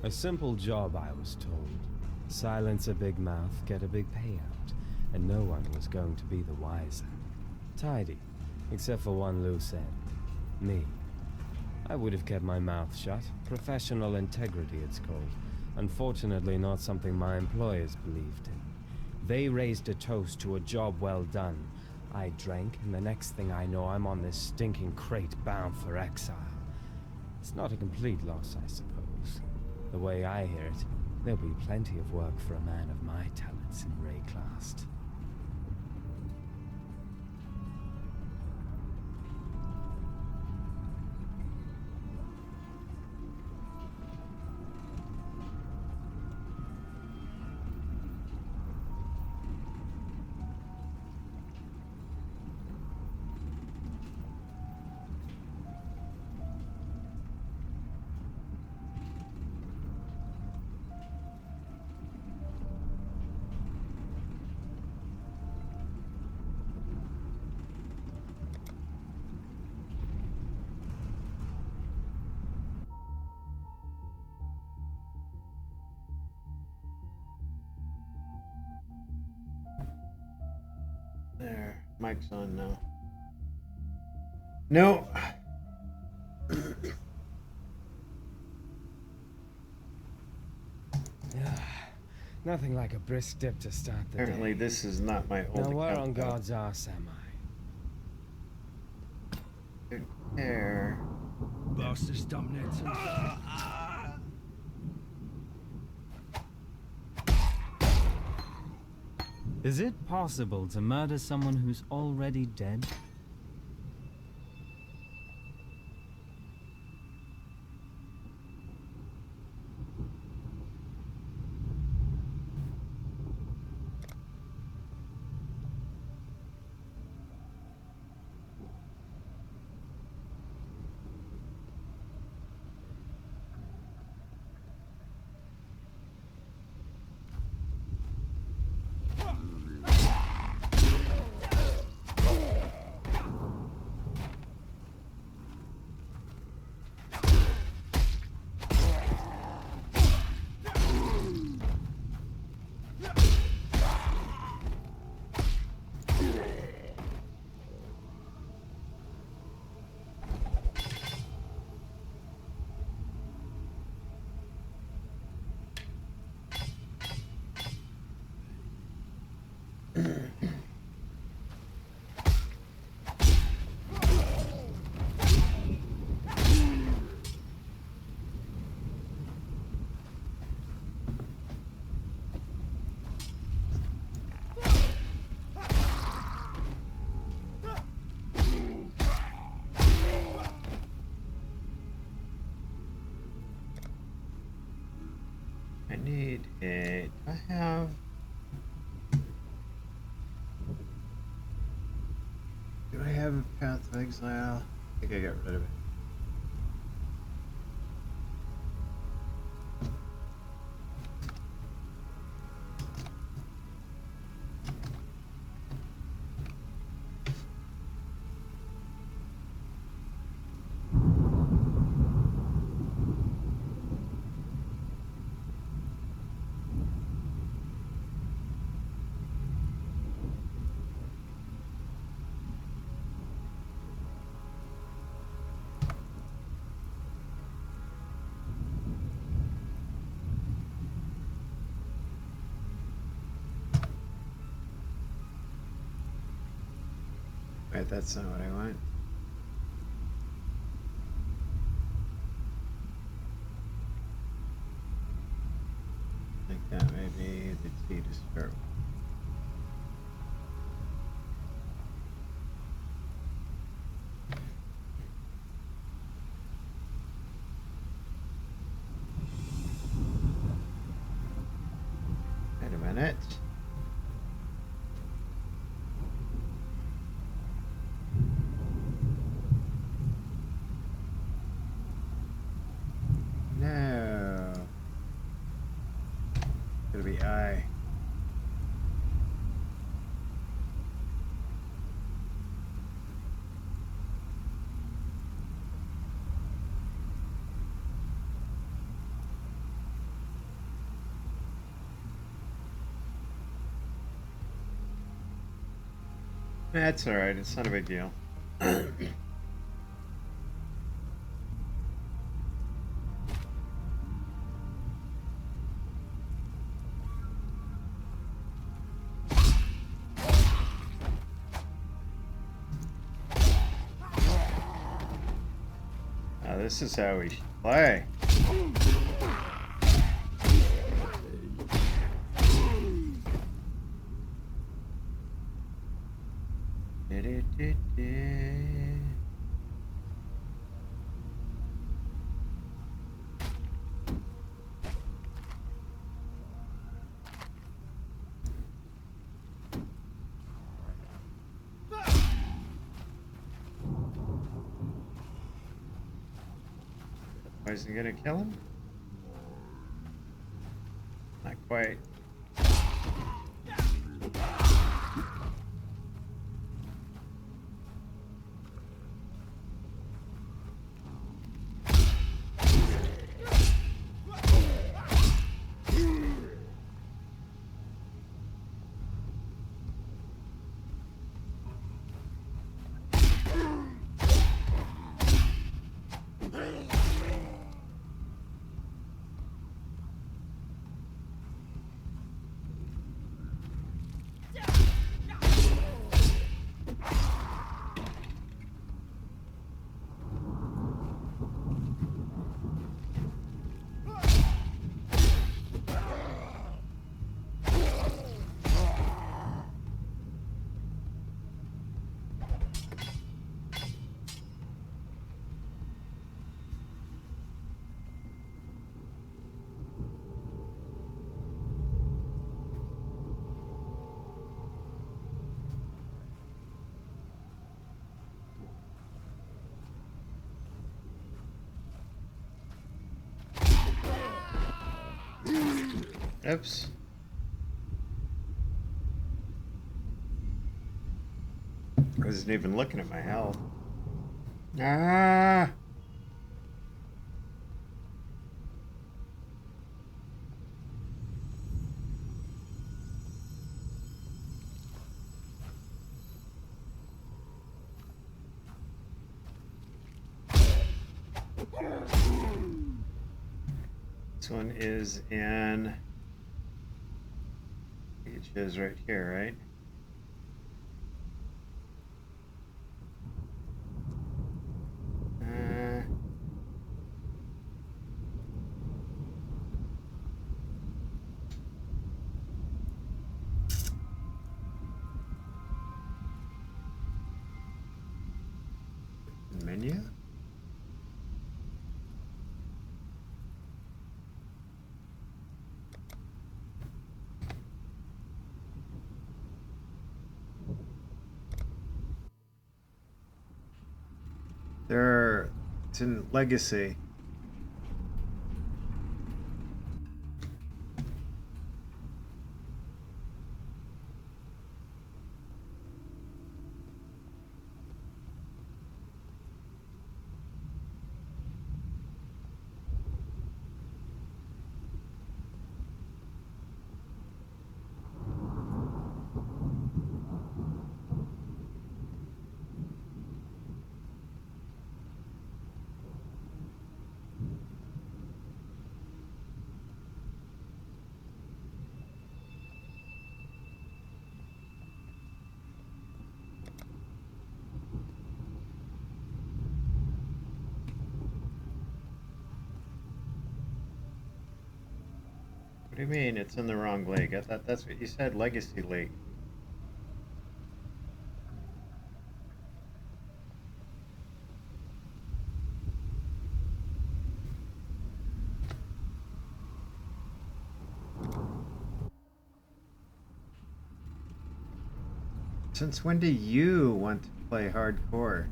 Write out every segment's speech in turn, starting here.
A simple job, I was told. Silence a big mouth, get a big payout, and no one was going to be the wiser. Tidy, except for one loose end. Me. I would have kept my mouth shut. Professional integrity, it's called. Unfortunately, not something my employers believed in. They raised a toast to a job well done. I drank, and the next thing I know, I'm on this stinking crate bound for exile. It's not a complete loss, I suppose. The way I hear it, there'll be plenty of work for a man of my talents in Rayclast. There, mic's on now. No. Nothing like a brisk dip to start the Apparently, day. this is not my old Now where account, on though. God's arse am I? There. Bastards dumped nets. Is it possible to murder someone who's already dead? I need it. I have. Do I have a Path of Exile? I think I got rid of it. Wait, that's not what I want. I think that may be the key to start with. Wait a minute. No. It'll be I. That's alright, it's not a big deal. Now this is how we play. Is he gonna kill him? Not quite. Oops. I wasn't even looking at my health. Ah! This one is in... It shows right here, right? Menu? It's in Legacy. What do you mean it's in the wrong league? I thought that's what you said, Legacy League. Since when do you want to play hardcore?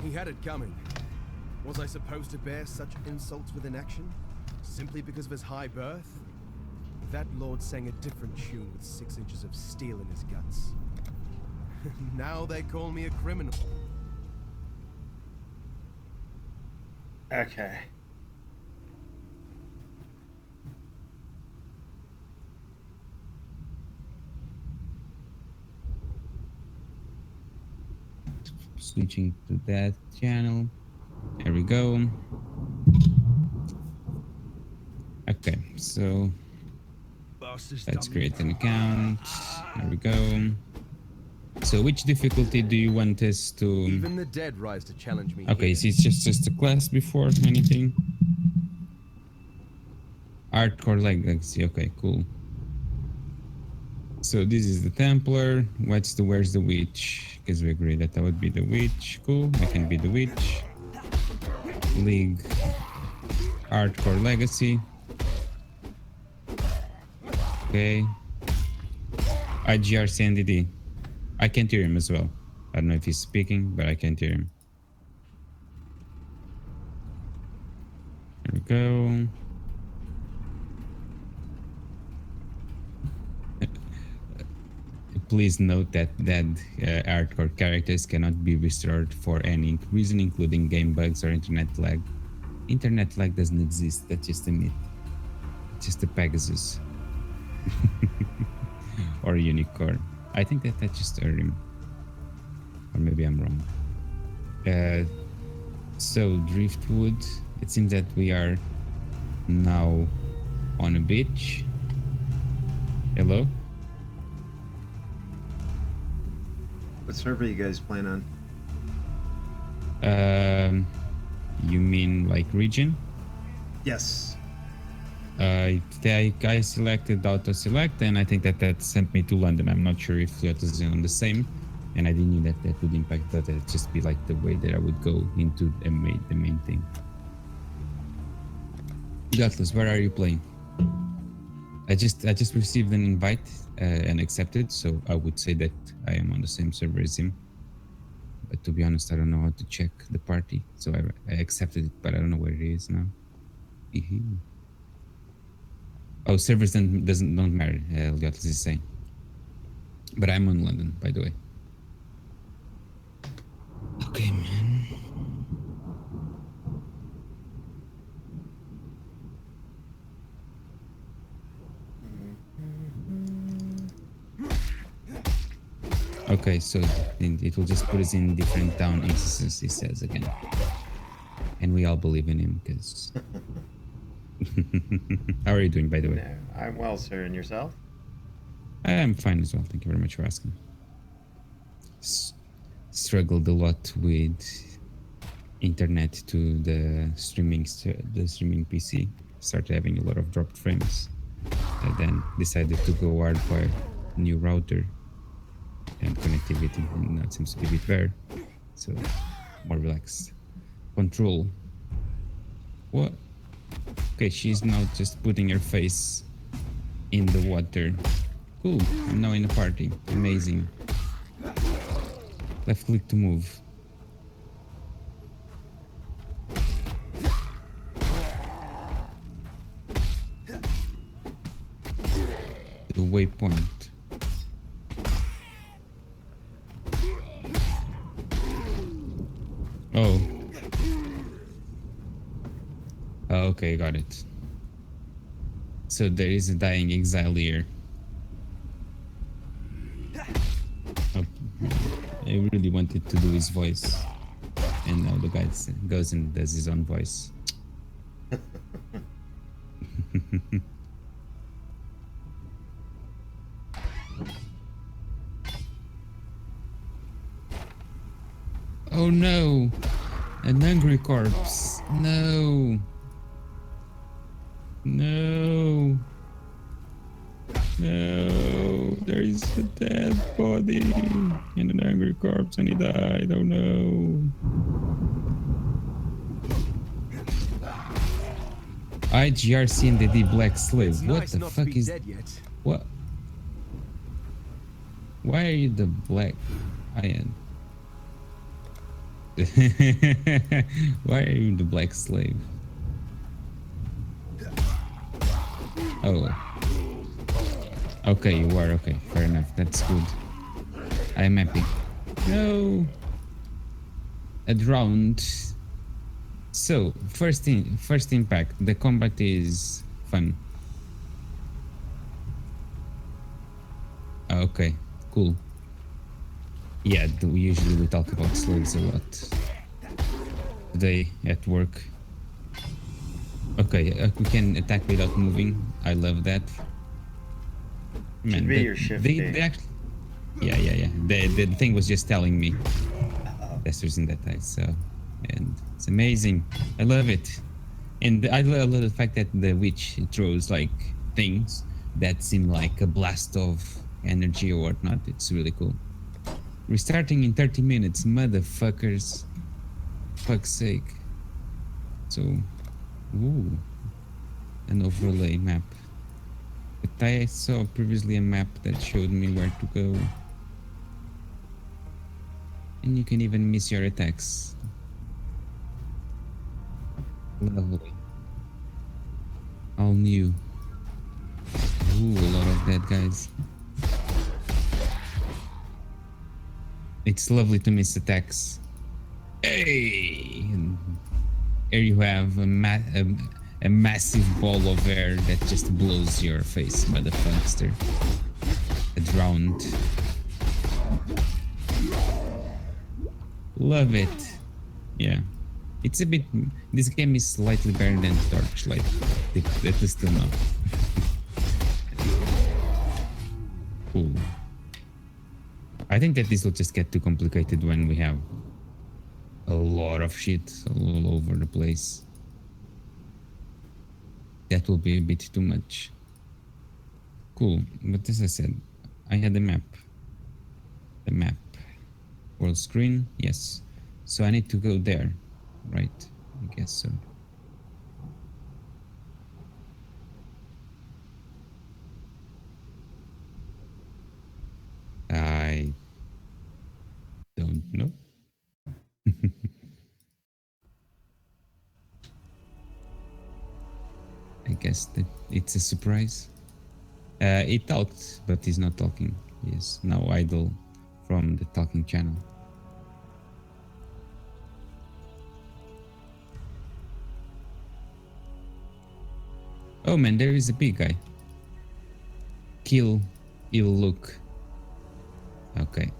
He had it coming. Was I supposed to bear such insults with inaction? Simply because of his high birth? That lord sang a different tune with 6 inches of steel in his guts. Now they call me a criminal. Okay. Switching to that channel. There we go. Okay, so Bastards let's done create me. an account. There we go. So which difficulty do you want us to... Even the dead rise to challenge me. Okay, here. so it's just a class before anything. Hardcore legacy. Okay, cool. So this is the Templar. Where's the witch? Because we agreed that would be the witch. Cool. I can be the witch. League. Hardcore legacy. Okay. IGR CNDD. I can't hear him as well. I don't know if he's speaking, but I can't hear him. There we go. Please note that hardcore characters cannot be restored for any reason, including game bugs or internet lag. Internet lag doesn't exist. That's just a myth. It's just a Pegasus. Or a unicorn. I think that's just a rim. Or maybe I'm wrong. So Driftwood, it seems that we are now on a beach. Hello? What server you guys plan on? You mean like region? Yes. I selected auto select, and I think that sent me to London. I'm not sure if that is on the same, and I didn't know that would impact that. It'd just be like the way that I would go into the main thing. Gutless, where are you playing? I just received an invite and accepted, so I would say that I am on the same server as him. But to be honest, I don't know how to check the party, so I accepted it, but I don't know where it is now. Oh, servers don't matter. Gutless is saying, but I'm on London, by the way. Okay, man. Okay, so it will just put us in different town instances, he says again. And we all believe in him, because... How are you doing, by the way? No, I'm well, sir. And yourself? I'm fine as well. Thank you very much for asking. Struggled a lot with internet to the streaming PC. Started having a lot of dropped frames. And then decided to go hardwire new router and connectivity, and now it seems to be a bit better. So more relaxed. Control. What? Okay, she's now just putting her face in the water. Cool, I'm now in the party. Amazing. Left click to move. The waypoint. Oh. Okay, got it. So there is a dying exile here. Oh, I really wanted to do his voice. And now the guy goes and does his own voice. Oh no! An hungry corpse. No! No! No! There is a dead body in an hungry corpse and he died. Oh no! IGRC and the Black Slave. It's What nice the not to fuck be is... dead yet. What? Why are you the Black... Iron? Why are you the Black Slave? Oh. Okay, you are. Okay, fair enough. That's good. I'm happy. No. A round. So first impact. The combat is fun. Okay, cool. Yeah, usually we talk about slaves a lot today at work. Okay, we can attack without moving. I love that. Man, Should be your shift they D. actually, yeah. The thing was just telling me testers in that time, so and it's amazing. I love it, and I love the fact that the witch throws like things that seem like a blast of energy or whatnot. It's really cool. Restarting in 30 minutes, motherfuckers. Fuck's sake. So, ooh, an overlay map. But I saw previously a map that showed me where to go. And you can even miss your attacks. Lovely. All new. Ooh, a lot of dead guys. It's lovely to miss attacks. Hey! And here you have a massive ball of air that just blows your face, motherfucker. A drowned. Love it. Yeah. It's a bit... This game is slightly better than Torchlight. That is still not. Cool. I think that this will just get too complicated when we have a lot of shit all over the place. That will be a bit too much. Cool, but as I said, I had the map. The map. World screen, yes. So I need to go there, right? I guess so. I don't know. I guess that it's a surprise. He talked, but he's not talking. He is now idle from the talking channel. Oh man, there is a big guy. Kill, ill look. Okay.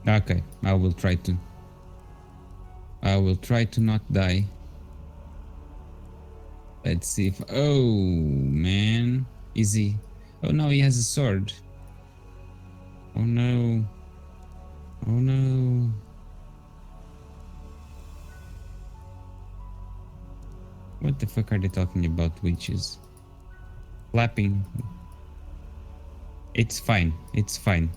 Okay, I will try to. I will try to not die. Let's see if... Oh, man. Is he... Oh no, he has a sword. Oh no. Oh no. What the fuck are they talking about, witches? Clapping. It's fine. It's fine.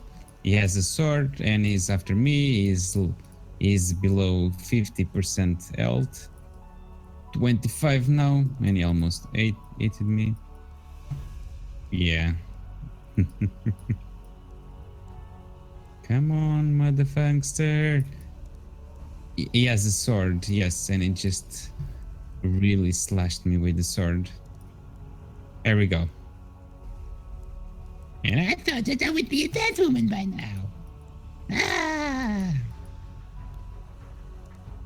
He has a sword and he's after me. He's below 50% health. 25 now, and he almost ate me. Yeah. Come on, motherfucker. He has a sword, yes, and it just really slashed me with the sword. There we go. And I thought that I would be a dead woman by now. Ah!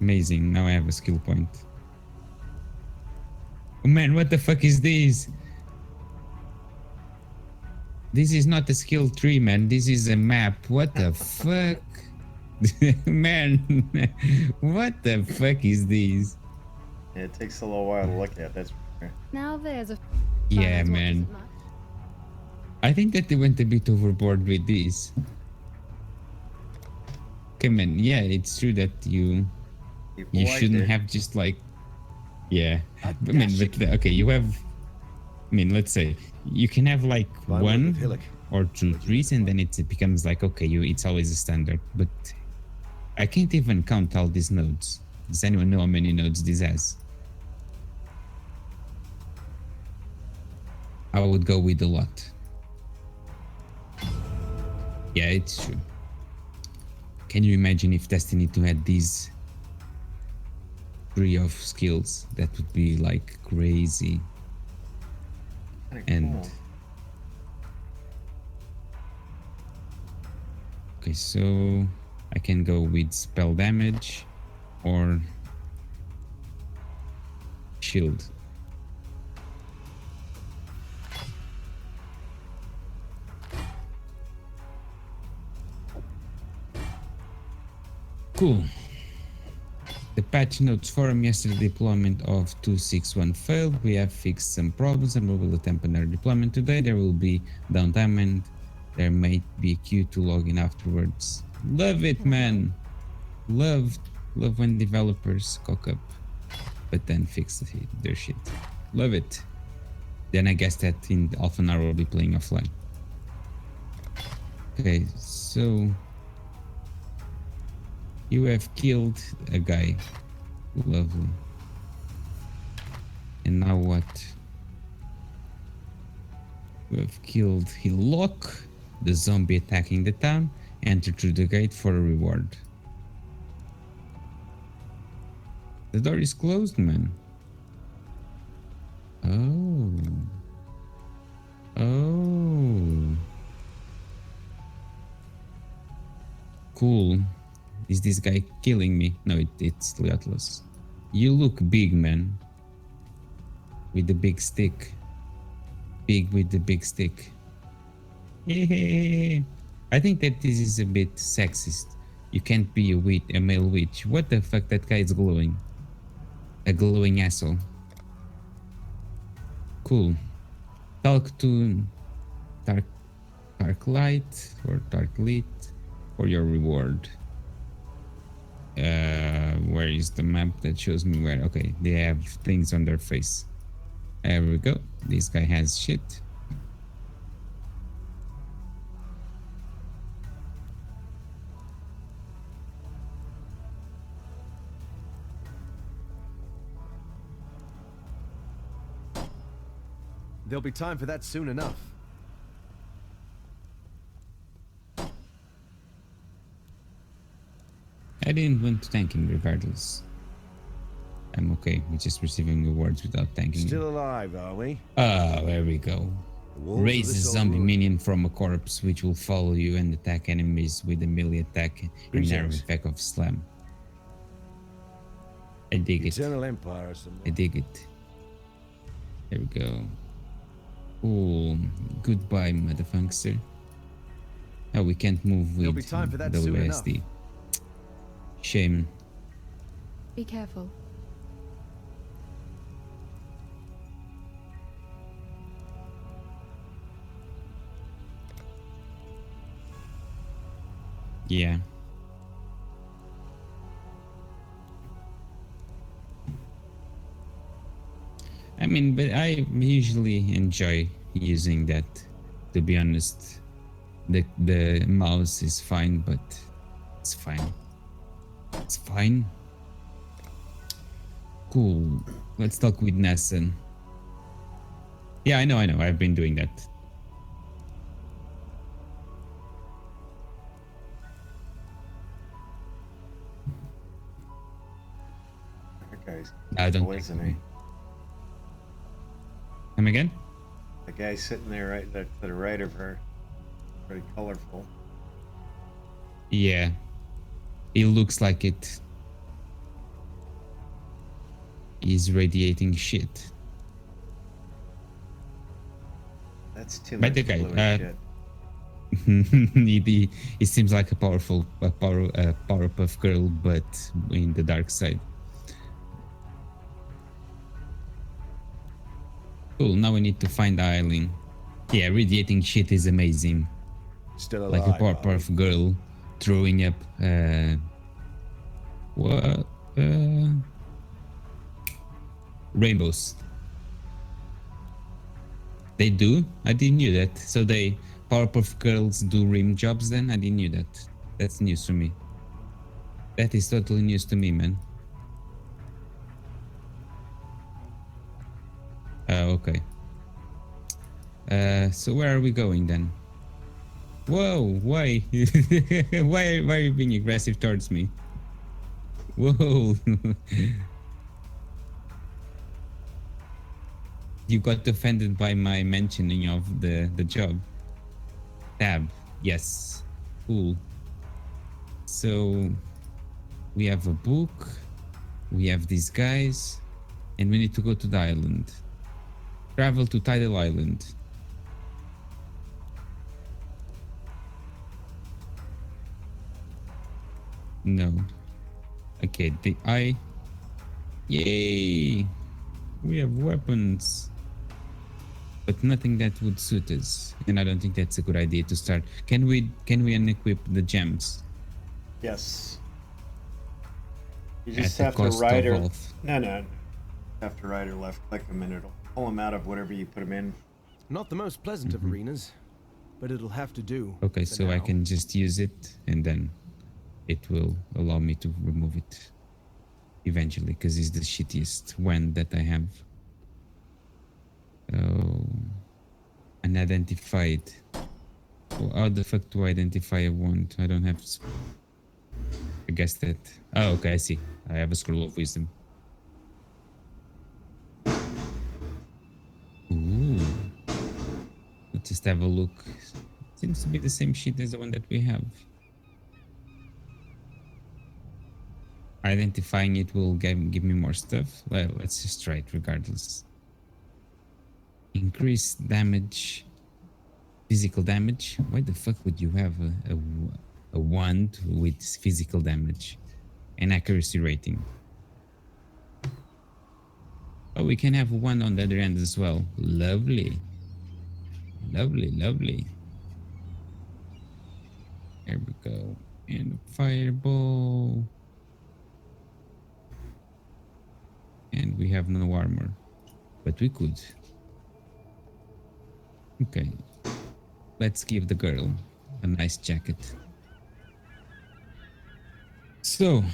Amazing, now I have a skill point. Oh man, what the fuck is this? This is not a skill tree, man. This is a map. What the fuck? Man, what the fuck is this? Yeah, it takes a little while to look at. That's for sure. Now there's a... Yeah, Silence man. watches it much. I think that they went a bit overboard with this. Okay, man. Yeah, it's true that you People you liked shouldn't it. have just like... Yeah. I mean, but okay, you have... I mean, let's say you can have like My word one with Hillock. or two trees, and then it becomes like, okay, it's always a standard. But I can't even count all these nodes. Does anyone know how many nodes this has? I would go with a lot. Yeah, it's true. Can you imagine if Destiny 2 had these tree of skills? That would be like crazy. Kinda And cool. okay, so I can go with spell damage or shield. Cool. The patch notes forum yesterday deployment of 261 failed. We have fixed some problems and we will attempt another deployment today. There will be downtime and there might be a queue to log in afterwards. Love it, man. Love when developers cock up, but then fix their shit. Love it. Then I guess that in half an hour we'll be playing offline. Okay, so you have killed a guy. Lovely. And now what? We have killed Hillock, the zombie attacking the town. Enter through the gate for a reward. The door is closed, man. Oh. Cool. Is this guy killing me? No, it's Leotless. You look big, man. With the big stick. Big with the big stick. I think that this is a bit sexist. You can't be a male witch. What the fuck? That guy is glowing. A glowing asshole. Cool. Talk to Dark Light or Dark Lit for your reward. Where is the map that shows me where? Okay, they have things on their face. There we go. This guy has shit. There'll be time for that soon enough. I didn't want to thank him regardless. I'm okay with just receiving awards without thanking him. Still alive, are we? Ah, there we go. The walls of Raise a this old zombie ruin- minion from a corpse which will follow you and attack enemies with a melee attack and narrow Greetings. effect of slam. I dig it. Eternal Empire or something. I dig it. There we go. Cool. Goodbye, motherfucker. Oh, we can't move There'll with be time for that soon WSD. Shame. Be careful. Yeah. I mean, but I usually enjoy using that. To be honest, the mouse is fine, but it's fine. It's fine. Cool. Let's talk with Nesson. Yeah, I know. I've been doing that. That guy's I don't cool, think isn't so. he? Come again? The guy sitting there right there to the right of her. Pretty colorful. Yeah. It looks like it. He's radiating shit. That's too By much the guy, fluid shit. he seems like a Powerpuff Girl, but in the dark side. Cool, now we need to find Eileen. Yeah, radiating shit is amazing. Still Like alive. a are we? Powerpuff Girl throwing up what rainbows. They do? I didn't knew that. So they Powerpuff Girls do rim jobs then? I didn't knew that. That's news to me. That is totally news to me, man. Okay. So where are we going then? Whoa, why? Why are you being aggressive towards me? Whoa. You got offended by my mentioning of the job. Tab, yes. Cool. So we have a book, we have these guys, and we need to go to the island. Travel to Tidal Island. No. Okay, Yay! We have weapons. But nothing that would suit us. And I don't think that's a good idea to start. Can we unequip the gems? Yes. You At just the have to cost right of or health? no. Have to right or left click them and it'll pull them out of whatever you put them in. Not the most pleasant of arenas, but it'll have to do. Okay, for so I now. can just use it and then it will allow me to remove it eventually because it's the shittiest one that I have. Oh, unidentified. Well, how the fuck do I identify a wand? I don't have. I guess that. Oh, okay, I see. I have a scroll of wisdom. Ooh. Let's just have a look. Seems to be the same shit as the one that we have. Identifying it will give me more stuff. Well, let's just try it regardless. Increase damage, physical damage. Why the fuck would you have a wand with physical damage and accuracy rating? Oh, we can have one on the other end as well. Lovely. Lovely, lovely. There we go. And a fireball. And we have no armor, but we could. Okay, let's give the girl a nice jacket. So,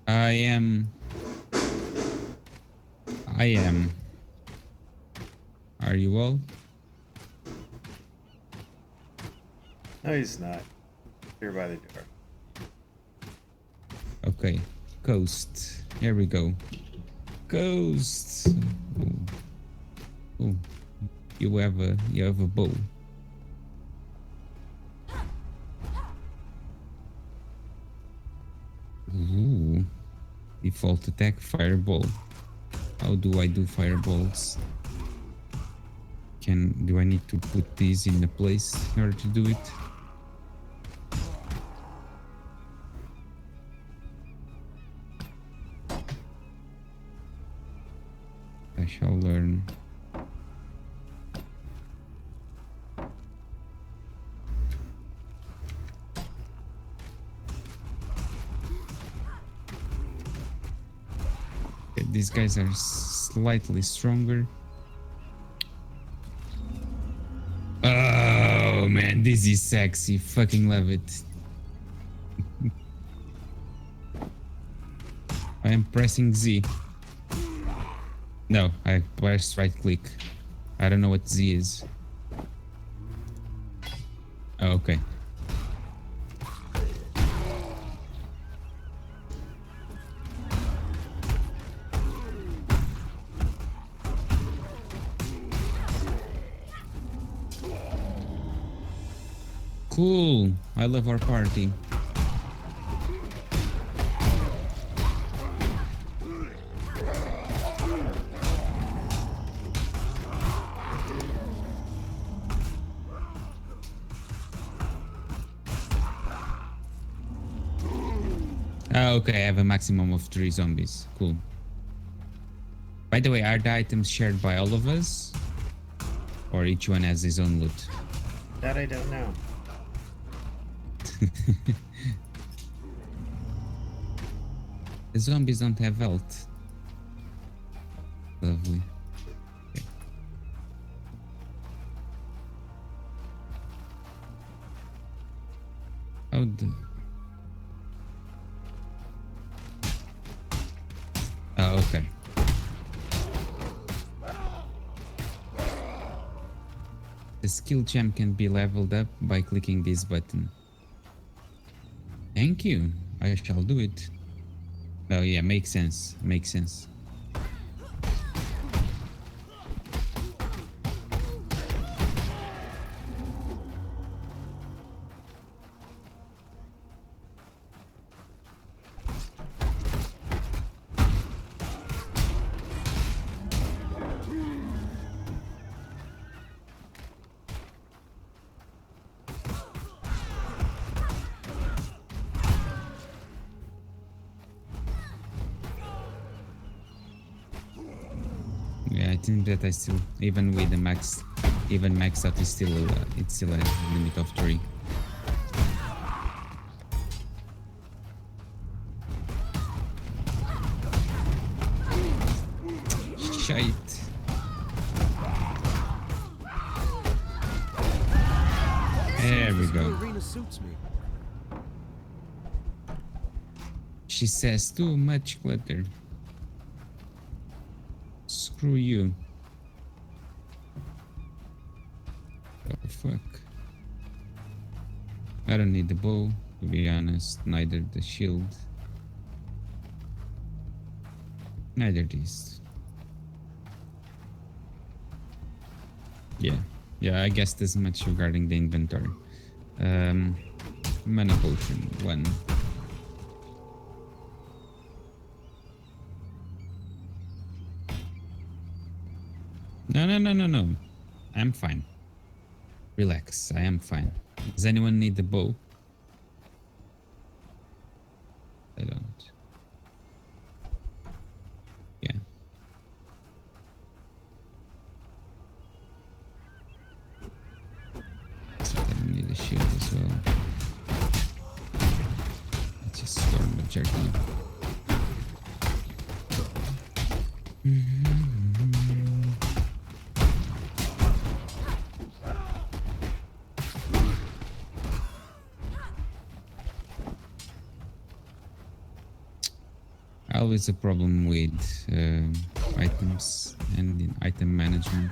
I am. Are you all? No, he's not. Here by the door. Okay, coast. Here we go. Coast. Oh, you have a bow. Ooh. Default attack fireball. How do I do fireballs? Do I need to put these in a place in order to do it? I shall learn. Okay, these guys are slightly stronger. Oh man, this is sexy. Fucking love it. I am pressing Z. No, I pressed right click. I don't know what Z is. Oh, okay. Cool. I love our party. Oh, okay, I have a maximum of 3 zombies. Cool. By the way, are the items shared by all of us? Or each one has his own loot? That I don't know. The zombies don't have health. Lovely. Okay. Oh, oh, okay. The skill gem can be leveled up by clicking this button. Thank you. I shall do it. Oh yeah, makes sense. Makes sense. Yeah, I think that I still, even with the max, even max out is still, it's still a limit of 3. Shite. There we This go. new arena suits me. She says too much clutter. Screw you. Oh fuck. I don't need the bow, to be honest, neither the shield. Neither these. Yeah, I guessed as much regarding the inventory. Mana potion, 1. No. I'm fine. Relax, I am fine. Does anyone need the bow? I don't. Yeah. So I need a shield as well. Let's just storm the jerky. Always a problem with items and in item management.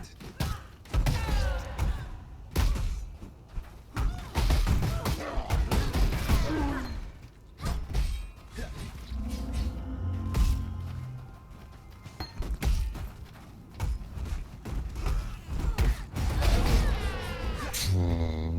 Oh.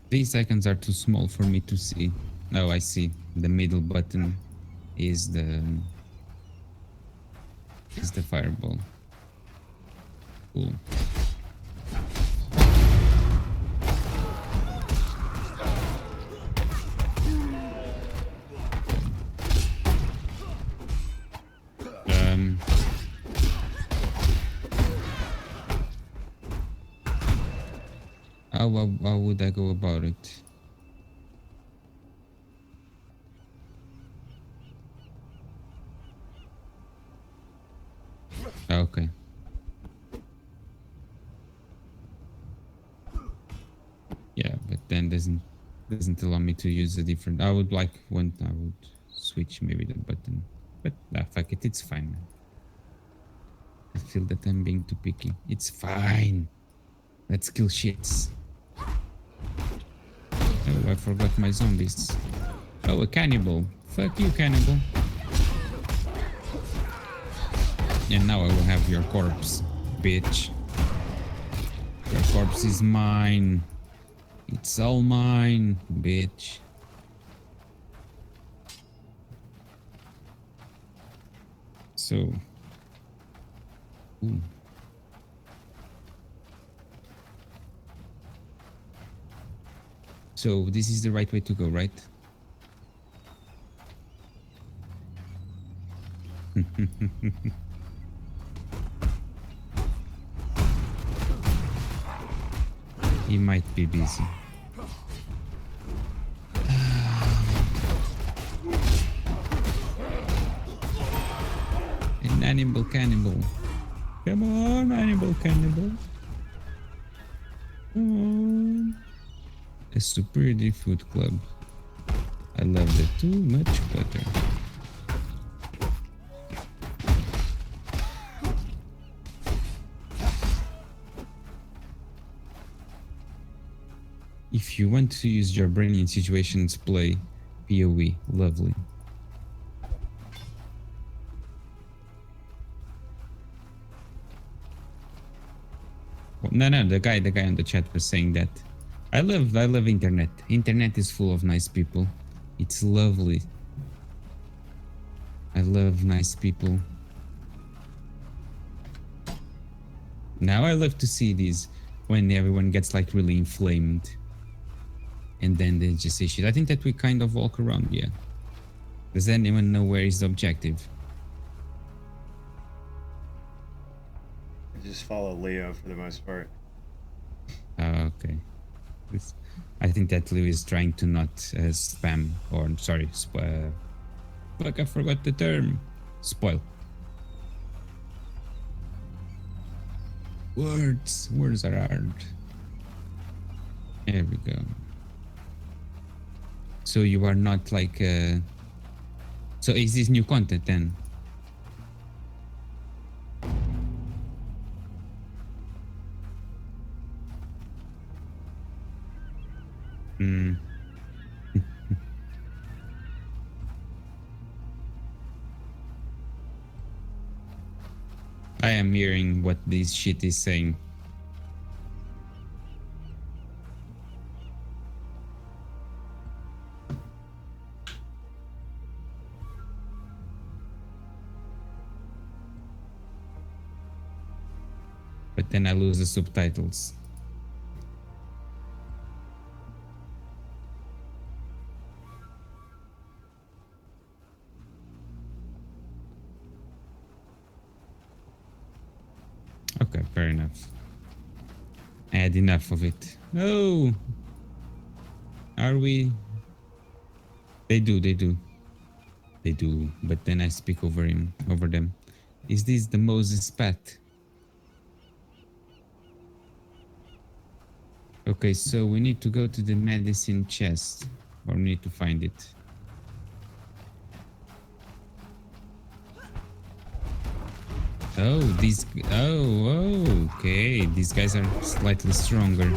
These icons are too small for me to see. Oh, I see. The middle button is the fireball. Cool. How would I go about it? Okay. Yeah, but then doesn't allow me to use a different. I would like when I would switch maybe the button, but fuck it, it's fine. I feel that I'm being too picky. It's fine. Let's kill shits. Oh, I forgot my zombies. Oh, a cannibal. Fuck you, cannibal. And now I will have your corpse, bitch. Your corpse is mine. It's all mine, bitch. So. Ooh. So this is the right way to go, right? He might be busy. Animal cannibal. Come on, animal cannibal. Come on. A superior food club. I love that too much better. If you want to use your brain in situations, play PoE. Lovely. No, the guy on the chat was saying that. I love internet. Internet is full of nice people. It's lovely. I love nice people. Now I love to see these when everyone gets like really inflamed. And then they just say shit. I think that we kind of walk around, yeah. Does anyone know where is the objective? I just follow Leo for the most part. Oh, okay. I think that Leo is trying to not spam or sorry, fuck, I forgot the term. Spoil. Words are hard. There we go. So you are not like so is this new content then? I am hearing what this shit is saying. But then I lose the subtitles. Okay, fair enough. I had enough of it. No! Are we? They do, but then I speak over them. Is this the Moses path? Okay, so we need to go to the medicine chest, or we need to find it. Oh, okay. These guys are slightly stronger.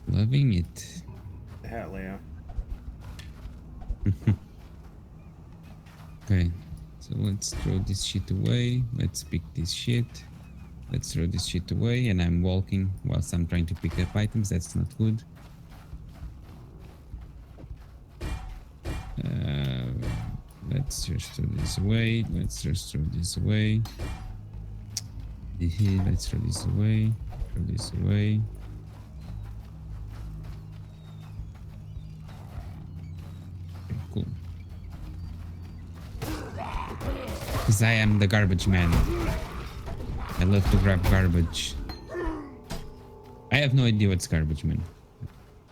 Loving it. Yeah, Leo. Okay, so let's throw this shit away. Let's pick this shit. Let's throw this shit away, and I'm walking whilst I'm trying to pick up items. That's not good. Let's just throw this away. Let's just throw this away. Let's throw this away. Throw this away. Okay, cool. Because I am the garbage man. I love to grab garbage. I have no idea what's garbage man.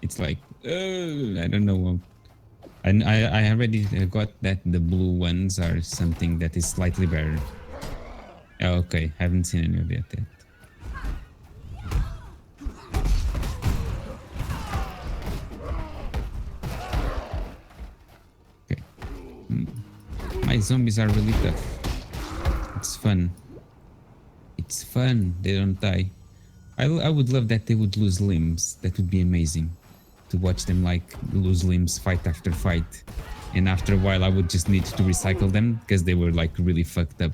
It's like, I don't know. I already got that the blue ones are something that is slightly better. Okay, haven't seen any of that yet. Okay. My zombies are really tough. It's fun. It's fun. They don't die. I would love that they would lose limbs. That would be amazing. To watch them like lose limbs fight after fight. And after a while I would just need to recycle them because they were like really fucked up.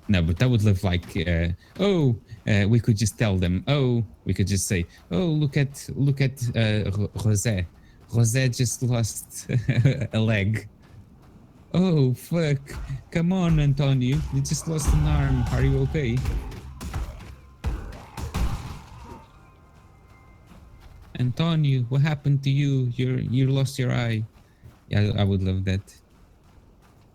No, but I would love like, we could just tell them, we could just say, look at Rosé. Rosé just lost a leg. Oh, fuck. Come on, Antonio. You just lost an arm. Are you okay? Antonio, what happened to you? You lost your eye. Yeah, I would love that.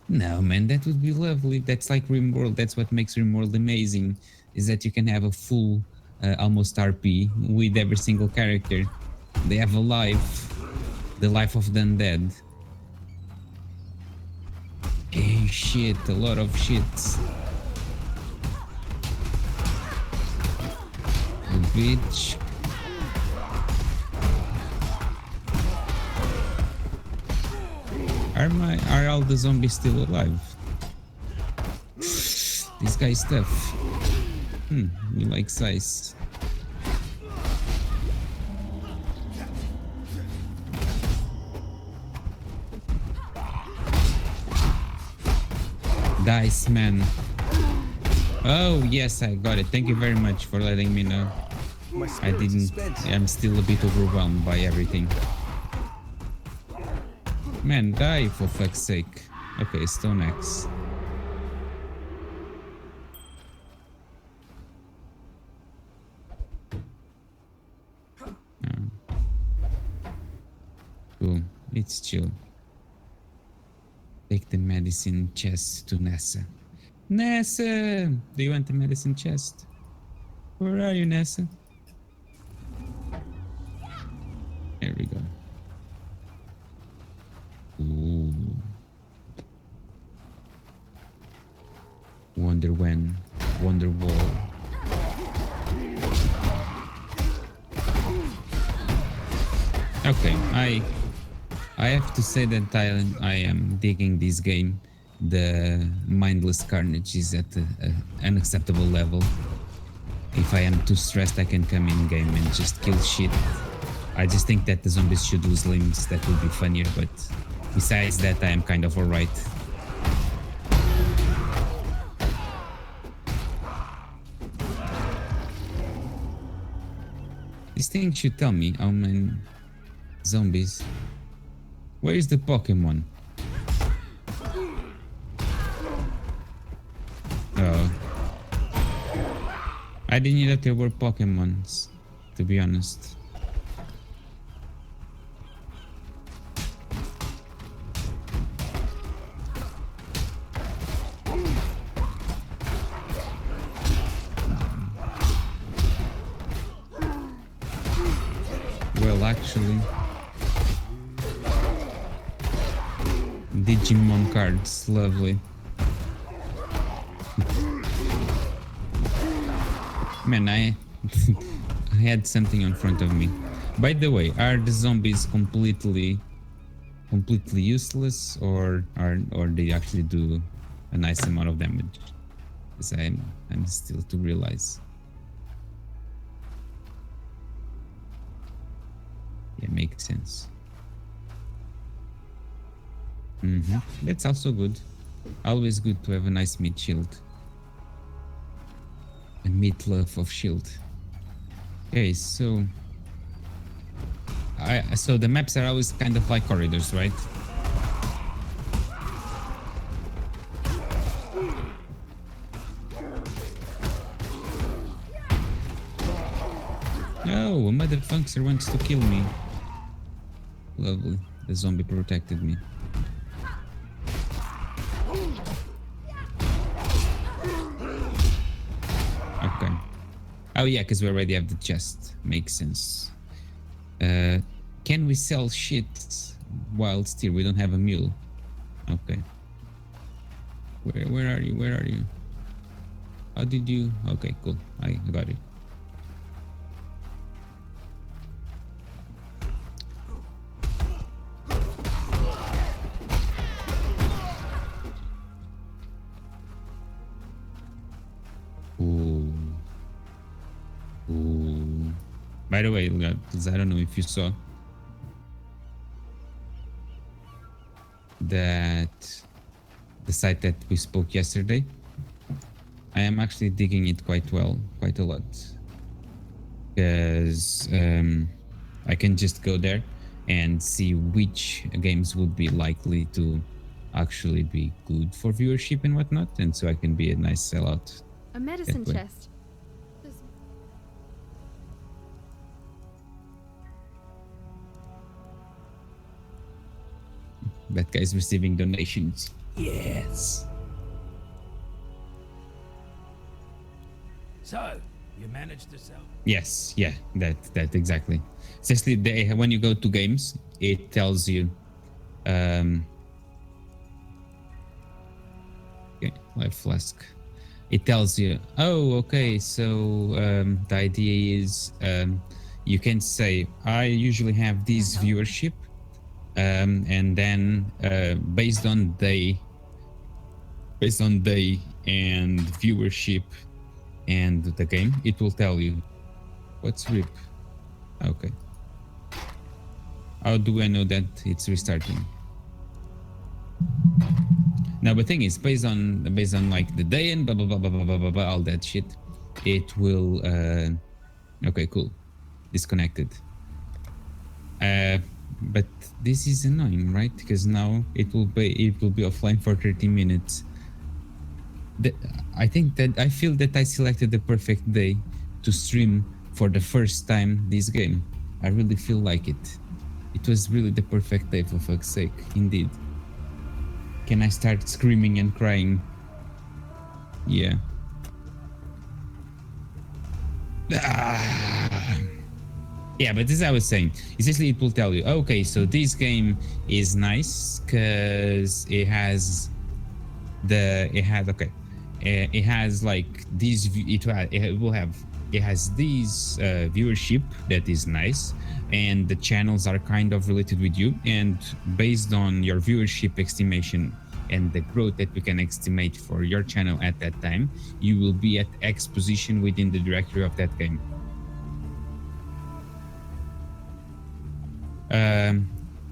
No, man, that would be lovely. That's like RimWorld. That's what makes RimWorld amazing. is that you can have a full almost RP with every single character. They have a life, the life of the undead. Hey, shit, a lot of shits. Bitch. Are all the zombies still alive? This guy's tough. You like size. Dice man. Oh yes, I got it. Thank you very much for letting me know. My I spirit is didn't. spent. I'm still a bit overwhelmed by everything. Man, die for fuck's sake. Okay, Stone Axe. Cool. It's chill. Take the medicine chest to Nessa. Nessa! Do you want the medicine chest? Where are you, Nessa? There we go. Ooh. Wonder when. Wonder wall. Okay, I have to say that I am digging this game. The mindless carnage is at an unacceptable level. If I am too stressed, I can come in game and just kill shit. I just think that the zombies should lose limbs. That would be funnier, but besides that, I am kind of alright. This thing should tell me how many zombies. Where is the Pokemon? Oh. I didn't know that there were Pokemons, to be honest. Well, actually, Digimon cards, lovely. Man, I had something in front of me. By the way, are the zombies completely useless, or they actually do a nice amount of damage? Because I'm still to realize. Yeah, makes sense. That's also good. Always good to have a nice mid shield. A mid-love of shield. Okay, so the maps are always kind of like corridors, right? No, a motherfucker wants to kill me. Lovely. The zombie protected me. Okay. Oh yeah, because we already have the chest. Makes sense. Can we sell shit while still we don't have a mule? Okay. Where are you? Where are you? How did you? Okay, cool. I got it. Ooh. Ooh. By the way, because I don't know if you saw that the site that we spoke yesterday, I am actually digging it quite well, quite a lot, because I can just go there and see which games would be likely to actually be good for viewership and whatnot, and so I can be a nice sellout. A medicine way. chest. That guy's receiving donations. Yes. You managed to sell. Yes, yeah, that exactly. Especially when you go to games, it tells you, okay, life flask. It tells you, oh, okay, so the idea is you can say, I usually have this viewership, and then based on day and viewership and the game, it will tell you what's RIP. Okay. How do I know that it's restarting? Now the thing is, based on like the day and blah blah blah blah blah blah blah, blah all that shit, it will. Okay, cool. Disconnected. But this is annoying, right? Because now it will be offline for 30 minutes. I think that I feel that I selected the perfect day to stream for the first time this game. I really feel like it. It was really the perfect day, for fuck's sake, indeed. Can I start screaming and crying? Yeah. Yeah, but as I was saying, essentially it will tell you, okay, so this game is nice because it has like these, it has this viewership that is nice, and the channels are kind of related with you, and based on your viewership estimation and the growth that we can estimate for your channel at that time, you will be at X position within the directory of that game.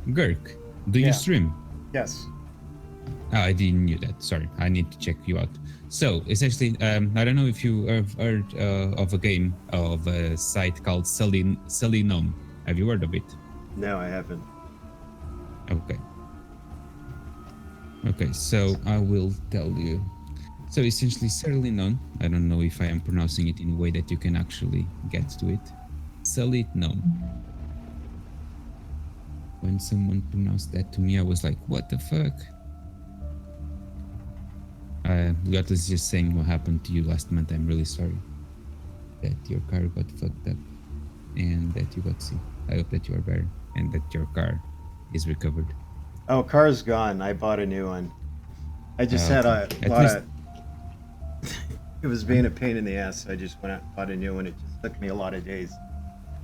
Gurk, do you stream? Yes. Oh, I didn't knew that. Sorry, I need to check you out. So essentially, I don't know if you have heard of a game of a site called Selinom. Have you heard of it? No, I haven't. Okay. Okay, so I will tell you. So essentially, Selinom. I don't know if I am pronouncing it in a way that you can actually get to it. Selinom. When someone pronounced that to me, I was like, what the fuck? God was just saying what happened to you last month. I'm really sorry that your car got fucked up and that you got sick. I hope that you are better and that your car is recovered. Oh, car's gone. I bought a new one. I just had a at lot least... of... It was being a pain in the ass, so I just went out and bought a new one. It just took me a lot of days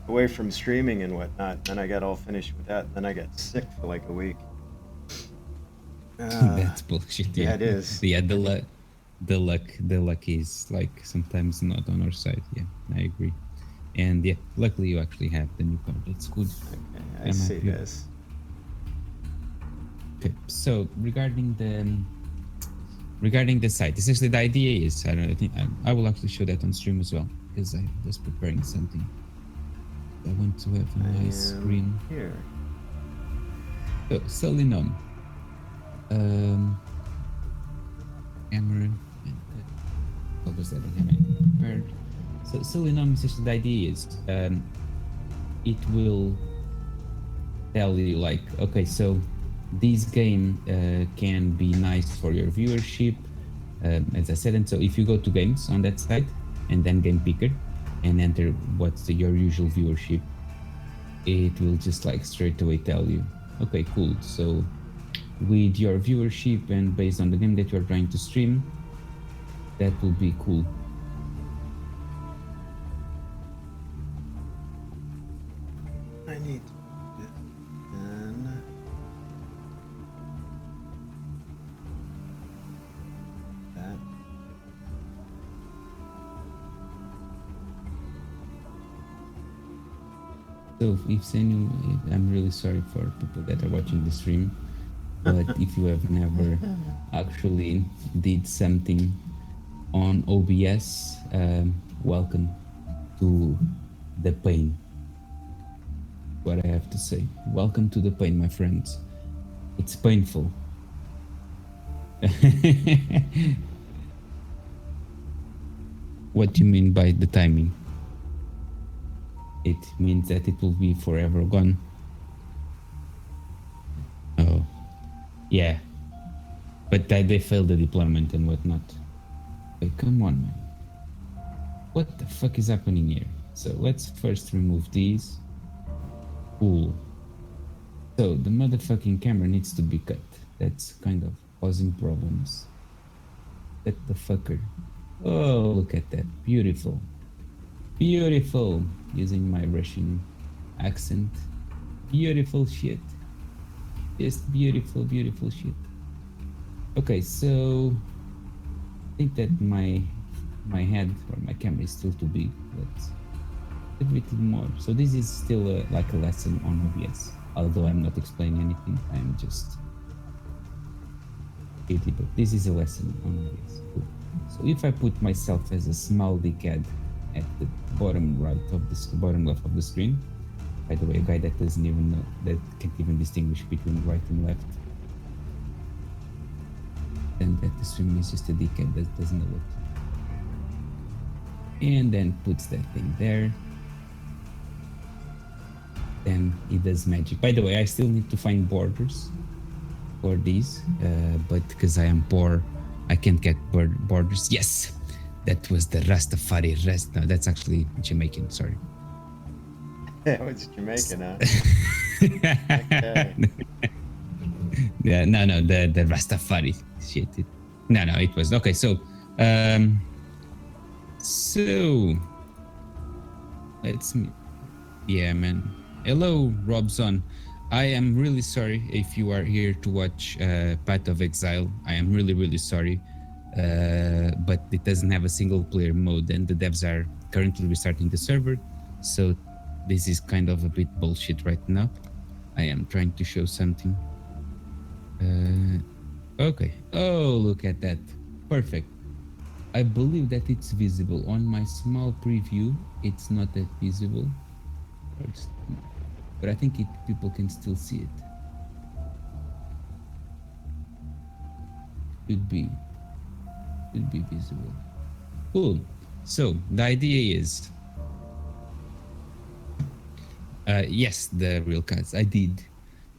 away from streaming and whatnot. Then I got all finished with that. Then I got sick for like a week. That's bullshit. Yeah, it is. Yeah, the luck is like sometimes not on our side. Yeah, I agree. And yeah, luckily you actually have the new car. That's good. Okay, I see this. Okay, so regarding the site, essentially the idea is, I think I will actually show that on stream as well because I was preparing something. I want to have a nice screen here. So Selinom. Camera. Obviously, I don't have anything prepared. So Selinom, the idea is, it will tell you like, okay, so this game can be nice for your viewership, as I said. And so if you go to games on that site and then game picker and enter what's your usual viewership, it will just like straight away tell you, okay, cool. So with your viewership and based on the game that you're trying to stream, that will be cool. I need to do this. And that. So if anyone, I'm really sorry for people that are watching the stream, but if you have never actually did something on OBS, welcome to the pain. What I have to say, welcome to the pain, my friends. It's painful. What do you mean by the timing? It means that it will be forever gone. Oh, yeah. But they failed the deployment and whatnot. Hey, come on, man. What the fuck is happening here? So let's first remove these. Cool. So the motherfucking camera needs to be cut. That's kind of causing problems. That the fucker. Oh, look at that. Beautiful. Beautiful. Using my Russian accent. Beautiful shit. Just beautiful, beautiful shit. Okay, so I think that my head or my camera is still too big. Let's a bit more. So this is still like a lesson on OBS. Although I'm not explaining anything, I'm just but this is a lesson on OBS. Cool. So if I put myself as a small dickhead at the bottom right of the bottom left of the screen, by the way, a guy that doesn't even know, that can't even distinguish between right and left, then that the stream is just a dickhead that doesn't know what. And then puts that thing there. Then it does magic. By the way, I still need to find borders for these, but because I am poor, I can't get borders. Yes, that was the Rastafari rest. No, that's actually Jamaican. Sorry. Yeah, it's Jamaican, huh? Okay. Yeah, no, the Rastafari shit. No, it was okay. So let's. Yeah, man. Hello, Robson. I am really sorry if you are here to watch Path of Exile. I am really, really sorry. But it doesn't have a single player mode and the devs are currently restarting the server. So this is kind of a bit bullshit right now. I am trying to show something. Okay. Oh, look at that. Perfect. I believe that it's visible. On my small preview, it's not that visible. But I think people can still see it. Should be visible. Cool. So the idea is, yes, the real cuts. I did.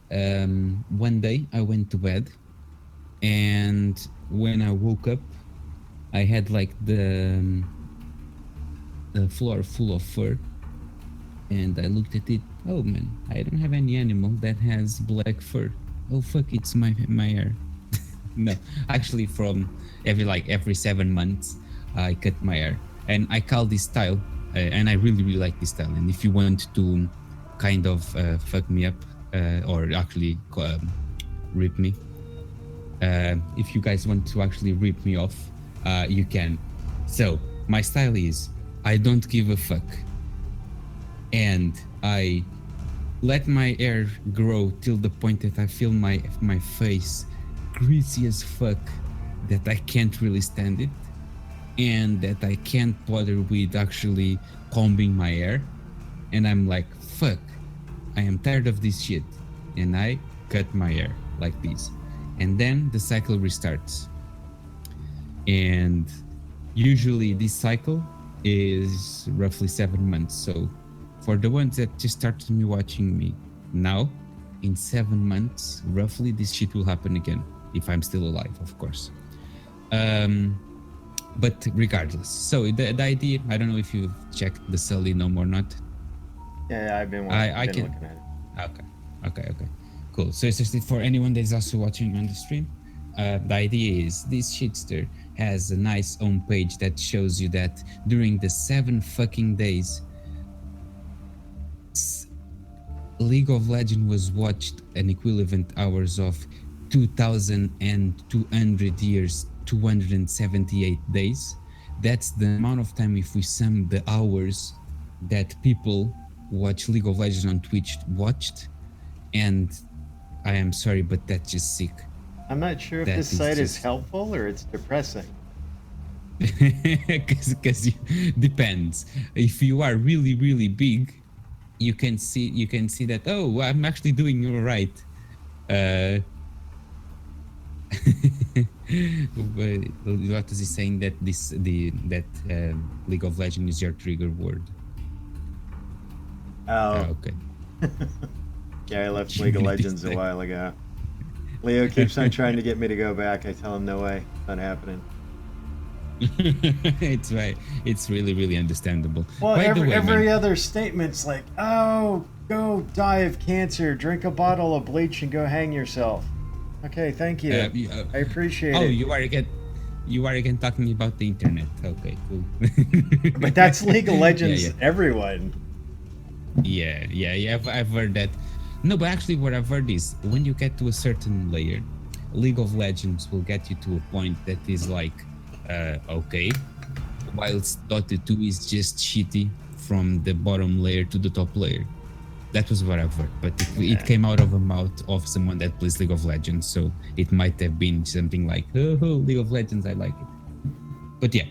One day I went to bed, and when I woke up, I had like the floor full of fur. And I looked at it. Oh man, I don't have any animal that has black fur. Oh fuck, it's my hair. No, actually, from every 7 months, I cut my hair, and I call this style, and I really like this style. And if you want to kind of fuck me up, or actually rip me, if you guys want to actually rip me off, you can. So my style is I don't give a fuck. And I let my hair grow till the point that I feel my face greasy as fuck, that I can't really stand it, and that I can't bother with actually combing my hair. And I'm like, fuck, I am tired of this shit. And I cut my hair like this. And then the cycle restarts. And usually this cycle is roughly 7 months. So for the ones that just started me watching me now, in 7 months, roughly, this shit will happen again. If I'm still alive, of course. But regardless. So the idea, I don't know if you've checked the Sully Gnome or not. Yeah, I've been looking at it. Okay. Cool. So it's just for anyone that's also watching on the stream, the idea is this shitster has a nice home page that shows you that during the 7 fucking days, League of Legends was watched an equivalent hours of 2,200 years, 278 days. That's the amount of time if we sum the hours that people watch League of Legends on Twitch watched. And I am sorry, but that's just sick. I'm not sure if this site is helpful or it's depressing. Because depends. If you are really, really big, you can see that, oh, I'm actually doing all right. Lotus is saying that League of Legends is your trigger word. Oh, okay. Yeah, I left League of Legends a while ago. Leo keeps on trying to get me to go back. I tell him no way, it's not happening. It's right. It's really, really understandable. Well, By the way, every man, other statement's like, oh, go die of cancer, drink a bottle of bleach, and go hang yourself. Okay, thank you. I appreciate oh, it. you are again talking about the internet. Okay, cool. But that's League of Legends, Yeah, everyone. yeah. I've heard that. No, but actually, what I've heard is when you get to a certain layer, League of Legends will get you to a point that is like, okay, whilst Dota 2 is just shitty from the bottom layer to the top layer. That was what I've heard, but it came out of a mouth of someone that plays League of Legends, so it might have been something like, oh, League of Legends, I like it. But yeah,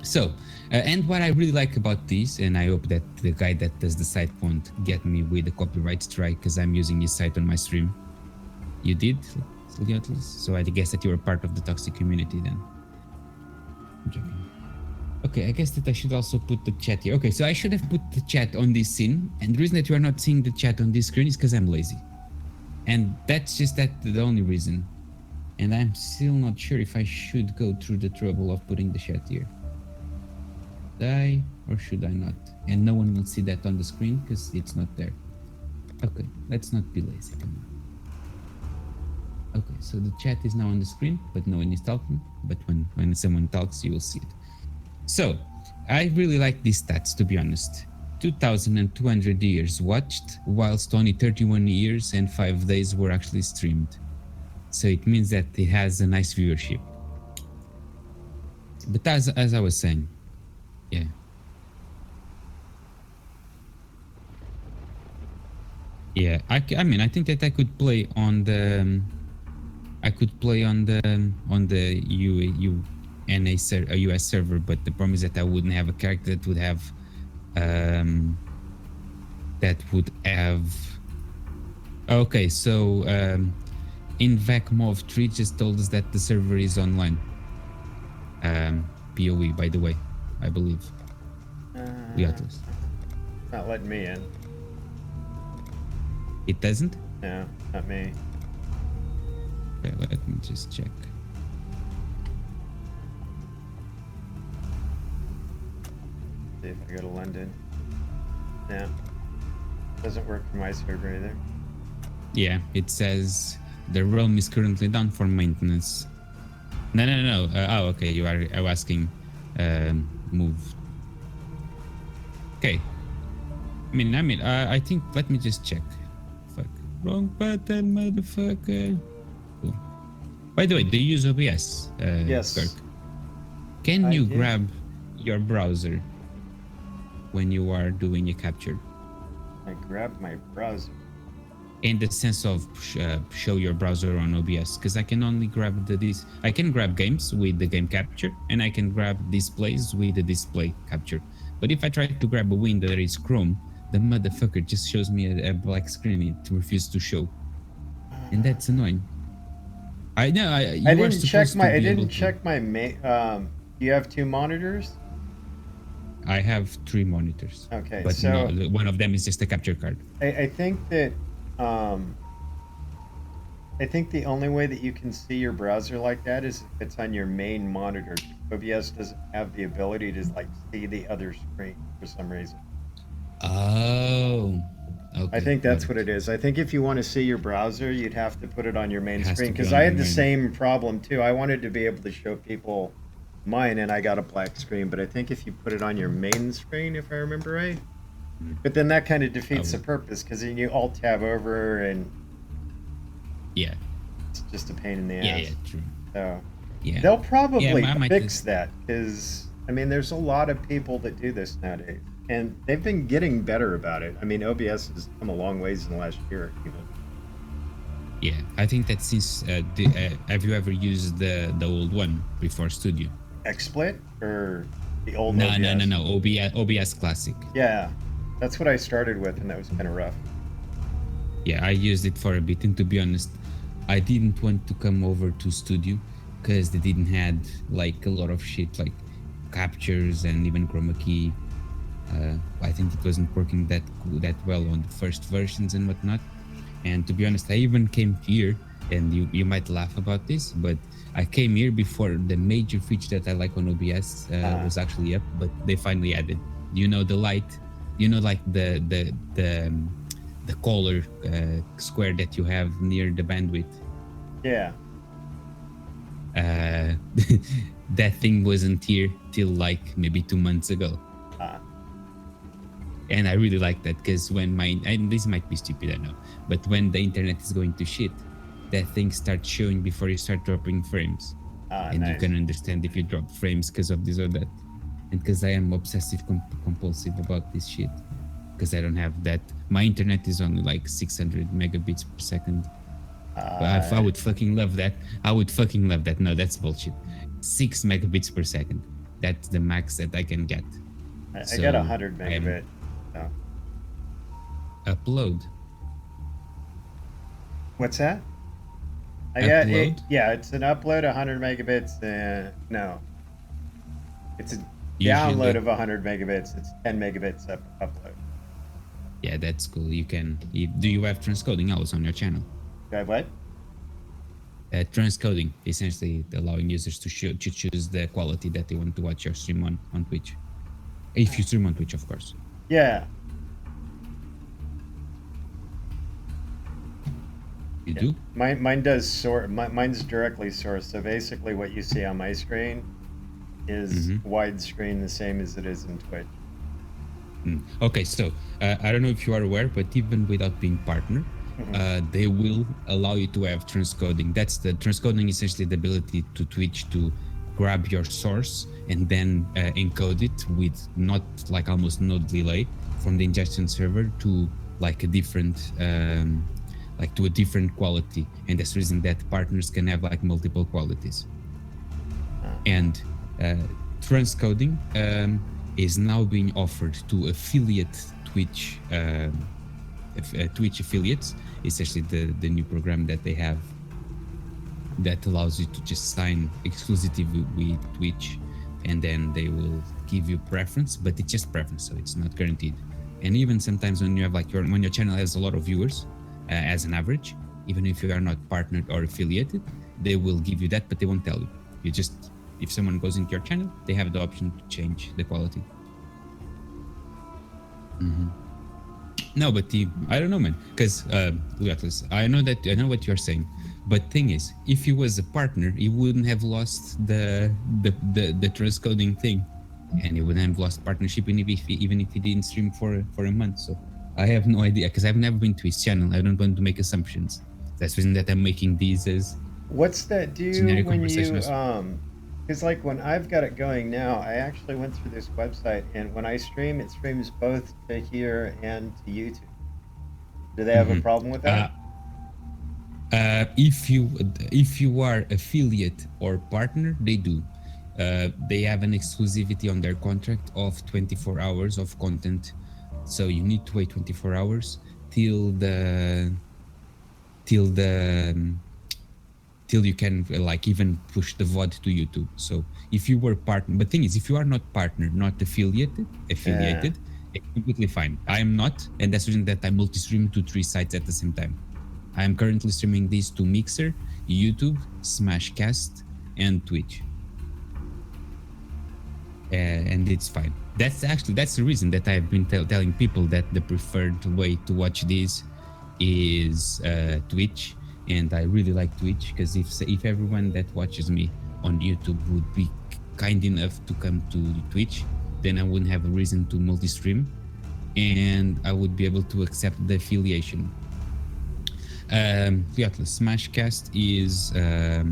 so, and what I really like about this, and I hope that the guy that does the site won't get me with a copyright strike because I'm using his site on my stream. You did, Leotless? So I guess that you're a part of the toxic community then. I'm joking. Okay, I guess that I should also put the chat here. Okay, so I should have put the chat on this scene, and the reason that you are not seeing the chat on this screen is because I'm lazy. And that's just the only reason. And I'm still not sure if I should go through the trouble of putting the chat here. Should I or should I not? And no one will see that on the screen because it's not there. Okay, let's not be lazy, come on. Okay, so the chat is now on the screen, but no one is talking. But when someone talks, you will see it. So, I really like these stats, to be honest. 2,200 years watched, whilst only 31 years and 5 days were actually streamed. So it means that it has a nice viewership. But as I was saying, yeah. Yeah, I mean, I think that I could play on the... I could play on the a US server, but the problem is that I wouldn't have a character that would have okay, so InvacMov3 just told us that the server is online. PoE, by the way, I believe. Leotless. Not letting me in. It doesn't? No, not me. Okay, let me just check. See if I go to London. No. Doesn't work for my server either. Yeah, it says the realm is currently down for maintenance. No. Oh, okay. You are asking move. Okay. I think. Let me just check. Fuck. Wrong button, motherfucker. Cool. By the way, do you use OBS? Yes. Kirk? Can you do. grab your browser when you are doing a capture? I grabbed my browser. In the sense of show your browser on OBS, because I can only grab this. I can grab games with the game capture, and I can grab displays with the display capture. But if I try to grab a window that is Chrome, the motherfucker just shows me a black screen. It refuses to show, and that's annoying. I know. I didn't check my. I didn't check my. You have 2 monitors. I have 3 monitors. Okay, but so no, one of them is just a capture card. I think that I think the only way that you can see your browser like that is if it's on your main monitor. OBS doesn't have the ability to like see the other screen for some reason. Oh. Okay, I think that's what it is. I think if you want to see your browser, you'd have to put it on your main It has screen to be because on I your had the main. same problem too. I wanted to be able to show people mine and I got a black screen, but I think if you put it on your main screen, if I remember right, but then that kind of defeats the purpose because then you alt tab over and Yeah. it's just a pain in the ass. Yeah, true. So Yeah. they'll probably I might fix just- that because I mean there's a lot of people that do this nowadays and they've been getting better about it. I mean OBS has come a long ways in the last year even. Yeah, I think that since have you ever used the old one before Studio? XSplit or the old No, OBS? OBS Classic. Yeah, that's what I started with, and that was kind of rough. Yeah, I used it for a bit, and to be honest, I didn't want to come over to Studio because they didn't had like a lot of shit like captures and even chroma key. I think it wasn't working that well on the first versions and whatnot. And to be honest, I even came here and you might laugh about this, but I came here before the major feature that I like on OBS was actually up, but they finally added. You know the light, you know like the color square that you have near the bandwidth. Yeah. That thing wasn't here till like maybe 2 months ago. And I really like that because when and this might be stupid, I know, but when the internet is going to shit, that thing starts showing before you start dropping frames. And nice. you can understand if you drop frames because of this or that. And because I am obsessive compulsive about this shit. Because I don't have that. My internet is only like 600 megabits per second. But I would fucking love that. I would fucking love that. No, that's bullshit. 6 megabits per second. That's the max that I can get. I got 100 megabit. So. Upload. What's that? I got it. Yeah, it's an upload 100 megabits. No, it's a download of 100 megabits. It's 10 megabits upload. Yeah, that's cool. You can. Do you have transcoding hours on your channel? Do I have what? Transcoding, essentially allowing users to choose the quality that they want to watch your stream on Twitch. If you stream on Twitch, of course. Yeah. You do? Mine does sort. Mine's directly sourced. So basically, what you see on my screen is widescreen, the same as it is in Twitch. Okay, so I don't know if you are aware, but even without being partner, they will allow you to have transcoding. That's the transcoding, essentially the ability to Twitch to grab your source and then encode it with not like almost no delay from the ingestion server to like a different like to a different quality, and that's the reason that partners can have like multiple qualities. And transcoding is now being offered to affiliate Twitch Twitch affiliates, essentially the new program that they have that allows you to just sign exclusively with Twitch, and then they will give you preference, but it's just preference, so it's not guaranteed. And even sometimes when you have like when your channel has a lot of viewers, as an average, even if you are not partnered or affiliated, they will give you that, but they won't tell you. You just, if someone goes into your channel, they have the option to change the quality. No, but I don't know, man, because I know what you're saying, but thing is, if he was a partner, he wouldn't have lost the transcoding thing, and he wouldn't have lost partnership even if he didn't stream for a month. So I have no idea, because I've never been to his channel. I don't want to make assumptions. That's the reason that I'm making these as what's that do generic when you because like when I've got it going now, I actually went through this website, and when I stream, it streams both to here and to YouTube. Do they have a problem with that? If you are affiliate or partner, they do. They have an exclusivity on their contract of 24 hours of content, so you need to wait 24 hours till you can like even push the VOD to YouTube. So if you were partner, but thing is, if you are not partner, not affiliated, it's completely fine. I am not, and that's the reason that I multi-stream to 3 sites at the same time. I am currently streaming these to Mixer, YouTube, Smashcast, and Twitch. And it's fine. That's the reason that I've been telling people that the preferred way to watch these is Twitch. And I really like Twitch, because if everyone that watches me on YouTube would be kind enough to come to Twitch, then I wouldn't have a reason to multi-stream, and I would be able to accept the affiliation. Smashcast is I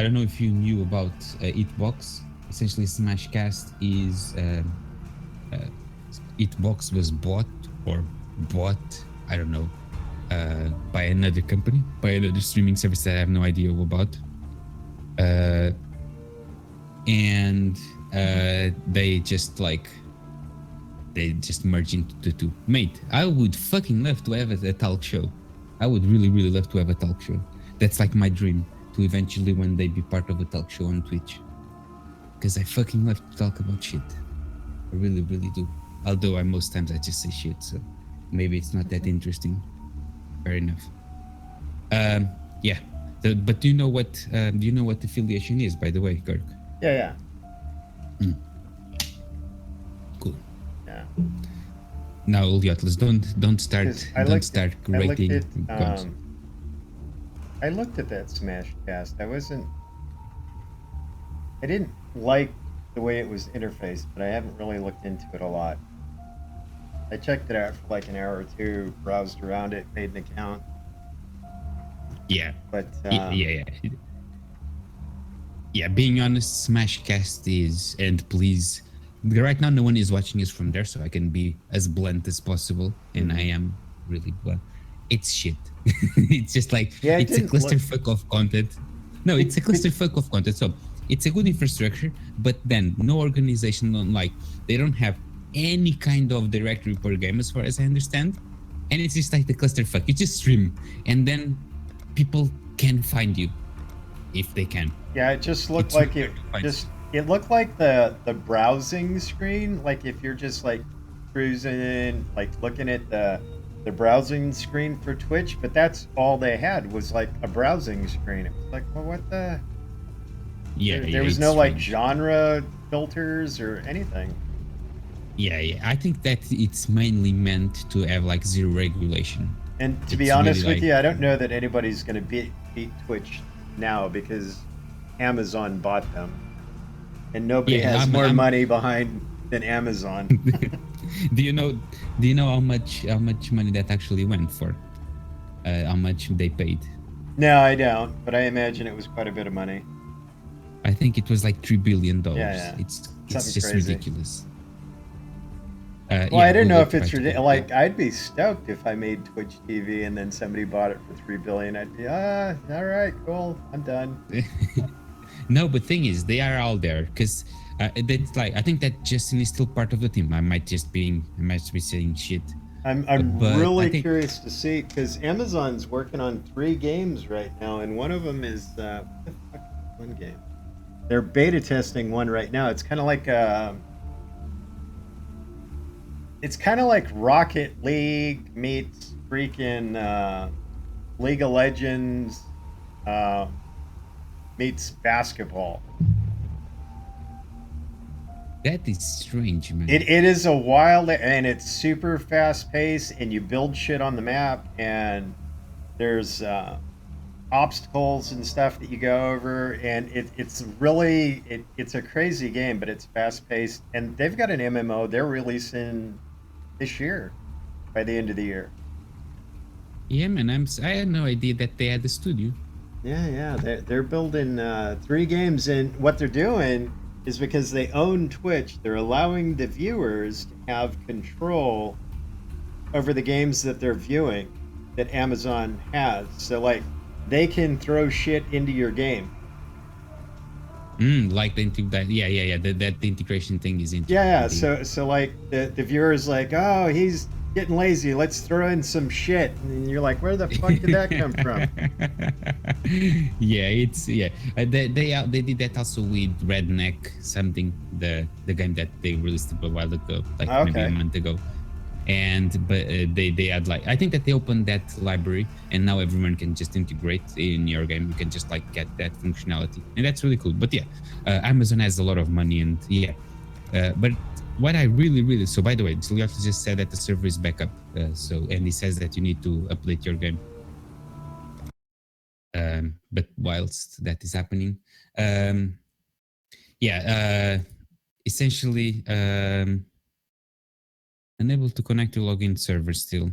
don't know if you knew about Hitbox. Essentially, Smashcast is Hitbox was bought, I don't know, by another company, by another streaming service that I have no idea about. And they just merge into the two. Mate, I would fucking love to have a talk show. I would really, really love to have a talk show. That's like my dream, to eventually one day be part of a talk show on Twitch. Because I fucking love to talk about shit. I really, really do. Although most times I just say shit, so maybe it's not that interesting. Fair enough. Yeah. But do you know what affiliation is, by the way, Kirk? Yeah, Cool. yeah. Now, Ulyatlus, don't start 'Cause I looked at, rating guns. I looked at that Smash cast. I didn't like the way it was interfaced, but I haven't really looked into it a lot. I checked it out for like an hour or two, browsed around it, made an account, Yeah. but Yeah. Yeah, being honest, Smashcast is, and please, right now no one is watching us from there, so I can be as blunt as possible, and I am really blunt. It's shit. It's just like, Yeah, it it's a didn't look- clusterfuck of content. No, it's a clusterfuck of content. So it's a good infrastructure, but then no organization, like, they don't have any kind of directory per game, as far as I understand, and it's just like the clusterfuck. You just stream, and then people can find you if they can. yeah, it just looked It's like really nice. it looked like the browsing screen. Like if you're just like cruising, like looking at the browsing screen for Twitch, but that's all they had was like a browsing screen. It was like, well, what the? Yeah, There was it's no like strange. genre filters or anything. Yeah. I think that it's mainly meant to have like zero regulation. And to It's be honest really with like- you, I don't know that anybody's going to beat Twitch now because Amazon bought them, and nobody Yeah, has more I'm- money behind than Amazon. Do you know how much money that actually went for? How much they paid? No, I don't, but I imagine it was quite a bit of money. I think it was like $3 billion. Yeah. It's Something just crazy. ridiculous. Well, I don't know if Google it's tried to- like I'd be stoked if I made Twitch TV and then somebody bought it for $3 billion. I'd be all right, cool, I'm done. No, but thing is, they are all there because that's like, I think that Justin is still part of the team. I might be saying shit. I'm But really I think- curious to see because Amazon's working on 3 games right now, and one of them is what the fuck is one game? They're beta testing one right now. It's kind of like Rocket League meets freaking League of Legends meets basketball. That is strange, man. It is a wild, and it's super fast paced, and you build shit on the map, and there's obstacles and stuff that you go over, and it's really it's a crazy game, but it's fast paced, and they've got an MMO they're releasing this year by the end of the year. Yeah, man. I had no idea that they had a studio. Yeah, they're building 3 games, and what they're doing is because they own Twitch, they're allowing the viewers to have control over the games that they're viewing that Amazon has. So like they can throw shit into your game. Like the yeah. That the integration thing is interesting. Yeah. So like the viewer's like, oh, he's getting lazy. Let's throw in some shit, and you're like, where the fuck did that come from? Yeah, it's they did that also with Redneck something, the game that they released a while ago, like maybe a Okay. month ago, but they had like, I think that they opened that library and now everyone can just integrate in your game. You can just like get that functionality, and that's really cool. But yeah, Amazon has a lot of money, and yeah, but what I really, so by the way, Julius just said that the server is back up, and he says that you need to update your game. But whilst that is happening, essentially, unable to connect to login server still.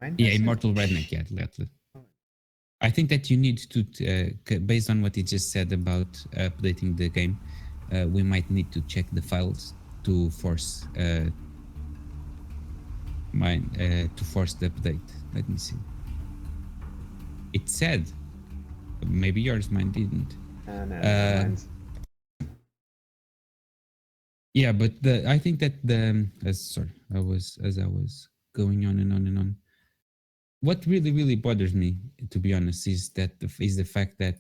Mine Yeah, doesn't- Immortal Redneck. Yeah, lately. I think that you need to, based on what he just said about updating the game, we might need to check the files to force the update. Let me see. It said, maybe yours, mine didn't. No, mine's- Yeah, but I think that I was going on and on and on. What really bothers me, to be honest, is the fact that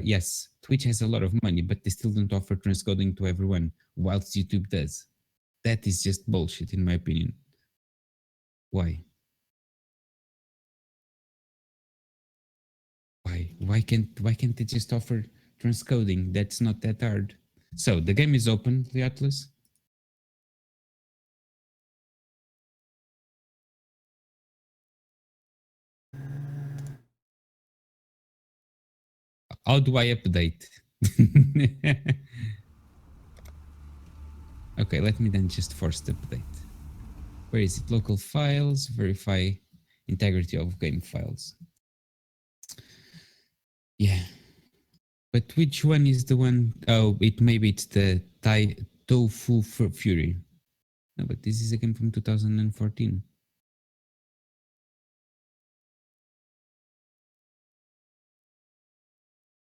yes, Twitch has a lot of money, but they still don't offer transcoding to everyone, whilst YouTube does. That is just bullshit, in my opinion. Why? Why can't they just offer transcoding? That's not that hard. So the game is open, the Atlas. How do I update? Okay, let me then just force the update. Where is it? Local files, verify integrity of game files. Yeah. But which one is the one? Oh, maybe it's the Tofu Fury. No, but this is a game from 2014.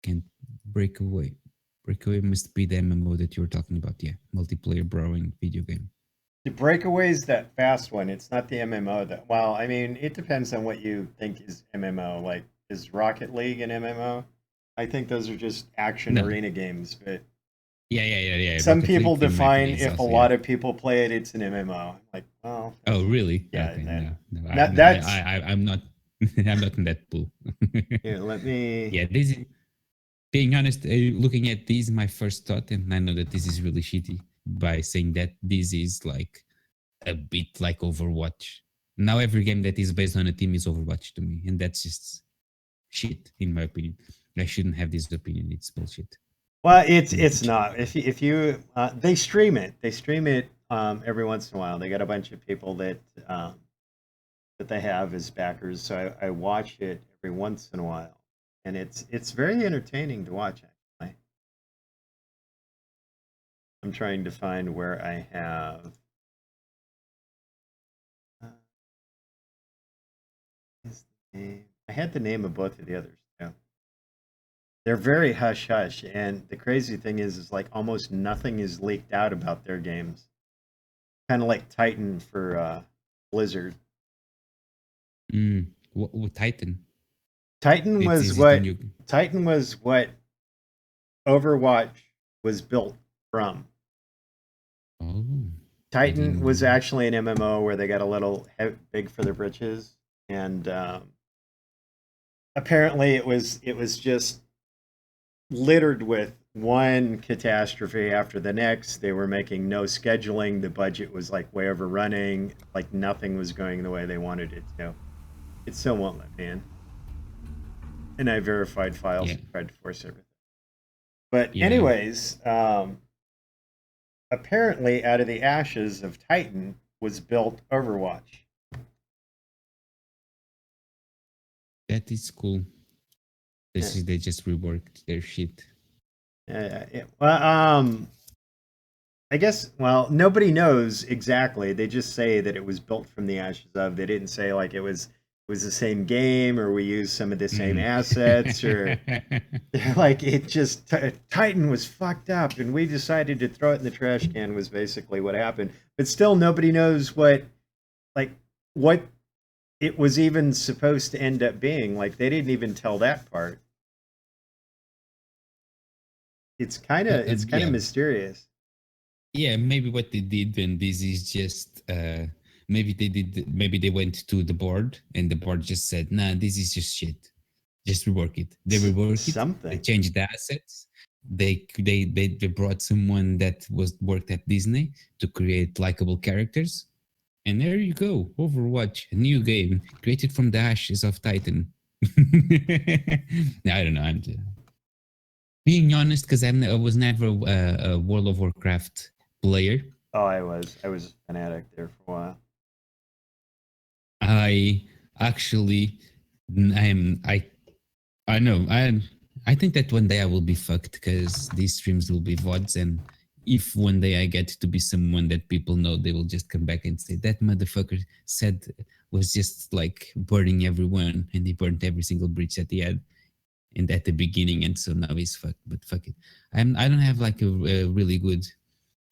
Can't break away. Breakaway must be the MMO that you were talking about. Yeah, multiplayer borrowing video game. The Breakaway's that fast one. It's not the MMO. Well, I mean, it depends on what you think is MMO. Like, is Rocket League an MMO? I think those are just action No. arena games. But Yeah. some Rocket people League, in my define opinion, is if a also, lot yeah. of people play it, it's an MMO. Like, well, Oh, really? Yeah, Okay, then- no. that's- I'm not. I'm not in that pool. here, let me. Yeah, this is, being honest, looking at these, my first thought, and I know that this is really shitty by saying that this is like a bit like Overwatch. Now every game that is based on a team is Overwatch to me, and that's just shit, in my opinion. I shouldn't have this opinion. It's bullshit. Well, it's not. If you they stream it. They stream it every once in a while. They got a bunch of people that they have as backers. So I watch it every once in a while, and it's very entertaining to watch. Actually, I'm trying to find where I have. Is the name? I had the name of both of the others too. They're very hush hush, and the crazy thing is like almost nothing is leaked out about their games. Kind of like Titan for Blizzard. What Titan? Titan was Is it what a new- Titan was what Overwatch was built from. Oh, Titan didn't was know. actually an MMO where they got a little big for their britches, and apparently it was just littered with one catastrophe after the next. They were making no scheduling. The budget was like way overrunning. Like nothing was going the way they wanted it to. It still won't let me in. And I verified files Yeah. and tried to force everything. But Yeah. anyways, apparently out of the ashes of Titan was built Overwatch. That is cool. They just reworked their shit. Well, I guess, well, nobody knows exactly. They just say that it was built from the ashes of. They didn't say like it was the same game or we used some of the same assets or like it just Titan was fucked up and we decided to throw it in the trash can was basically what happened. But still nobody knows what it was even supposed to end up being. Like they didn't even tell that part. It's kind of Yeah. mysterious. Yeah, maybe what they did then this is just maybe they went to the board and the board just said, nah, this is just shit. Just rework it. They rework it. Something. They changed the assets. They brought someone that worked at Disney to create likable characters. And there you go, Overwatch, a new game created from the ashes of Titan. I don't know. I'm being honest, because I was never a World of Warcraft player. Oh, I was a fanatic there for a while. I actually, I know, I think that one day I will be fucked because these streams will be VODs, and if one day I get to be someone that people know, they will just come back and say that motherfucker said was just like burning everyone, and he burned every single bridge that he had, and at the beginning, and so now he's fucked. But fuck it, I don't have like a really good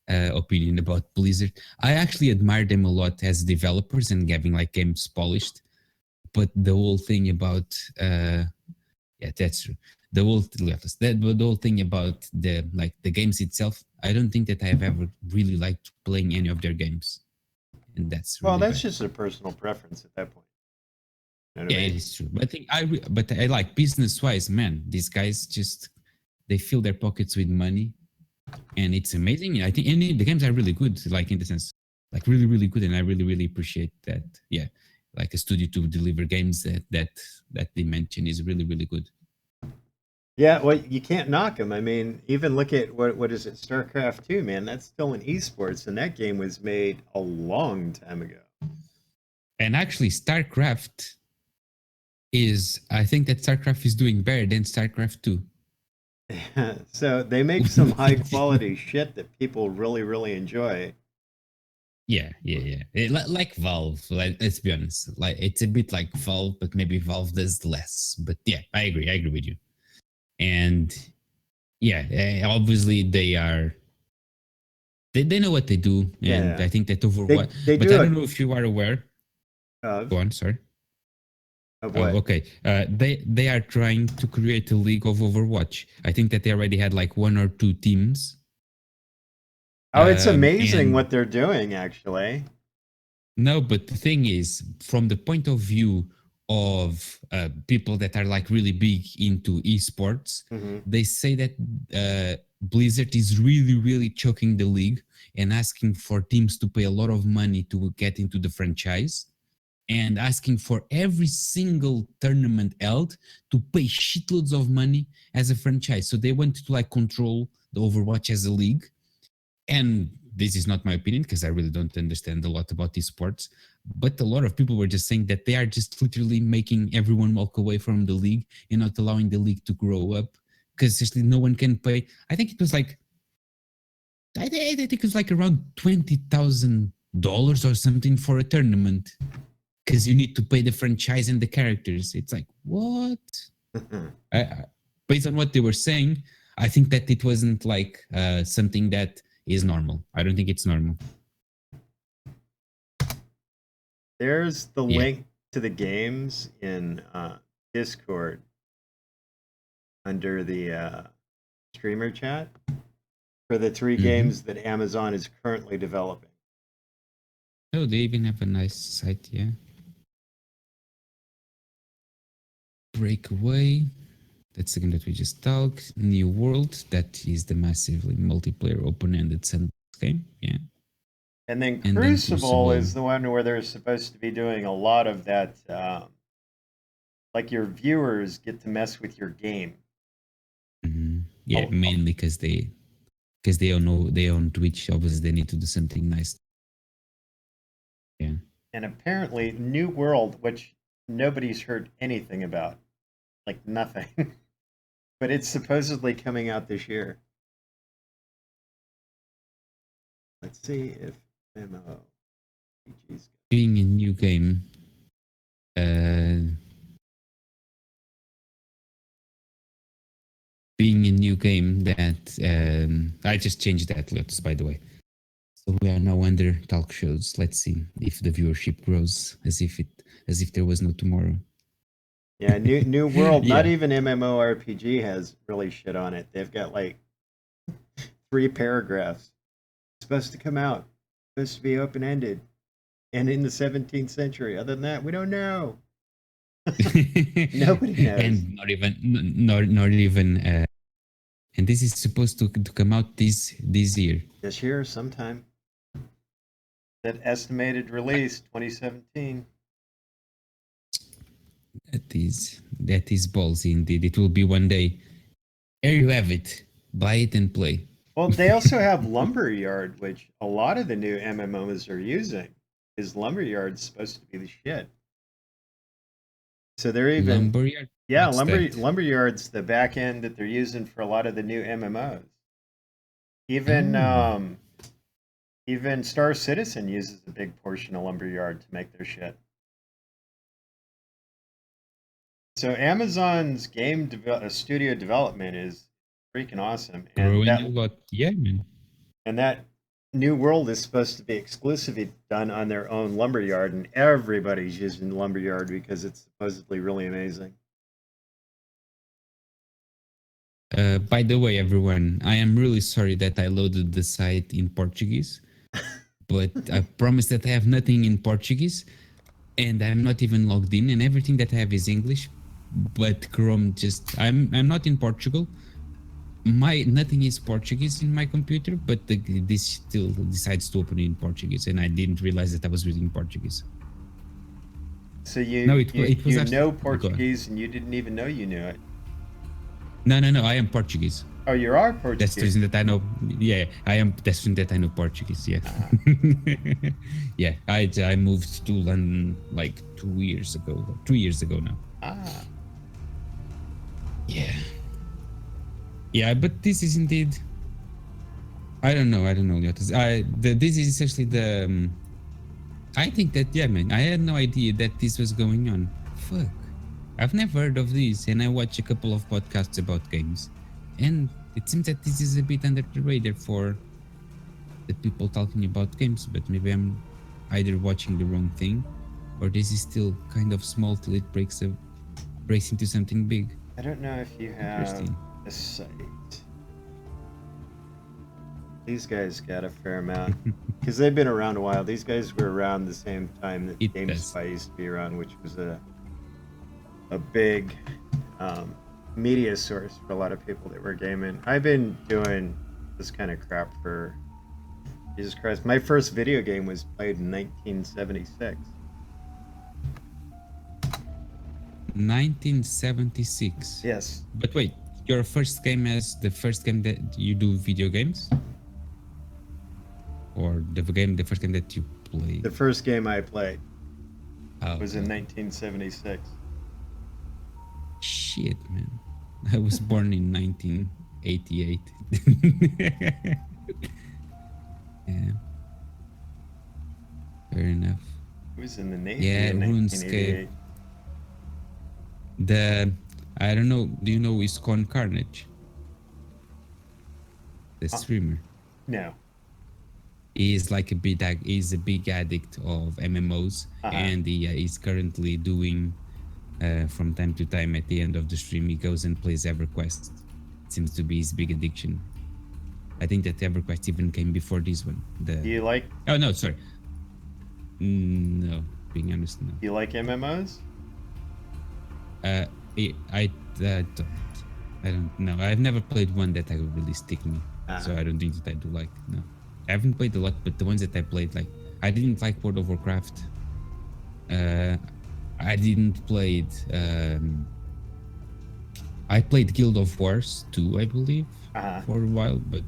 opinion about Blizzard. I actually admire them a lot as developers and having like games polished, but the whole thing about yeah, that's true. The whole thing about the games itself, I don't think that I have ever really liked playing any of their games. and that's Well, really that's bad. just a personal preference at that point. You know what Yeah, I it mean? is true. But but I like business wise, man. These guys just they fill their pockets with money, and it's amazing. I think the games are really good, like in the sense, like really, really good, and I really, really appreciate that. Yeah, like a studio to deliver games that they mention is really, really good. Yeah, well, you can't knock them. I mean, even look at what is it, StarCraft 2, man. That's still in esports, and that game was made a long time ago. And actually, StarCraft I think that StarCraft is doing better than StarCraft 2. So they make some high quality shit that people really, really enjoy. Yeah. Like Valve, let's be honest. Like it's a bit like Valve, but maybe Valve does less. But yeah, I agree with you. And yeah, obviously they know what they do, and Yeah, I think that they Overwatch. they But I do don't it know if you are aware. of Go on, sorry. Oh, what? okay. They are trying to create a league of Overwatch. I think that they already had like one or two teams. Oh, it's amazing And what they're doing, actually. no, but the thing is, from the point of view of people that are like really big into esports, Hmm. they say that Blizzard is really, really choking the league and asking for teams to pay a lot of money to get into the franchise and asking for every single tournament held to pay shitloads of money as a franchise. So they want to like control the Overwatch as a league. And this is not my opinion because I really don't understand a lot about these sports. But a lot of people were just saying that they are just literally making everyone walk away from the league and not allowing the league to grow up because just no one can pay. I think it was like I think it was like around $20,000 or something for a tournament because you need to pay the franchise and the characters. It's like what? Based on what they were saying, I think that it wasn't like something that is normal. I don't think it's normal. There's the Yeah. link to the games in Discord under the streamer chat for the 3 Mm-hmm. games that Amazon is currently developing. Oh, they even have a nice site, yeah. Breakaway. That's the game that we just talked. New World. That is the massively multiplayer open-ended sandbox game. Yeah. And then And then Crucible Crucible. is the one where they're supposed to be doing a lot of that, like your viewers get to mess with your game. Mhm. Yeah, Oh, mainly because they own Twitch. Obviously, they need to do something nice. Yeah. and apparently New World, which nobody's heard anything about, like nothing, but it's supposedly coming out this year. Let's see if MMORPGs. Being a new game. Being a new game that I just changed that. Let's by the way. So we are now under talk shows. Let's see if the viewership grows as if there was no tomorrow. Yeah, New World. Not Yeah. even MMORPG has really shit on it. They've got like 3 paragraphs. It's supposed to come out. It's supposed to be open ended, and in the 17th century. Other than that, we don't know. Nobody knows. And not even and this is supposed to come out this year. This year, sometime. That estimated release 2017. That is ballsy indeed. It will be one day. Here you have it. Buy it and play. Well, they also have Lumberyard, which a lot of the new MMOs are using. Is Lumberyard supposed to be the shit? So they're even Lumberyard. yeah, What's that? Lumberyard's the back end that they're using for a lot of the new MMOs. Even Oh. even Star Citizen uses a big portion of Lumberyard to make their shit. So Amazon's studio development is freaking awesome, Growing a lot. Yeah, man. and that New World is supposed to be exclusively done on their own Lumberyard, and everybody's using Lumberyard because it's supposedly really amazing. By the way, everyone, I am really sorry that I loaded the site in Portuguese but I promise that I have nothing in Portuguese, and I'm not even logged in, and everything that I have is English. But Chrome just I'm not in Portugal. My nothing is Portuguese in my computer, but this still decides to open in Portuguese, and I didn't realize that I was reading Portuguese. So you No, you, it was you actually, know go ahead. Portuguese and you didn't even know you knew it. No, I am Portuguese. Oh, you are That's Portuguese. the reason that I know. Yeah, I am. That's the reason that I know Portuguese. Yeah, yeah. I moved to London like 2 years ago, 3 years ago now. Ah, Yeah, yeah. But this is indeed. I don't know. Leotis. This is essentially the. I think that, yeah, man. I had no idea that this was going on. Fuck. I've never heard of this, and I watch a couple of podcasts about games, and it seems that this is a bit under the radar for the people talking about games. But maybe I'm either watching the wrong thing, or this is still kind of small till it breaks into something big. I don't know if you have Interesting. a site. These guys got a fair amount because they've been around a while. These guys were around the same time that It GameSpy used to be around, which was a big media source for a lot of people that were gaming. I've been doing this kind of crap for Jesus Christ. My first video game was played in 1976. 1976. Yes. But wait, your first game as the first game that you do video games, or the first game that you played? The first game I played Oh, was in 1976. shit, man. I was born in 1988. Yeah. Fair enough. It was in the Navy Yeah, in RuneScape. 1988. I don't know. Do you know Iskon Carnage? The streamer. No. He's like he's a big addict of MMOs, and he is currently doing from time to time at the end of the stream he goes and plays EverQuest. It seems to be his big addiction. I think that EverQuest even came before this one. Do you like Oh no, sorry. No, being honest, no. you like MMOs? I don't know. I've never played one that I would really stick me, so I don't think that I do like. No, I haven't played a lot, but the ones that I played, like I didn't like World of Warcraft. I didn't play it. I played Guild of Wars 2, I believe, for a while, but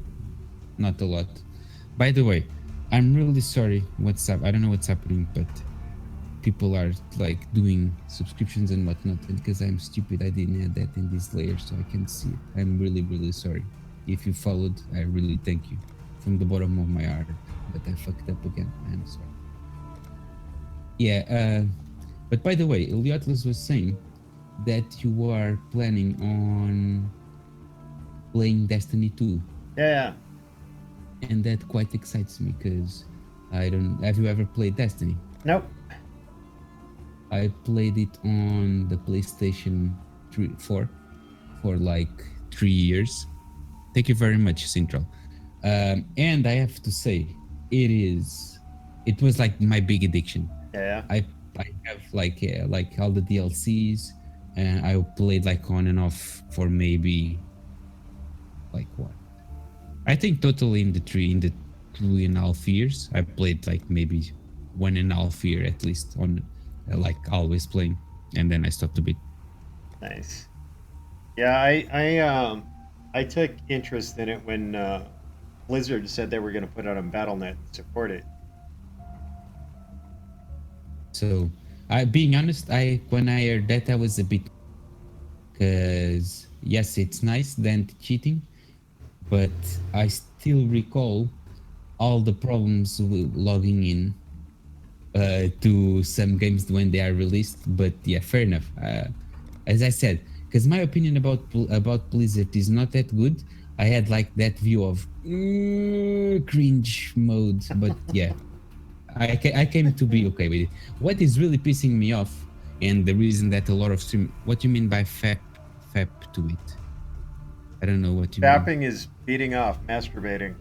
not a lot. By the way, I'm really sorry. What's up? I don't know what's happening, but people are like doing subscriptions and whatnot, and because I'm stupid, I didn't add that in this layer, so I can see it. I'm really, really sorry. If you followed, I really thank you from the bottom of my heart. But I fucked up again. I'm sorry. Yeah. But by the way, Eliotlus was saying that you are planning on playing Destiny 2. Yeah. And that quite excites me because have you ever played Destiny? Nope. I played it on the PlayStation 4 for like 3 years. Thank you very much, Central. And I have to say, it was like my big addiction. Yeah. I have like all the DLCs, and I played like on and off for maybe like what? I think totally in the 2.5 years, I played like maybe 1.5 year at least on like always playing, and then I stopped a bit. Nice. Yeah, I took interest in it when Blizzard said they were going to put it on BattleNet and support it. So, being honest, when I heard that I was a bit, because yes, it's nice than cheating, but I still recall all the problems with logging in to some games when they are released. But yeah, fair enough. As I said, because my opinion about Blizzard is not that good. I had like that view of cringe mode, but yeah, I came to be okay with it. What is really pissing me off, and the reason that a lot of stream, what do you mean by fap to it? I don't know what you mean. Fapping is beating off, masturbating.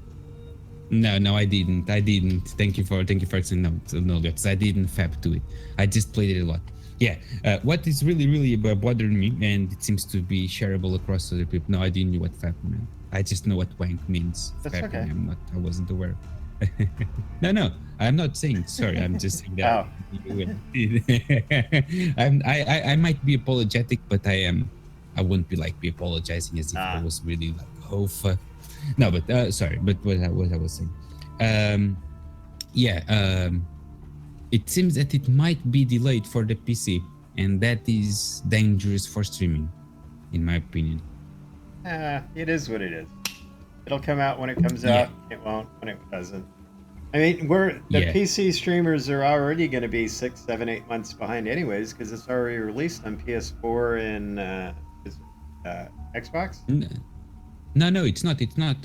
No, I didn't. Thank you for saying no, because I didn't fab to it. I just played it a lot. Yeah. What is really bothering me, and it seems to be shareable across other people. No, I didn't know what fab meant. I just know what wank means. That's Fapping, okay. I wasn't aware. No, I'm not saying sorry. I'm just saying that. Oh. I might be apologetic, but I wouldn't be apologizing as if I Ah. was really like, oh fuck. No, but sorry. But what I was saying, um, yeah, it seems that it might be delayed for the PC, and that is dangerous for streaming, in my opinion. It is what it is. It'll come out when it comes Yeah. out. It won't when it doesn't. I mean, the Yeah. PC streamers are already going to be 6, 7, 8 months behind, anyways, because it's already released on PS4 and Xbox. No, it's not. It's not.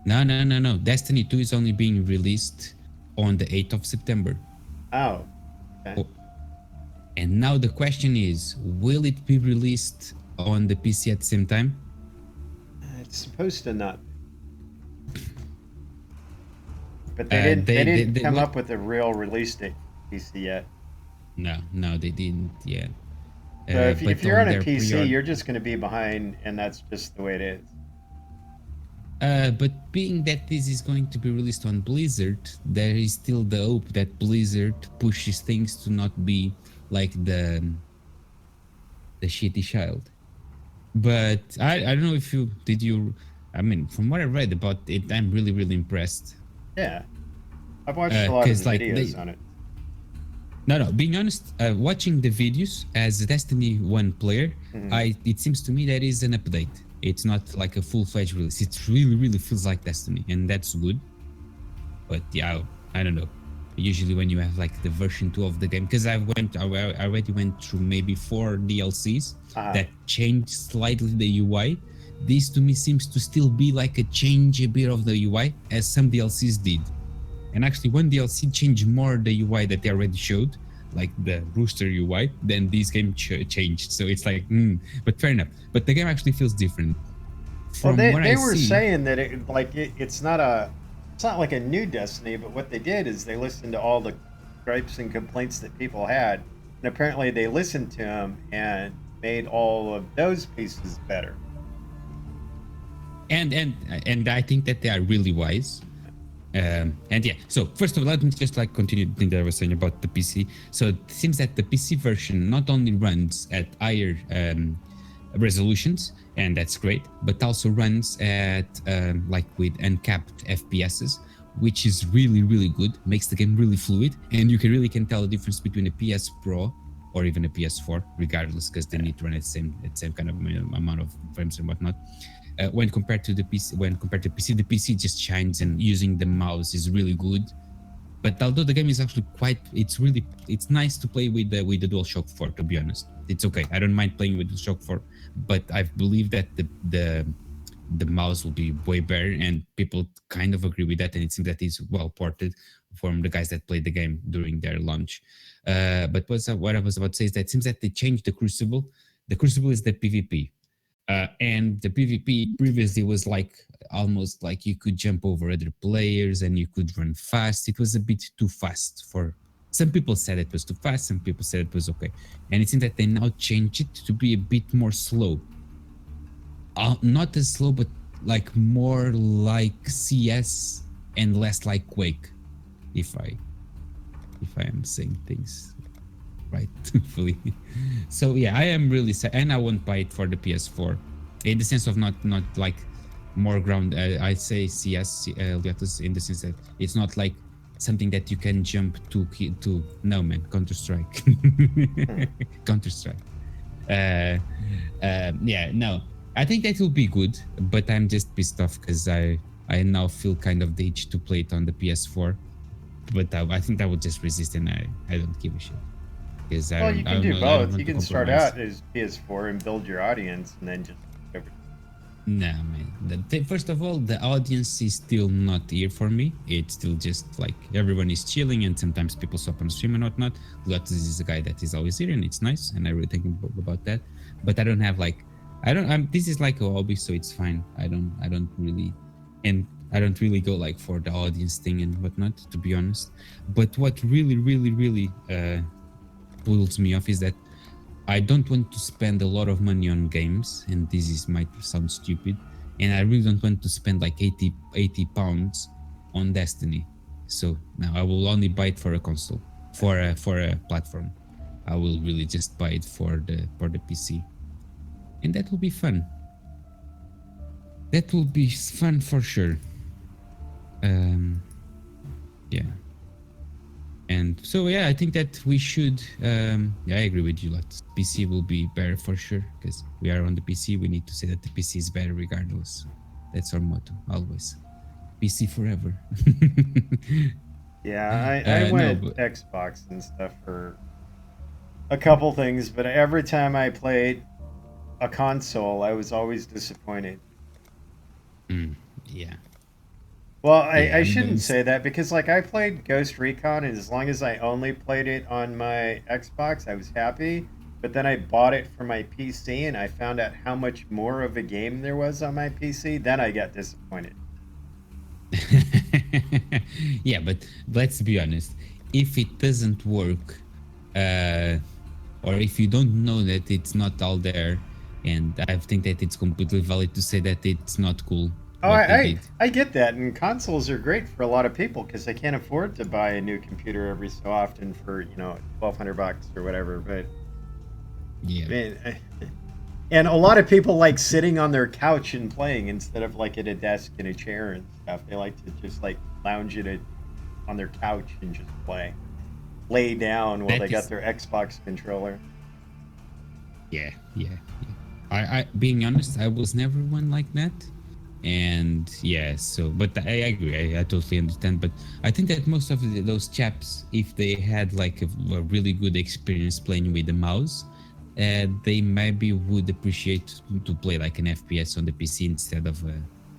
No. Destiny 2 is only being released on the 8th of September. Oh, okay. Oh. And now the question is, will it be released on the PC at the same time? It's supposed to not. But they didn't come up with a real release date for PC yet. No, they didn't. Yeah. So if But you're on a their PC, pre-order- you're just going to be behind, and that's just the way it is. But being that this is going to be released on Blizzard, there is still the hope that Blizzard pushes things to not be like the shitty child. But I don't know if you did you. I mean, from what I read about it, I'm really impressed. Yeah, I've watched a lot of 'cause, the like, videos they- on it. No. Being honest, watching the videos as a Destiny 1 player, it seems to me that is an update. It's not like a full-fledged release. It really feels like Destiny, and that's good. But yeah, I don't know. Usually when you have like the version 2 of the game, because I already went through maybe 4 DLCs that changed slightly the UI. This to me seems to still be like a change a bit of the UI, as some DLCs did. And actually, one DLC changed more the UI that they already showed, like the Rooster UI, than this game changed. So it's like, but fair enough. But the game actually feels different. Well, From they what I were see, saying that it's not like a new Destiny, but what they did is they listened to all the gripes and complaints that people had, and apparently they listened to them and made all of those pieces better. and I think that they are really wise. And yeah, so first of all, let me just like continue the thing that I was saying about the PC. So it seems that the PC version not only runs at higher resolutions, and that's great, but also runs at like with uncapped FPSs, which is really good. Makes the game really fluid, and you can tell the difference between a PS Pro or even a PS4, regardless, because they need to run at the same kind of amount of frames and whatnot. When compared to the PC, the PC just shines, and using the mouse is really good. But although the game is actually it's nice to play with the DualShock 4. To be honest, it's okay. I don't mind playing with DualShock 4, but I believe that the mouse will be way better, and people kind of agree with that. And it seems that it's well ported from the guys that played the game during their launch. But what I was about to say is that it seems that they changed the Crucible. The Crucible is the PvP. And the PvP previously was like almost like you could jump over other players and you could run fast. It was a bit too fast for some people. Said it was too fast, some people said it was okay. And it seems that they now changed it to be a bit more slow. Not as slow, but like more like CS and less like Quake, if I am saying things right. Fully. So yeah, I am really sad, and I won't buy it for the PS4, in the sense of not like more ground. I say CS, Leotus, in the sense that it's not like something that you can jump to. No, man, Counter Strike. Counter Strike. Yeah, no, I think that will be good, but I'm just pissed off because I now feel kind of the itch to play it on the PS4, but I think I would just resist, and I don't give a shit. Well, you can do both. You can start out as PS4 and build your audience, and then just Nah, man. First of all, the audience is still not here for me. It's still just like everyone is chilling, and sometimes people stop on stream and whatnot. Lotus is a guy that is always here, and it's nice, and I really think about that. But I don't have like, this is like a hobby, so it's fine. I don't really, and I don't really go like for the audience thing and whatnot, to be honest. But what really pulls me off is that I don't want to spend a lot of money on games, and this is might sound stupid, and I really don't want to spend like 80 pounds on Destiny. So now I will only buy it for a console, for a platform. I will really just buy it for the PC, and that will be fun. That will be fun for sure. Yeah. And so yeah, I think that we should. Yeah, I agree with you. Lots. PC will be better for sure because we are on the PC. We need to say that the PC is better regardless. That's our motto always. PC forever. Yeah, I No, went but- Xbox and stuff for a couple things, but every time I played a console, I was always disappointed. Yeah. Well, Yeah, I and shouldn't then- say that because, like, I played Ghost Recon, and as long as I only played it on my Xbox, I was happy. But then I bought it for my PC, and I found out how much more of a game there was on my PC. Then I got disappointed. Yeah, but let's be honest. If it doesn't work, or if you don't know that it's not all there, and I think that it's completely valid to say that it's not cool. Oh, what they did. I get that, and consoles are great for a lot of people because they can't afford to buy a new computer every so often for $1,200 or whatever. But Yeah. man, and a lot of people like sitting on their couch and playing instead of like at a desk in a chair and stuff. They like to just like lounge on their couch and just lay down while That they got is- their Xbox controller. Yeah. I being honest, I was never one like that. And yeah, so but I agree, I totally understand. But I think that most of those chaps, if they had like a really good experience playing with the mouse, they maybe would appreciate to play like an FPS on the PC instead of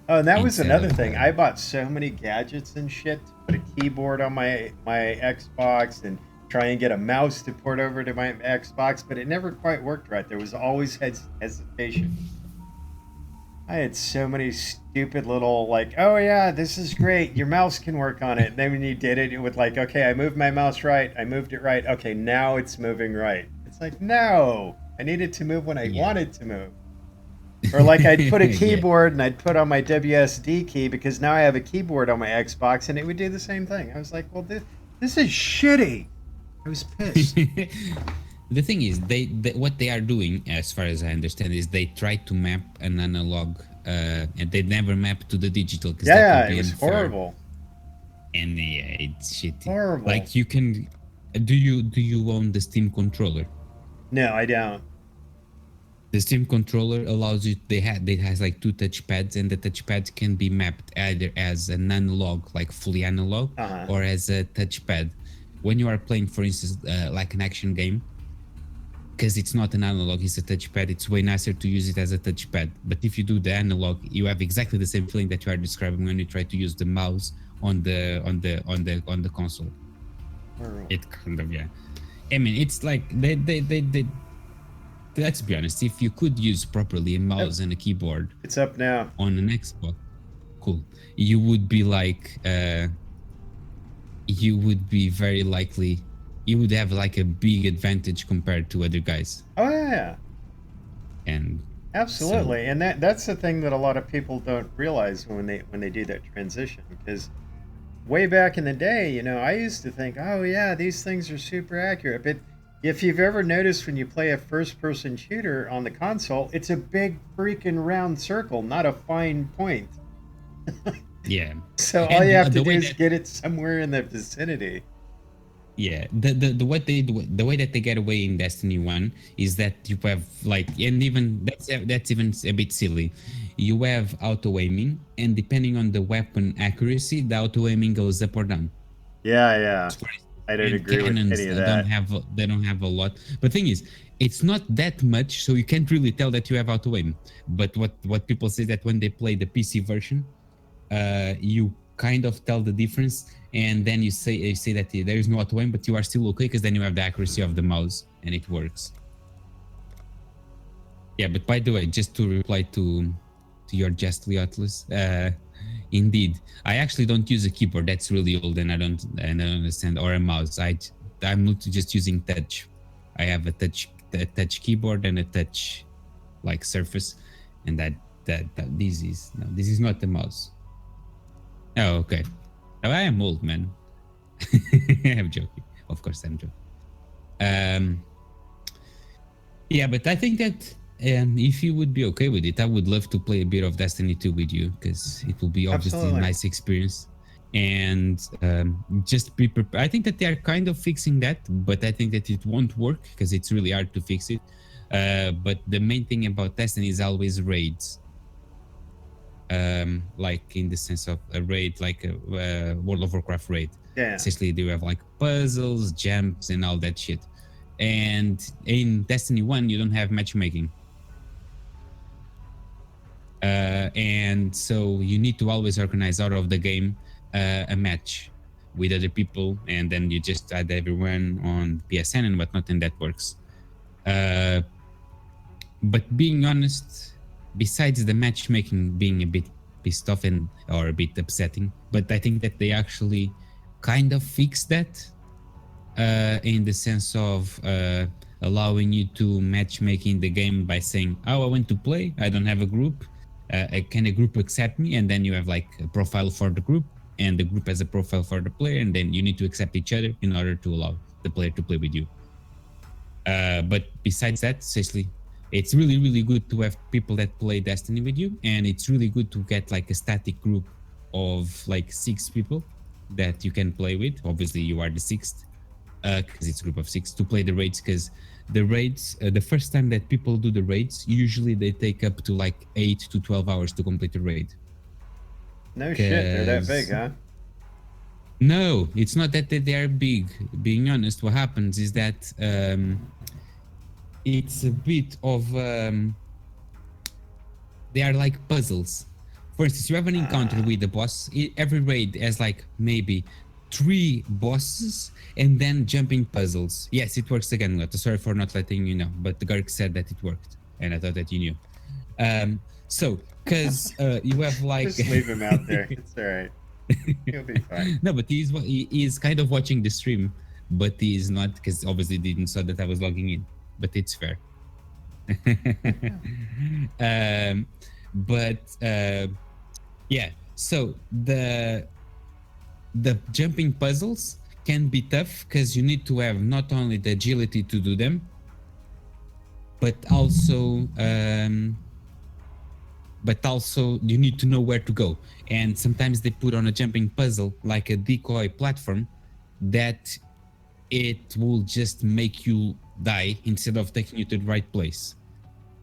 Oh, and that was Instead another of, thing. I bought so many gadgets and shit to put a keyboard on my Xbox and try and get a mouse to port over to my Xbox, but it never quite worked right. There was always hesitation. I had so many stupid little like, oh yeah, this is great. Your mouse can work on it. And then when you did it, it would like, okay, I moved my mouse right. I moved it right. Okay, now it's moving right. It's like, no, I needed to move when I Yeah. wanted to move. Or like I'd put a Yeah. keyboard and I'd put on my WSD key because now I have a keyboard on my Xbox and it would do the same thing. I was like, well, this is shitty. I was pissed. The thing is, they what they are doing, as far as I understand, is they try to map an analog, and they never map to the digital. Cause that Yeah, would be it was unfair. horrible. And yeah, it's shitty. Horrible. Like you can, do you own the Steam controller? No, I don't. The Steam controller allows you. It has like two touchpads, and the touchpad can be mapped either as an analog, like fully analog, Uh-huh. or as a touchpad. When you are playing, for instance, like an action game, because it's not an analog, it's a touchpad. It's way nicer to use it as a touchpad. But if you do the analog, you have exactly the same feeling that you are describing when you try to use the mouse on the console. Horrible. It kind of, yeah. I mean, it's like they let's be honest, if you could use properly a mouse and a keyboard It's up now. on an Xbox, cool, you would be like you would be very likely, you would have like a big advantage compared to other guys. Oh yeah. And Absolutely, and that's the thing that a lot of people don't realize when they do that transition. Because way back in the day, I used to think, oh yeah, these things are super accurate. But if you've ever noticed when you play a first-person shooter on the console, it's a big freaking round circle, not a fine point. yeah, So And all you have to the do way is that- get it somewhere in the vicinity. yeah, the way that they get away in Destiny 1 is that you have like, and even that's even a bit silly, you have auto aiming, and depending on the weapon accuracy, the auto aiming goes up or down. Yeah. I don't And agree with cannons any of don't that. have a lot. But thing is, it's not that much, so you can't really tell that you have auto aim. But what people say that when they play the PC version, you kind of tell the difference, and then you say that there is no auto aim, but you are still okay because then you have the accuracy of the mouse and it works. Yeah, but by the way, just to reply to your Justly Atlas, Indeed, I actually don't use a keyboard. That's really old, and I don't understand, or a mouse. I'm not just using touch. I have a touch keyboard and a touch like surface, and that this is no, this is not the mouse. Oh, okay. Oh, I am old, man. I'm joking. Of course, I'm joking. Yeah, but I think that if you would be okay with it, I would love to play a bit of Destiny 2 with you because it will be obviously Absolutely. a nice experience. And just be prepared. I think that they are kind of fixing that, but I think that it won't work because it's really hard to fix it. But the main thing about Destiny is always raids. Like in the sense of a raid, like a World of Warcraft raid. Yeah. Essentially, they have like puzzles, jumps, and all that shit. And in Destiny 1, you don't have matchmaking. And so you need to always organize out of the game a match with other people, and then you just add everyone on PSN and whatnot, and that works. But being honest, besides the matchmaking being a bit pissed off or a bit upsetting, but I think that they actually kind of fixed that in the sense of allowing you to matchmake in the game by saying, "Oh, I want to play. I don't have a group. Can a group accept me?" And then you have like a profile for the group, and the group has a profile for the player, and then you need to accept each other in order to allow the player to play with you. But besides that, seriously, it's really, really good to have people that play Destiny with you, and it's really good to get like a static group of like 6 people that you can play with. Obviously, you are the 6th because it's a group of 6 to play the raids. Because the raids, the first time that people do the raids, usually they take up to like 8 to 12 hours to complete the raid. No shit, they're that 'Cause- big, huh? No, it's not that they are big. Being honest, what happens is that it's a bit of they are like puzzles. For instance, you have an encounter with the boss. Every raid has like maybe 3 bosses and then jumping puzzles. Yes, it works again, Lotta. Sorry for not letting you know, but the Gurk said that it worked, and I thought that you knew. So, because you have like Just leave him out there. It's all right. He'll be fine. No, but he is kind of watching the stream, but he is not, because obviously didn't saw that I was logging in. But it's fair. Yeah. So the jumping puzzles can be tough because you need to have not only the agility to do them, but also you need to know where to go. And sometimes they put on a jumping puzzle like a decoy platform that it will just make you die instead of taking you to the right place.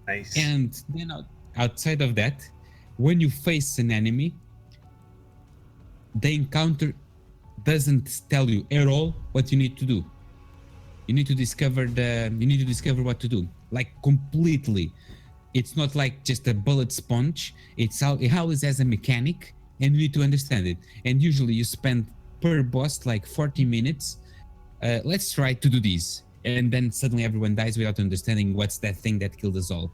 Nice. And then outside of that, when you face an enemy, the encounter doesn't tell you at all what you need to do. You need to discover what to do, like completely. It's not like just a bullet sponge. It always has a mechanic, and you need to understand it. And usually you spend per boss like 40 minutes. Let's try to do this. And then suddenly everyone dies without understanding what's that thing that killed us all.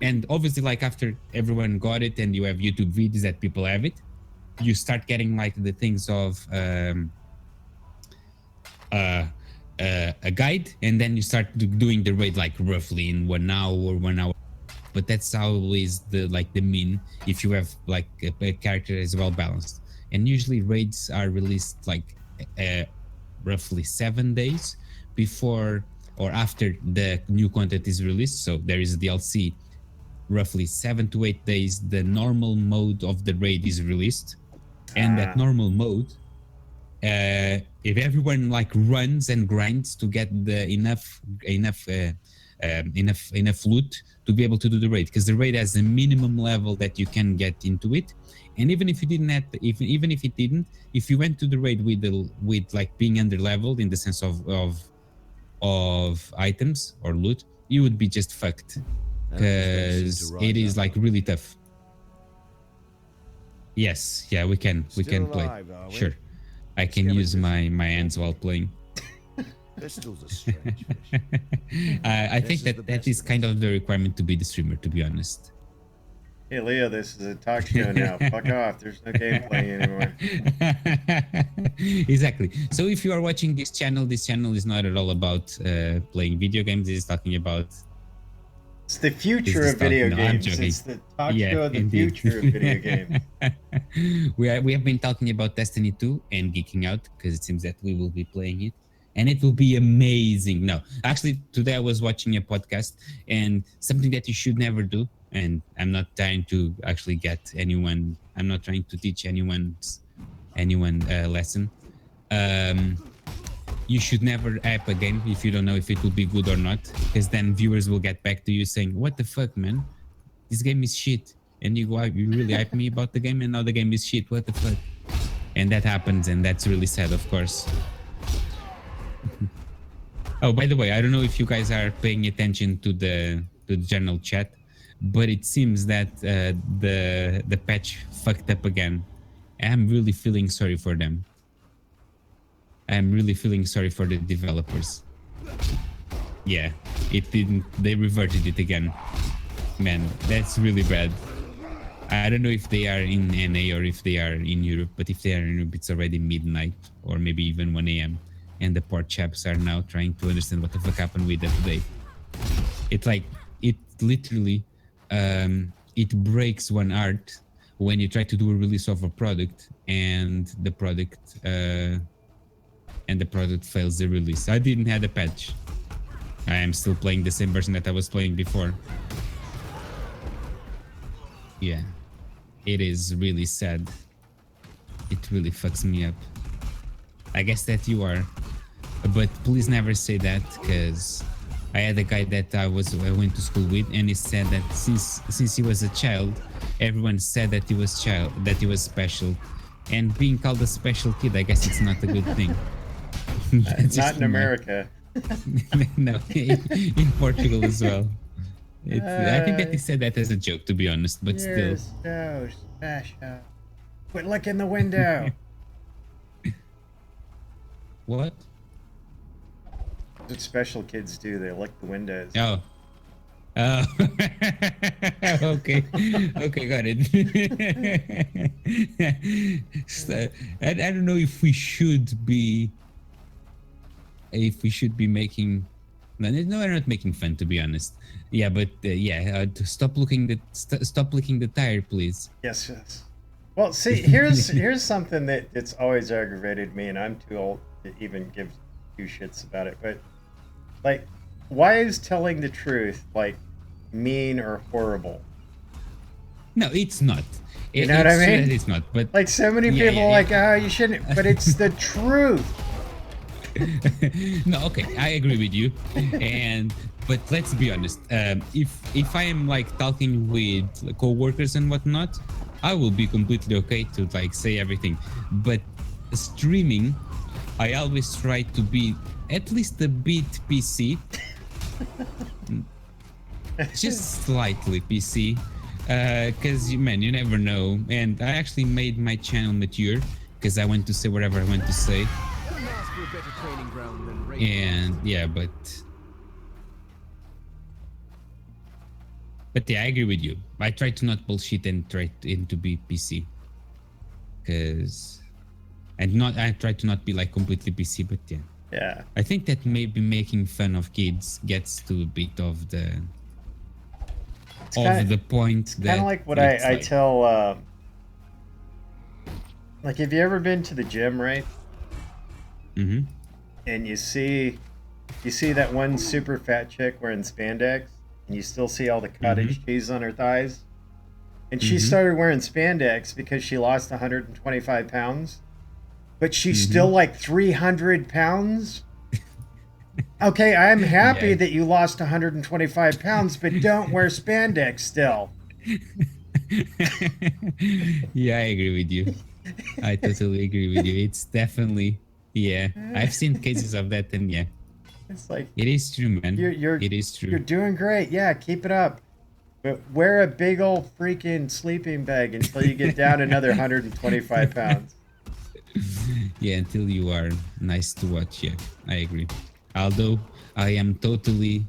And obviously, like after everyone got it and you have YouTube videos that people have it, you start getting like the things of a guide, and then you start doing the raid like roughly in 1 hour. But that's always the mean if you have like a character is well balanced. And usually raids are released like roughly 7 days before or after the new content is released. So there is a DLC roughly 7 to 8 days. The normal mode of the raid is released, and that normal mode, if everyone like runs and grinds to get the enough loot to be able to do the raid, because the raid has a minimum level that you can get into it. And even if you didn't have, even if it didn't, if you went to the raid with like being under leveled in the sense of items or loot, you would be just fucked, because it is like really tough. Yes, yeah, we can Still play. alive, are we? Sure, I can use my hands while playing. Pistol's a strange fish. I This think is the that best is of kind us. of the requirement to be the streamer, to be honest. Hey, Leo, this is a talk show now. Fuck off. There's no gameplay anymore. Exactly. So if you are watching this channel is not at all about playing video games. It's talking about. It's the This future is of video talking. No, I'm games. joking. It's the talk Yeah, show of the indeed. future of video games. We have been talking about Destiny 2 and geeking out because it seems that we will be playing it and it will be amazing. No, actually, today I was watching a podcast and something that you should never do. And I'm not trying to actually get anyone. I'm not trying to teach anyone lesson. Um, you should never hype a game if you don't know if it will be good or not, because then viewers will get back to you saying, "What the fuck, man? This game is shit." And you go out, you really hype me about the game, and now the game is shit. What the fuck? And that happens, and that's really sad, of course. Oh, by the way, I don't know if you guys are paying attention to the general chat, but it seems that the patch fucked up again. I'm really feeling sorry for them. I'm really feeling sorry for the developers. Yeah, it didn't. They reverted it again. Man, that's really bad. I don't know if they are in NA or if they are in Europe, but if they are in Europe, it's already midnight or maybe even 1 a.m. And the poor chaps are now trying to understand what the fuck happened with the update. It's like, it literally, it breaks one heart when you try to do a release of a product and the product fails the release. I didn't have a patch. I am still playing the same version that I was playing before. Yeah, it is really sad. It really fucks me up. I guess that you are, but please never say that, because I had a guy that I went to school with, and he said that since he was a child, everyone said that he was special, and being called a special kid, I guess it's not a good thing. Not in America. No, in Portugal as well. I think that he said that as a joke, to be honest, but You're still. so special. Quit licking the window. What? That's what special kids do. They lick the windows. Oh. Oh. Okay. Okay, got it. So, I don't know if we should be making. No, we're not making fun, to be honest. Yeah, but stop licking the tire, please. Yes, yes. Well, see, here's something that's always aggravated me, and I'm too old to even give two shits about it. But like, why is telling the truth like mean or horrible? No, it's not. You know what I mean? It's not. But like, so many people are like, oh, you shouldn't. But it's the truth. No, okay, I agree with you, but let's be honest. If I am like talking with co-workers and whatnot, I will be completely okay to like say everything. But streaming, I always try to be at least a bit PC, just slightly PC, because man, you never know. And I actually made my channel mature because I went to say whatever I want to say. And yeah, but yeah, I agree with you. I try to not bullshit and try to be PC, I try to not be like completely PC, but yeah. Yeah. I think that maybe making fun of kids gets to a bit of the point. Kind of like what I tell. Like, have you ever been to the gym, right? Mm-hmm. And you see that one super fat chick wearing spandex, and you still see all the cottage cheese on her thighs. And she started wearing spandex because she lost 125 pounds, but she's still like 300 pounds. Okay, I'm happy that you lost 125 pounds, but don't wear spandex still. Yeah, I agree with you. I totally agree with you. It's definitely. Yeah, I've seen cases of that, and yeah, it's like, it is true, man. It is true. You're doing great. Yeah, keep it up. But wear a big old freaking sleeping bag until you get down another 125 pounds. Yeah, until you are nice to watch. Yeah, I agree. Although I am totally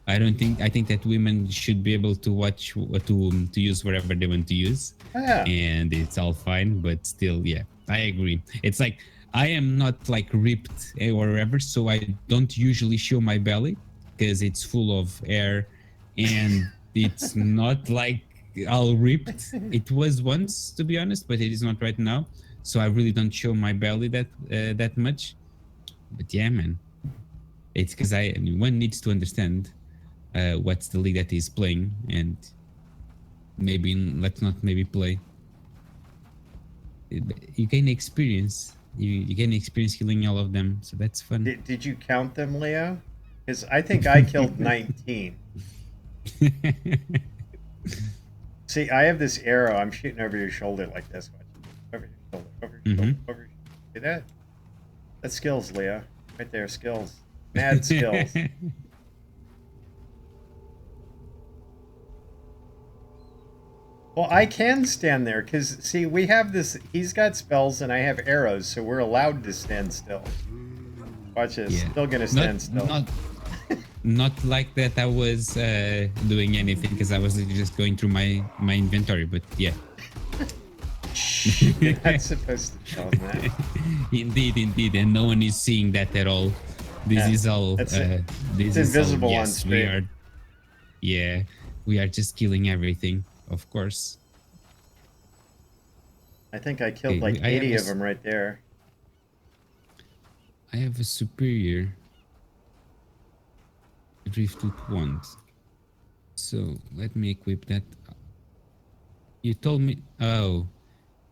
I don't think. I think that women should be able to watch to use whatever they want to use, Oh, yeah. and it's all fine. But still, yeah, I agree. It's like I am not like ripped or whatever, so I don't usually show my belly because it's full of air, and it's not like all ripped. It was once, to be honest, but it is not right now. So I really don't show my belly that much. But yeah, man, it's because I mean, one needs to understand what's the league that he's playing, and maybe let's not maybe play. You gain experience. You gain experience killing all of them, so that's fun. Did you count them, Leo? Because I think I killed 19. See, I have this arrow. I'm shooting over your shoulder like this. Watch. Over your shoulder. Over your shoulder. Over your shoulder. See that? That's skills, Leo. Right there, skills. Mad skills. Well, I can stand there because, see, we have this. He's got spells and I have arrows, so we're allowed to stand still. Watch this. Yeah. Still gonna stand still. Not like that. I was doing anything because I was just going through my inventory. But yeah, You're not supposed to tell him that. indeed, and no one is seeing that at all. This Yeah, is all. it's This is invisible all, on yes, we screen. are. Yeah, we are just killing everything, of course. I think I killed Okay, like I have 80 a of them right there. I have a superior driftwood wand. So let me equip that. You told me. Oh,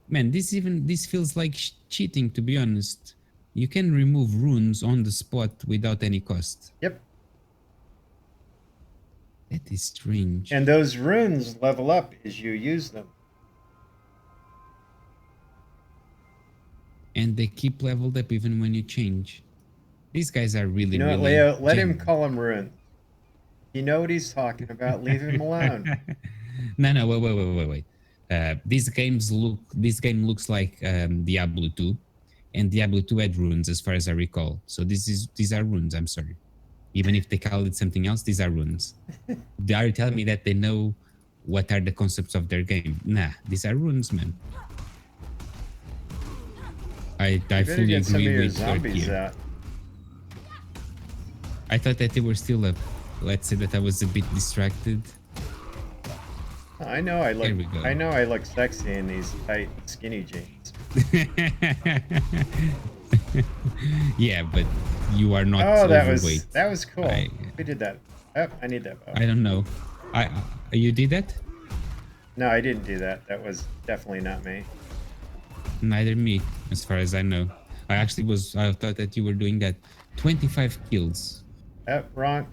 man, this feels like cheating. To be honest, you can remove runes on the spot without any cost. Yep. That is strange. And those runes level up as you use them. And they keep leveled up even when you change. These guys are really, You know what, really Leo? Let him genuine. call them runes. You know what he's talking about. Leave him alone. No, wait. This game looks like Diablo 2, and Diablo 2 had runes as far as I recall. So these are runes. I'm sorry, even if they call it something else, these are runes. They are telling me that they know what are the concepts of their game. Nah, these are runes, man. I You better fully get some of agree your with Gert zombies here. out. I thought that they were still up. Let's say that I was a bit distracted. I know I look. Here we go. I know I look sexy in these tight, skinny jeans. Yeah, but you are not Oh, overweight. that was cool. I- We did that. Oh, I need that bow. I don't know. You did that? No, I didn't do that. That was definitely not me. Neither me, as far as I know. I thought that you were doing that. 25 kills. Oh, wrong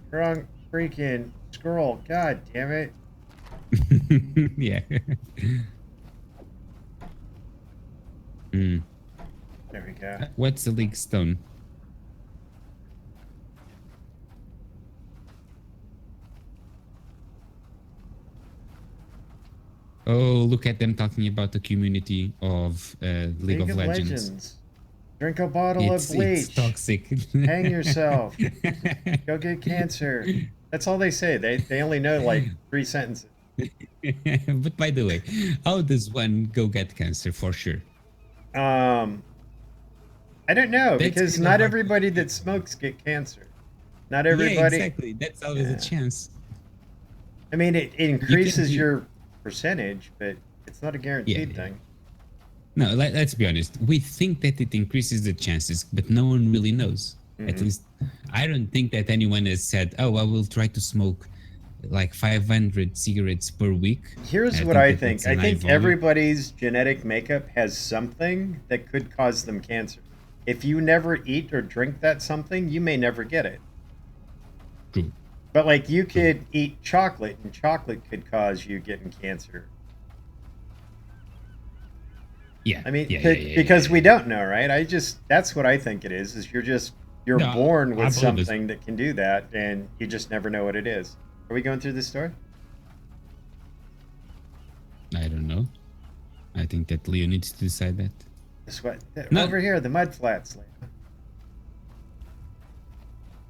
freaking scroll. God damn it. Yeah. Mm. There we go. What's the league stone? Oh, look at them talking about the community of League of Legends. Drink a bottle of bleach. It's toxic. Hang yourself. Go get cancer. That's all they say. They only know like 3 sentences. But by the way, how does one go get cancer for sure? I don't know That's because kinda not hard. everybody that smokes get cancer. Not Yeah, everybody. exactly. That's always a chance. I mean, it increases do- your percentage, but it's not a guaranteed Yeah. thing. No, let's be honest. We think that it increases the chances, but no one really knows. At least, I don't think that anyone has said, "Oh, I will try to smoke like 500 cigarettes per week." Here's what I that think. that's a I high think volume. everybody's genetic makeup has something that could cause them cancer. If you never eat or drink that something, you may never get it. True. But like you could eat chocolate, and chocolate could cause you getting cancer. Yeah. I mean, yeah, because yeah. we don't know, right? That's what I think it is you're No, born I with believe it. something that can do that, and you just never know what it is. Are we going through this story? I don't know. I think that Leo needs to decide that. Uh, This what No. over here, the mud flats.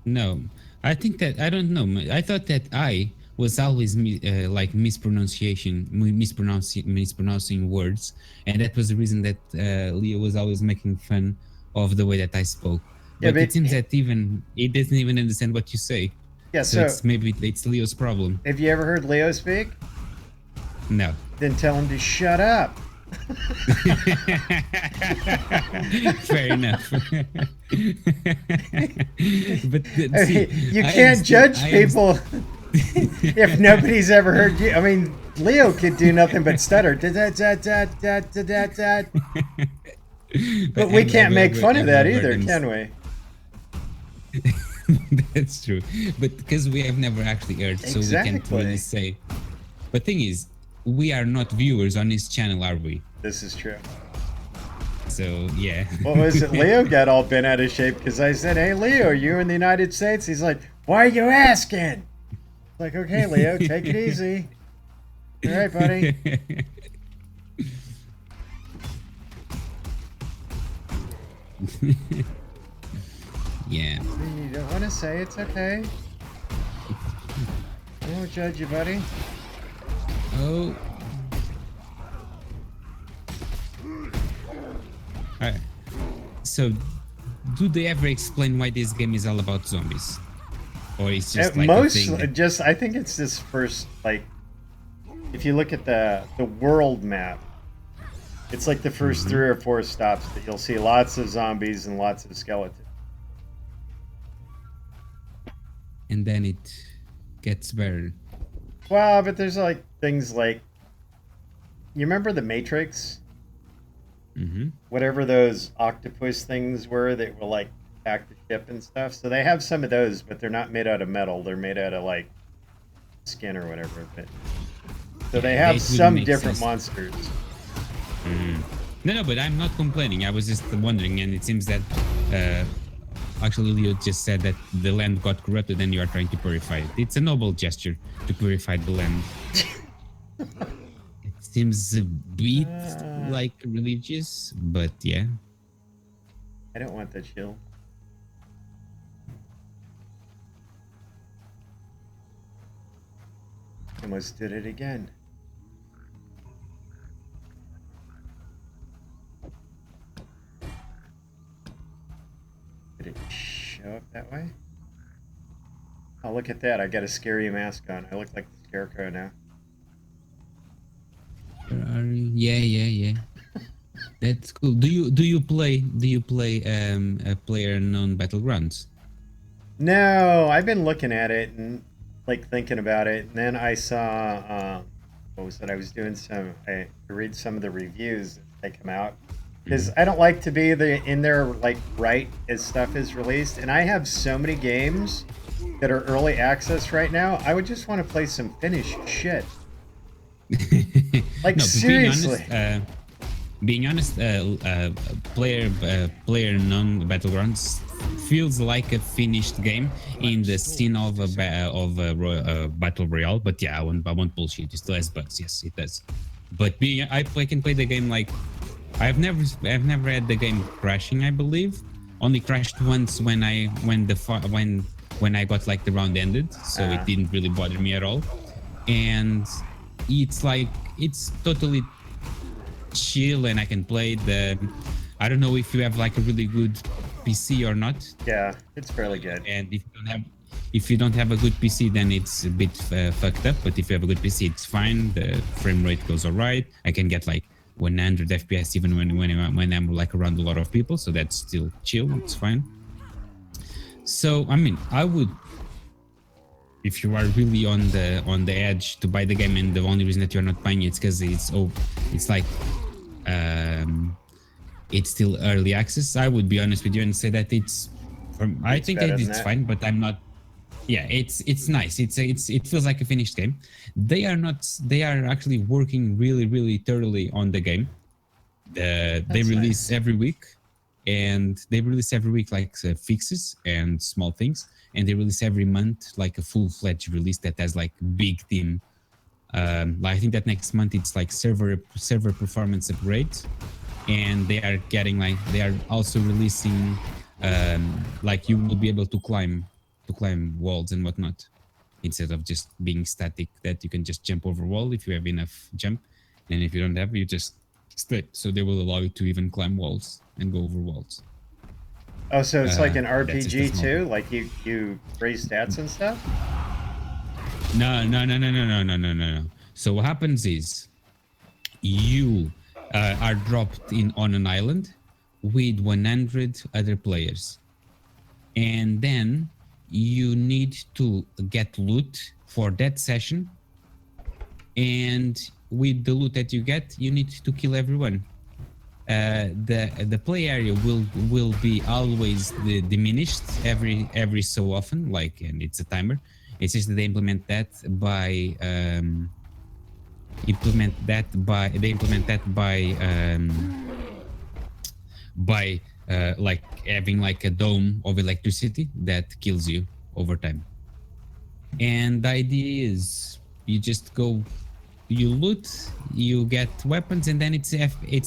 No, I think that I don't know. I thought that I was always like mispronouncing words, and that was the reason that Leo was always making fun of the way that I spoke. Yeah, But but it seems that even he doesn't even understand what you say. yeah. So So it's maybe it's Leo's problem. have you ever heard Leo speak? No. Then tell him to shut up. Fair enough. But I see, mean, you can't judge people if nobody's ever heard you. I mean, Leo could do nothing but stutter. But we can't make fun of that either, can we? That's true, but because we have never actually heard, so we can't really Exactly. say. But thing is, we are not viewers on his channel, are we? This is true. So yeah. What was it? Leo got all bent out of shape because I said, "Hey, Leo, are you in the United States?" He's like, "Why are you asking?" Like, okay, Leo, take it easy. All right, buddy. Yeah. You don't want to say it's okay. I won't judge you, buddy. Oh. Alright. So, do they ever explain why this game is all about zombies, or it's just like a thing that- Just I think it's this first, like, if you look at the world map, it's like the 1st 3 or 4 stops that you'll see lots of zombies and lots of skeletons. and then it gets better. Well, but there's like things like, you remember the Matrix? Mm-hmm. Whatever those octopus things were that will like attack the ship and stuff. So they have some of those, but they're not made out of metal. They're made out of like skin or whatever. But so they Yeah, have it would some make different sense. monsters. No, but I'm not complaining. I was just wondering, and it seems that actually Leo just said that the land got corrupted and you are trying to purify it. It's a noble gesture to purify the land. It seems a bit like religious, but yeah. I don't want that chill. Almost did it again. Did it show up that way? Oh, look at that. I got a scary mask on. I look like the Scarecrow now. Yeah. That's cool. Do you play a player known battlegrounds? No, I've been looking at it and like thinking about it, and then I saw what was it? I was doing I read some of the reviews as they come out because I don't like to be in there like right as stuff is released, and I have so many games that are early access right now. I would just want to play some finished shit. Like No, seriously. being honest, player non battlegrounds feels like a finished game in the scene of a battle royale. But yeah, I won't bullshit. It still has bugs. Yes, it does. But I can play the game like I've never had the game crashing. I believe only crashed once when I got like the round ended, so it didn't really bother me at all. And it's totally chill and I can play I don't know if you have like a really good PC or not, Yeah, it's fairly good. and if you don't have a good PC then it's a bit fucked up, but if you have a good PC it's fine. The frame rate goes all right. I can get like 100 FPS even when I'm like around a lot of people, so that's still chill. It's fine. So I mean, I would, if you are really on the edge to buy the game, and the only reason that you're not buying it is because it's like it's still early access, I would be honest with you and say that I think better that than it's that. fine, but I'm not. Yeah, it's nice. It feels like a finished game. They are actually working really thoroughly on the game. They release every week, and they release every week like fixes and small things, and they release every month like a full-fledged release that has like big team. I think that next month it's like server performance upgrade, and they are also releasing like you will be able to climb to climb walls and whatnot, instead of just being static that you can just jump over wall if you have enough jump, and if you don't have, you just stay. So they will allow you to even climb walls and go over walls. Oh, so it's like an that's just a RPG small too? bit. Like you raise stats and stuff? No. So what happens is you are dropped in on an island with 100 other players, and then you need to get loot for that session, and with the loot that you get, you need to kill everyone. The play area will be always diminished every so often, like, and it's a timer. It's just that they implement that by like having like a dome of electricity that kills you over time. And the idea is you just go, you loot, you get weapons, and then it's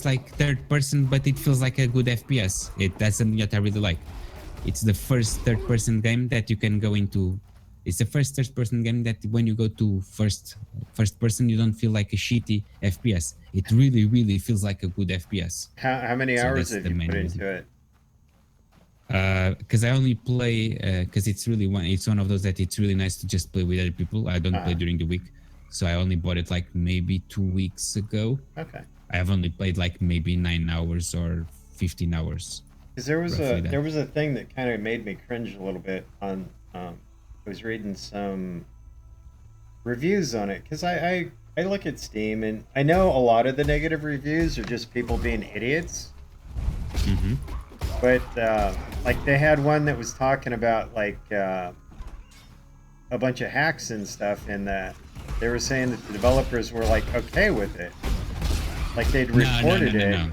like third person, but it feels like a good FPS. That's something that I really like. It's the first third person game that you can go into. It's the first third person game that when you go to first person, you don't feel like a shitty FPS. It really feels like a good FPS. How many So hours that's have the you main put reason. into it? Because I only play because it's one of those that it's really nice to just play with other people. I don't play during the week, so I only bought it like maybe 2 weeks ago. Okay. I have only played like maybe 9 hours or 15 hours. Because there was Roughly that. there was a thing that kind of made me cringe a little bit on. I was reading some reviews on it because I look at Steam and I know a lot of the negative reviews are just people being idiots. Mm-hmm. But like they had one that was talking about like a bunch of hacks and stuff, and they were saying that the developers were like okay with it, like they'd reported it.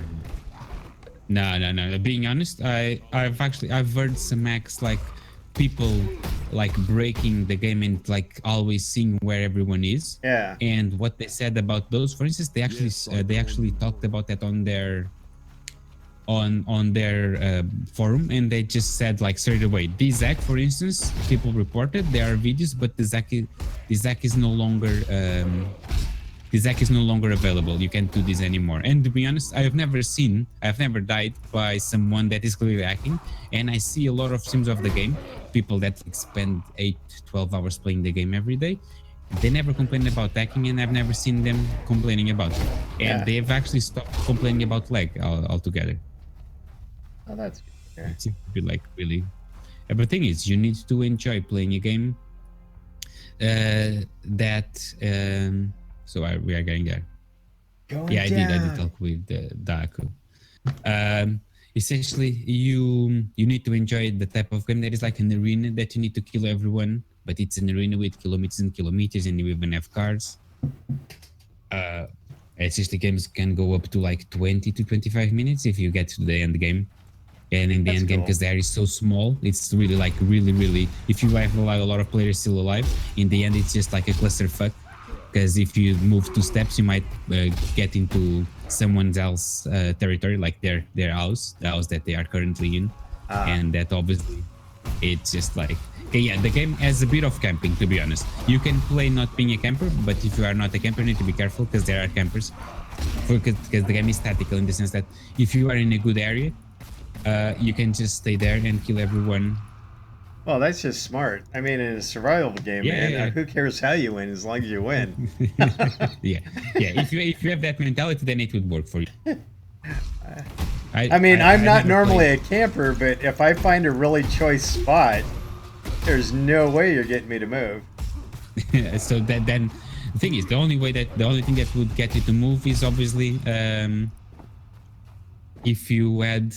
No. Being honest, I've heard some hacks like people like breaking the game and like always seeing where everyone is. Yeah. And what they said about those, for instance, they actually talked about that on their forum, and they just said like straight away, this hack, for instance, people reported there are videos, but this hack is no longer available. You can't do this anymore. And to be honest, I've never died by someone that is clearly hacking, and I see a lot of streams of the game, people that like spend 8-12 hours playing the game every day. They never complain about hacking, and I've never seen them complaining about it. And they've actually stopped complaining about lag altogether. Oh, that's good. It seems to be like really. But the thing is, you need to enjoy playing a game So we are getting there. I did talk with Daku. Essentially, you need to enjoy the type of game that is like an arena that you need to kill everyone, but it's an arena with kilometers and kilometers, and you even have cars. Essentially, games can go up to like 20 to 25 minutes if you get to the end game. And in the end game, because the area is so small, it's really like really. If you have a lot of players still alive, in the end, it's just like a clusterfuck. Because if you move 2 steps, you might get into someone else's territory, like their house, the house that they are currently in, and that obviously, it's just like the game has a bit of camping. To be honest, you can play not being a camper, but if you are not a camper, you need to be careful because there are campers. Because the game is tactical in the sense that if you are in a good area, you can just stay there and kill everyone. Well, that's just smart. I mean, in a survival game, man, who cares how you win as long as you win? yeah. If you have that mentality, then it would work for you. I mean, I'm not normally a camper, but if I find a really choice spot, there's no way you're getting me to move. So then the thing is, the only thing that would get you to move is obviously if you had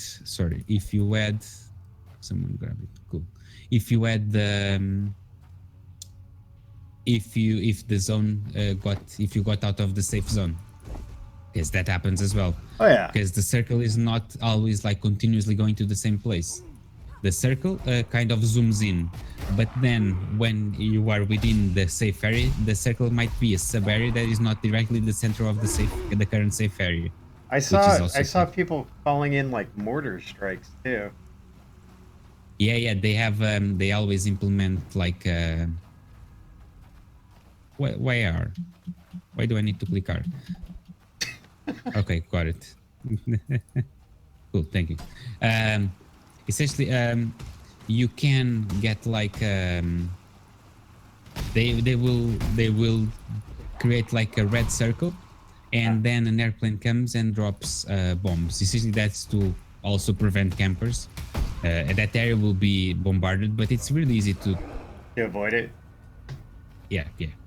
someone grab it. Cool. If you had the if you got out of the safe zone, because that happens as well. Oh yeah. Because the circle is not always like continuously going to the same place. The circle kind of zooms in, but then when you are within the safe area, the circle might be a sub area that is not directly the center of the current safe area. I saw people calling in like mortar strikes too. Yeah. They have. They always implement like. Why R? Why do I need to click R? Okay, got it. Cool, thank you. Um, Essentially, you can get like they will create like a red circle, and then an airplane comes and drops bombs. Essentially, that's to also prevent campers. And that area will be bombarded, but it's really easy to To avoid it. yeah.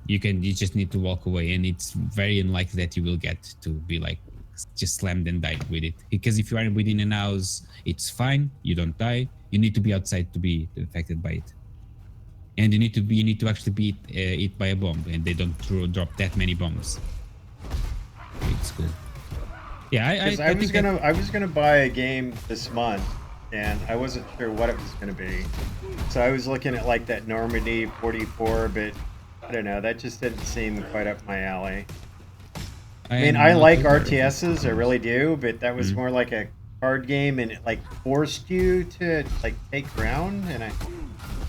You just need to walk away, and it's very unlikely that you will get to be like just slammed and died with it, because if you are within an house it's fine, you don't die. You need to be outside to be affected by it, and you need to actually be hit by a bomb, and they don't drop that many bombs. It's cool. Yeah, Because I think I was gonna buy a game this month, and I wasn't sure what it was gonna be. So I was looking at like that Normandy 44, but I don't know. That just didn't seem quite up my alley. I mean, am I not like aware of it. RTSs, I really do, but that was more like a card game, and it like forced you to like take ground. And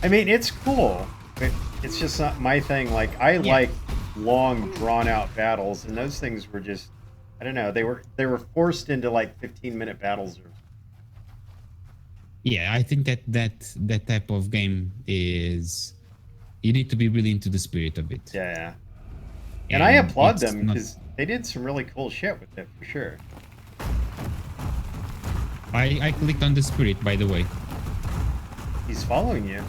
I mean, it's cool, but it's just not my thing. Like I like long, drawn out battles, and those things were just, I don't know. They were forced into like 15-minute battles. Yeah, I think that type of game is, you need to be really into the spirit of it. Yeah. And I applaud it's them not- because they did some really cool shit with it for sure. I clicked on the spirit, by the way. He's following you.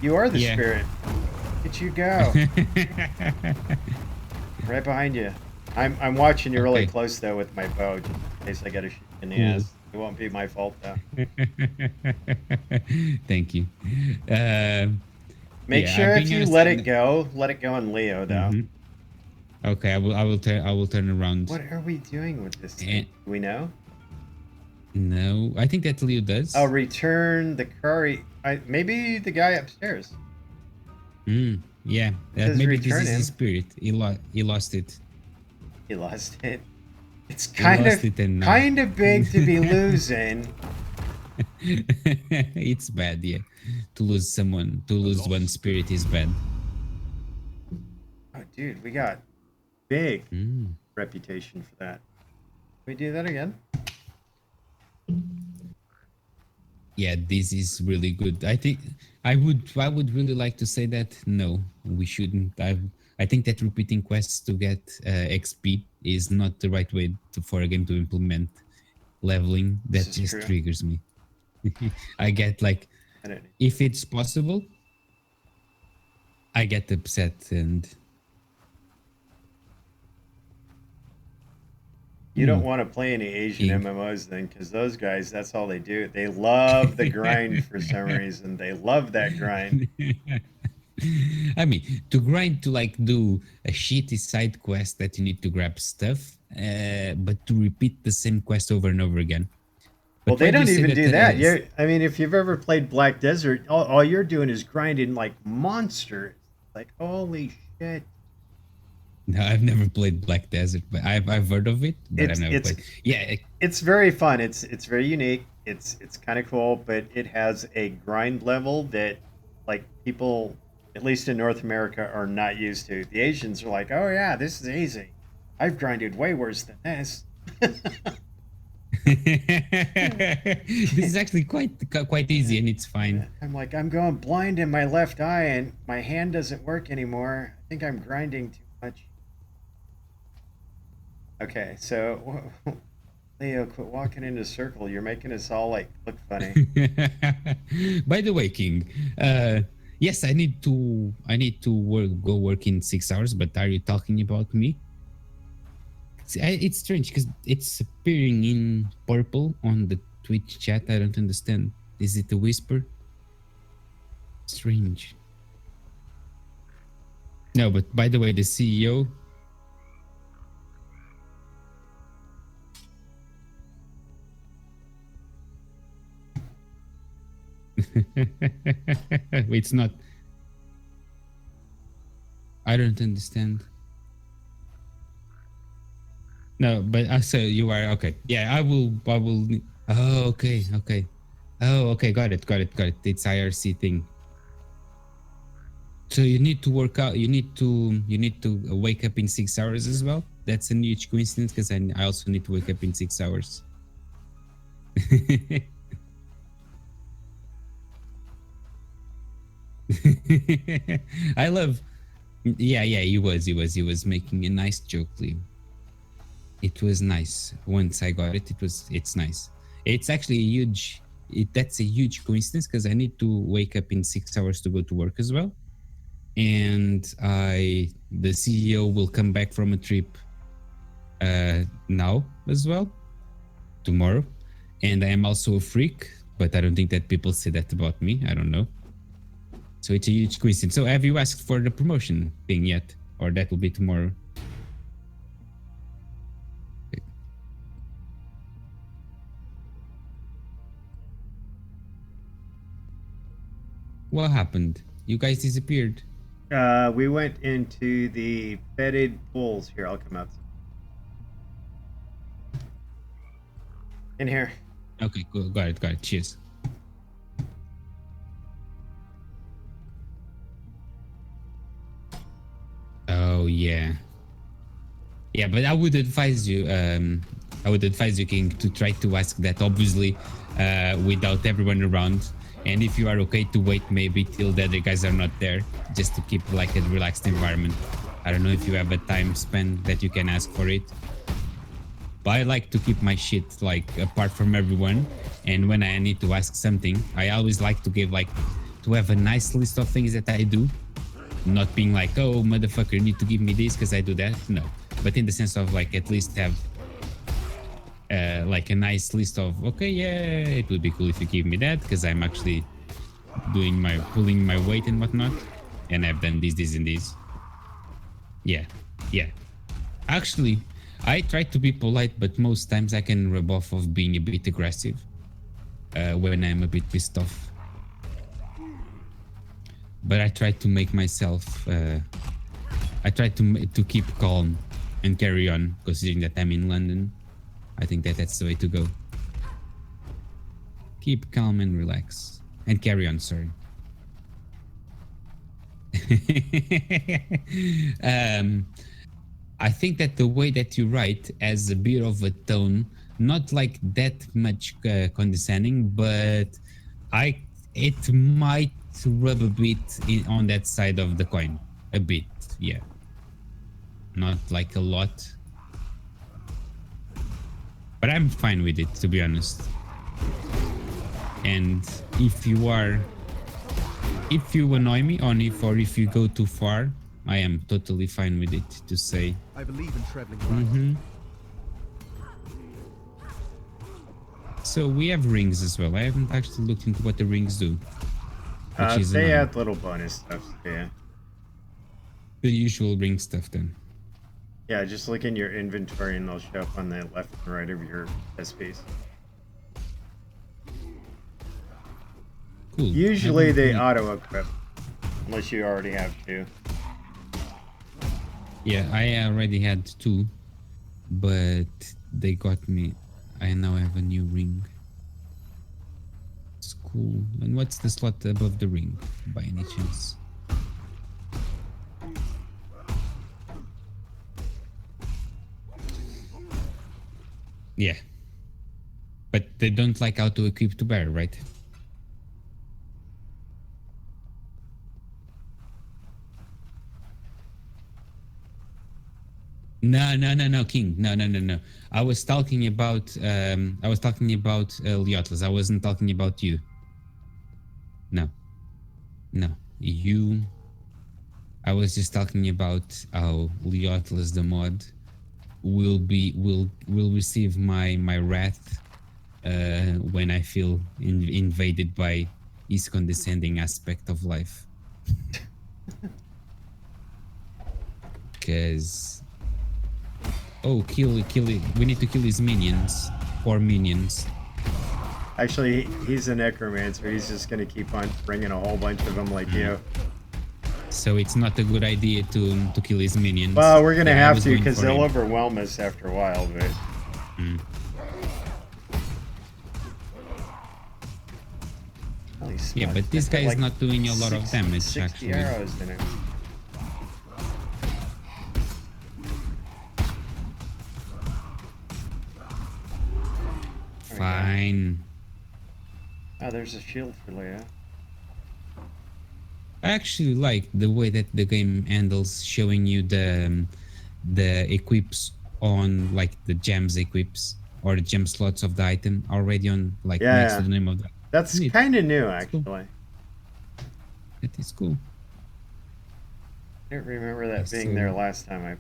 You are the Yeah. spirit. Look at you go. Right behind you. I'm watching you really Okay. close though with my bow, just in case I get a shoot in the Cool. ass. It won't be my fault though. Thank you. Make Yeah, sure being if you honest, let it go on Leo though. Mhm. Okay, I will turn around. What are we doing with this Eh. thing? Do we know? No, I think that Leo does. I'll return the car. Maybe the guy upstairs. Yeah, says maybe this return is him. his spirit. He lost it. He lost it. It's He lost it and now- kind of big to be losing. It's bad, yeah. To lose one spirit is bad. Oh, dude, we got big Mm. reputation for that. Can we do that again? Yeah, this is really good. I think I would really like to say that no, we shouldn't. I think that repeating quests to get XP is not the right way for a game to implement leveling. That This is just true. triggers me. I get like, I don't. if it's possible, I get upset, and You don't want to play any Asian Yeah. MMOs then, because those guys, that's all they do. They love the grind for some reason. They love that grind. I mean, to grind to like do a shitty side quest that you need to grab stuff, but to repeat the same quest over and over again. Well, But they why do you don't say even do that. is- I mean, if you've ever played Black Desert, all you're doing is grinding like monsters. Like, holy shit. No, I've never played Black Desert, but I've heard of it, but I've never played. Yeah, It's very fun. It's very unique. It's kind of cool, but it has a grind level that like people, at least in North America, are not used to. The Asians are like, "Oh yeah, this is easy. I've grinded way worse than this." this is actually quite easy, and it's fine. I'm like, I'm going blind in my left eye, and my hand doesn't work anymore. I think I'm grinding too much. Okay, so Leo, quit walking in a circle. You're making us all like look funny. By the way, King, yes, I need to go work in 6 hours. But are you talking about me? It's strange because it's appearing in purple on the Twitch chat. I don't understand. Is it a whisper? Strange. No, but by the way, the CEO. It's not. I don't understand. No, but so you are okay. Yeah, I will. Oh, okay. Oh, okay, got it. It's IRC thing. So you need to work out. You need to wake up in 6 hours as well. That's a huge coincidence because I also need to wake up in 6 hours. I love. Yeah, he was making a nice joke, Liam. It was nice. Once I got it, it's nice. It's actually a huge. That's a huge coincidence because I need to wake up in 6 hours to go to work as well, and the CEO will come back from a trip now as well, tomorrow, and I am also a freak, but I don't think that people say that about me. I don't know. So it's a huge coincidence. So have you asked for the promotion thing yet, or that will be tomorrow? What happened? You guys disappeared. We went into the bedded pools. Here, I'll come out. In here. Okay, cool. Got it. Cheers. Oh yeah. Yeah, but I would advise you, King, to try to ask that obviously without everyone around. And if you are okay to wait maybe till the other guys are not there, just to keep like a relaxed environment. I don't know if you have a time span that you can ask for it. But I like to keep my shit like apart from everyone. And when I need to ask something, I always like to have a nice list of things that I do. Not being like, oh, motherfucker, you need to give me this because I do that. No. But in the sense of like at least have like a nice list of, okay, yeah, it would be cool if you give me that because I'm actually pulling my weight and whatnot. And I've done this, and this. Yeah. Actually, I try to be polite, but most times I can rub off of being a bit aggressive when I'm a bit pissed off. But I try to make myself. I try to keep calm and carry on, considering that I'm in London. I think that's the way to go. Keep calm and relax, and carry on. Sorry. I think that the way that you write has a bit of a tone, not like that much condescending, but it might rub a bit on that side of the coin. A bit, yeah. Not like a lot. But I'm fine with it, to be honest. And if you annoy me, or if you go too far, I am totally fine with it to say. I believe in traveling right. So we have rings as well. I haven't actually looked into what the rings do. They add little bonus stuff, yeah. The usual ring stuff then. Yeah, just look in your inventory and they'll show up on the left and right of your SPs. Cool. Usually they auto-equip, unless you already have two. Yeah, I already had two, but they got me. I now have a new ring. It's cool. And what's the slot above the ring, by any chance? Yeah. But they don't like how to equip to bear, right? No, King. No. I was talking about Leotless. I wasn't talking about you. No. You. I was just talking about how Leotless the mod will receive my wrath when I feel invaded by his condescending aspect of life. Because kill it. We need to kill his minions. 4 minions. Actually, he's a necromancer. He's just gonna keep on bringing a whole bunch of them like you. So it's not a good idea to kill his minions. Well, we're gonna have to because they'll overwhelm us after a while, but... Holy Yeah, smokes, but this that's got, guy is like, not doing a lot of damage 60 actually. arrows in it. Fine. Oh, there's a shield for Leia. I actually like the way that the game handles showing you the equips on like the gems equips or the gem slots of the item already on like Yeah, next yeah. to the name of the. That's Neat. kind of new, It's cool. actually. That is cool. I didn't remember that being So- there last time I.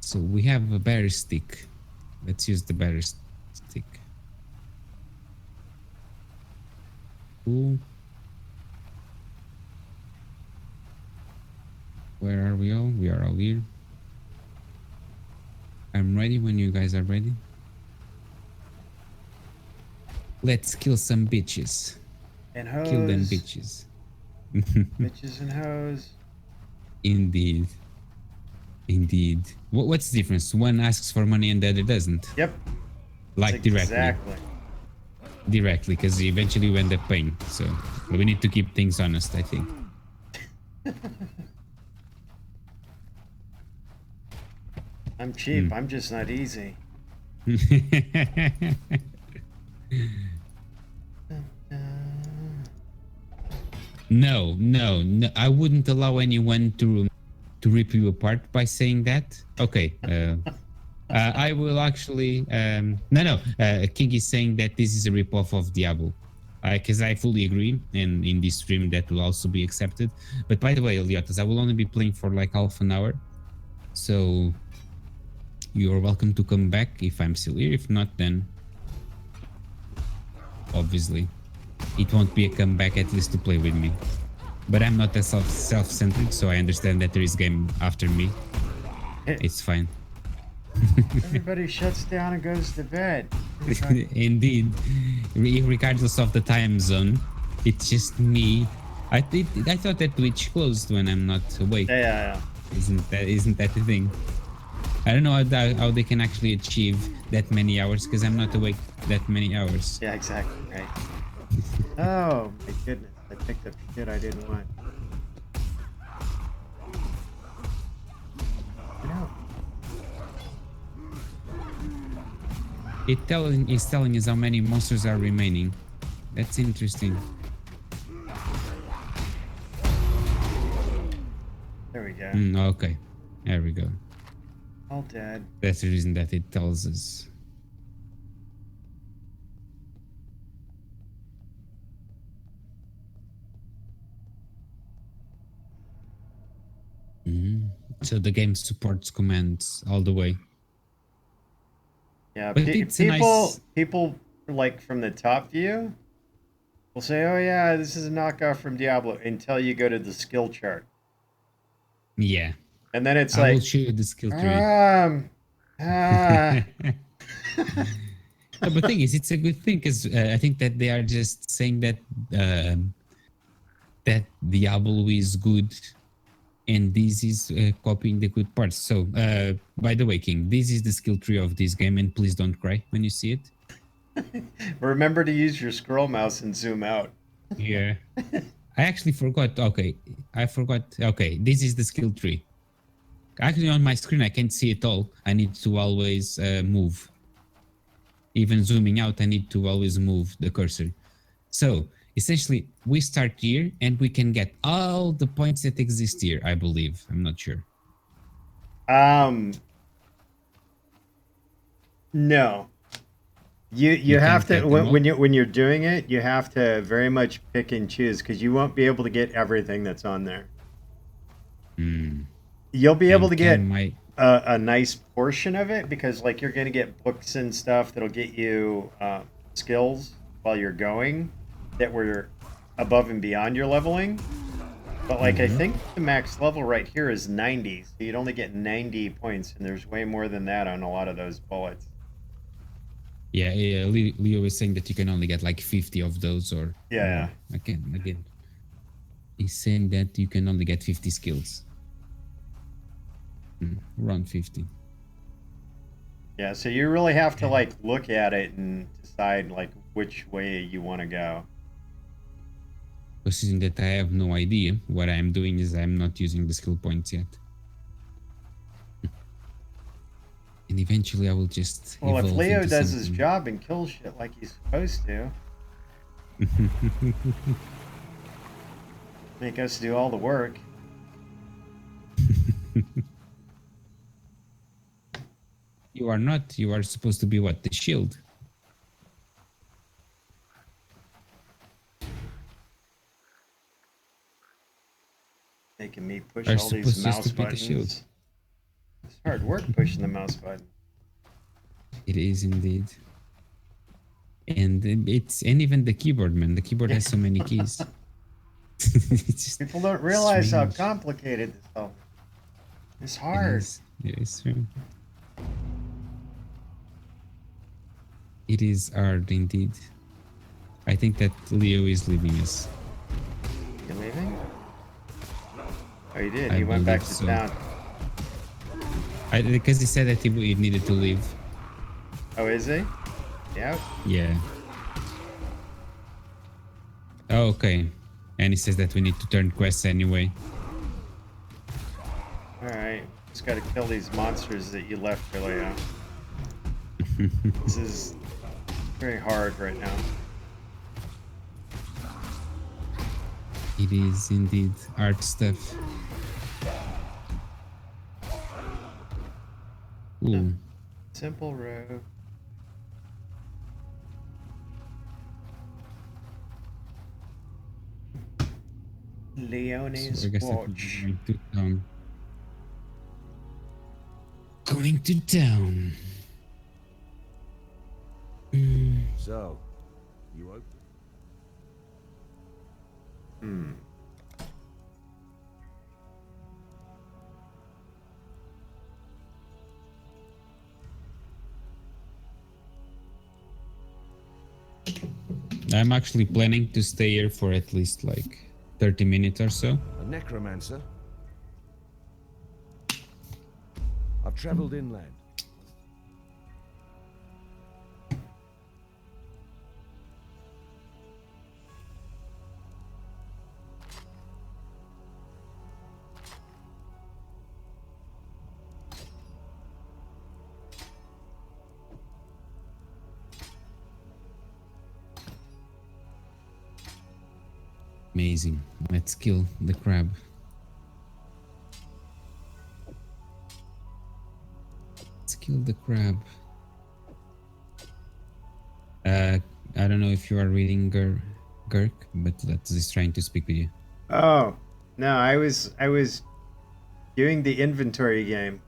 So we have a better stick. Let's use the better stick. Cool. Where are we all? We are all here. I'm ready when you guys are ready. Let's kill some bitches. And hoes. Kill them bitches. Bitches and hoes. Indeed. Indeed. What's the difference? One asks for money and the other doesn't. Yep. Like Exactly. Directly, because eventually we end up paying. So we need to keep things honest, I think. I'm cheap. I'm just not easy. No, no, no. I wouldn't allow anyone to rip you apart by saying that. Okay. I will actually. No. King is saying that this is a ripoff of Diablo. Because I fully agree, and in this stream that will also be accepted. But by the way, Eliotas, I will only be playing for like half an hour. So you're welcome to come back if I'm still here. If not, then obviously it won't be a comeback, at least to play with me. But I'm not as self-centered, so I understand that there is game after me. It's fine. Everybody shuts down and goes to bed. Indeed, regardless of the time zone, it's just me. I thought that Twitch closed when I'm not awake. Yeah. Isn't that the thing? I don't know how they can actually achieve that many hours because I'm not awake that many hours. Yeah, exactly. Right. Oh my goodness! I picked up shit I didn't want. No. It's telling us how many monsters are remaining. That's interesting. There we go. Okay, there we go. All dead. That's the reason that it tells us. So the game supports commands all the way. Yeah, But it's a people like from the top view will say, "Oh yeah, this is a knockoff from Diablo," until you go to the skill chart, Yeah. and then it's I will like, show you the skill tree. But the thing is, it's a good thing because I think that they are just saying that that Diablo is good, and this is copying the good parts. So, by the way, King, this is the skill tree of this game, and please don't cry when you see it. remember to use your scroll mouse and zoom out. Yeah. I actually forgot. Okay, I forgot. Okay, this is the skill tree. Actually, on my screen, I can't see it all. I need to always move. Even zooming out, I need to always move the cursor. So essentially, we start here and we can get all the points that exist here, I believe. I'm not sure. No. You have to can't get them all? when you're doing it, you have to very much pick and choose because you won't be able to get everything that's on there. You'll be able to get a nice portion of it because like you're going to get books and stuff that'll get you skills while you're going that were above and beyond your leveling. But like I think the max level right here is 90, so you'd only get 90 points, and there's way more than that on a lot of those bullets. Yeah. Leo was saying that you can only get like 50 of those, or Yeah. Again, he's saying that you can only get 50 skills. Around 50. Yeah, so you really have to like look at it and decide like which way you want to go. Considering that I have no idea, what I'm doing is I'm not using the skill points yet. And eventually I will just Well, if evolve Leo into does his something. job and kills shit like he's supposed to, make us do all the work. You are not. You are supposed to be what? The shield. Making me push Are all these supposed just mouse to be the shield. buttons. It's hard work pushing the mouse button. It is indeed. And even the keyboard, man. The keyboard has so many keys. It's just People don't realize strange. how complicated this all is. It's It hard. is. It is true. It is hard indeed. I think that Leo is leaving us. You leaving? Oh, he did. I He went back believe to so. town. Because he said that he needed to leave. Oh, is he? Yeah. Yeah. Oh, okay. And he says that we need to turn quests anyway. All right. Just got to kill these monsters that you left earlier. This is very hard right now. It is indeed hard stuff. Ooh. Simple road. Leone's So I guess that watch. we're going to town. Going to town. So, you open? Hmm. I'm actually planning to stay here for at least like 30 minutes or so. A necromancer? I've traveled inland. Amazing. Let's kill the crab. Let's kill the crab. I don't know if you are reading Gurk, but Let's is trying to speak with you. Oh no, I was doing the inventory game.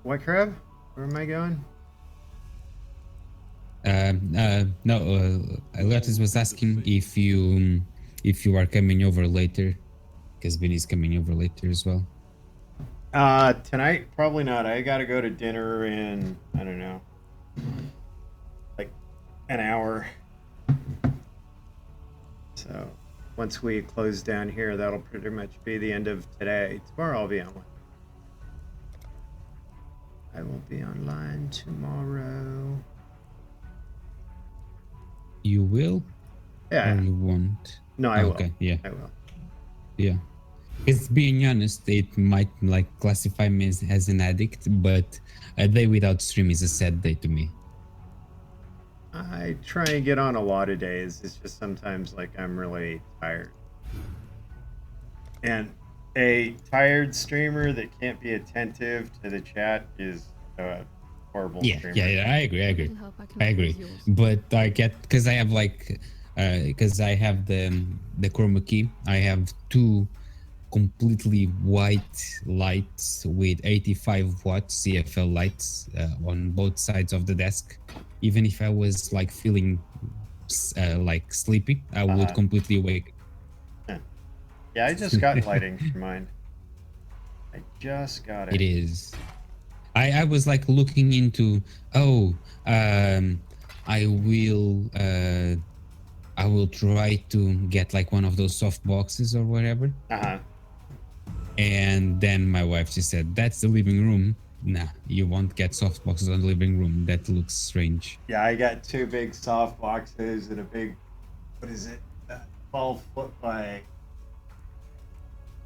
What crab? Where am I going? No, Letis was asking if you are coming over later, because Vinny's coming over later as well. Tonight probably not. I gotta go to dinner in I don't know, like an hour. So once we close down here, that'll pretty much be the end of today. Tomorrow I'll be online. I will be online tomorrow. You will? Yeah. Or you won't? No, I will. Okay, yeah. I will. Yeah. Because being honest, it might like classify me as an addict, but a day without stream is a sad day to me. I try and get on a lot of days. It's just sometimes like I'm really tired. And a tired streamer that can't be attentive to the chat is a horrible streamer. Yeah, I agree. can help, I agree. use yours. But I get because I have like because I have the chroma key. I have two completely white lights with 85 watts CFL lights on both sides of the desk. Even if I was like feeling like sleepy, I would completely awake. Yeah, I just got lighting for mine. I just got it. It is. I was like looking into I will try to get like one of those soft boxes or whatever. Uh-huh. And then my wife just said, "That's the living room. nah, you won't get soft boxes on the living room. That looks strange. Yeah, I got two big soft boxes and a big, what is it? 12 foot by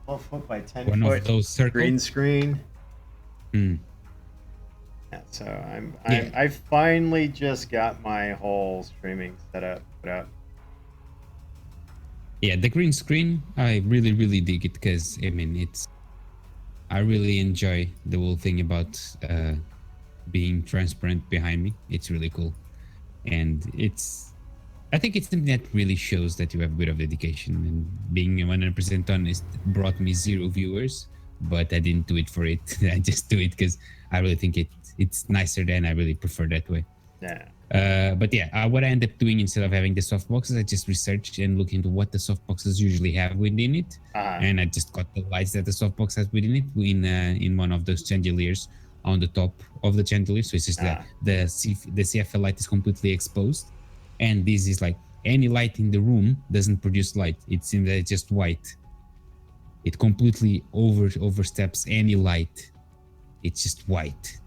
10 One foot of those circle. green screen. Hmm. Yeah, so Yeah. I finally just got my whole streaming setup put up. Yeah, the green screen, I really, really dig it because I mean, I really enjoy the whole thing about being transparent behind me. It's really cool, and I think it's something that really shows that you have a bit of dedication. And being 100% honest, brought me 0 viewers, but I didn't do it for it. I just do it because I really think it's nicer than I really prefer that way. Yeah. But yeah, what I end up doing instead of having the soft boxes, I just researched and looked into what the soft boxes usually have within it, and I just got the lights that the soft box has within it in one of those chandeliers on the top of the chandelier. So it's just that the CFL light is completely exposed, and this is like any light in the room doesn't produce light. It's in the just white. It completely oversteps any light. It's just white.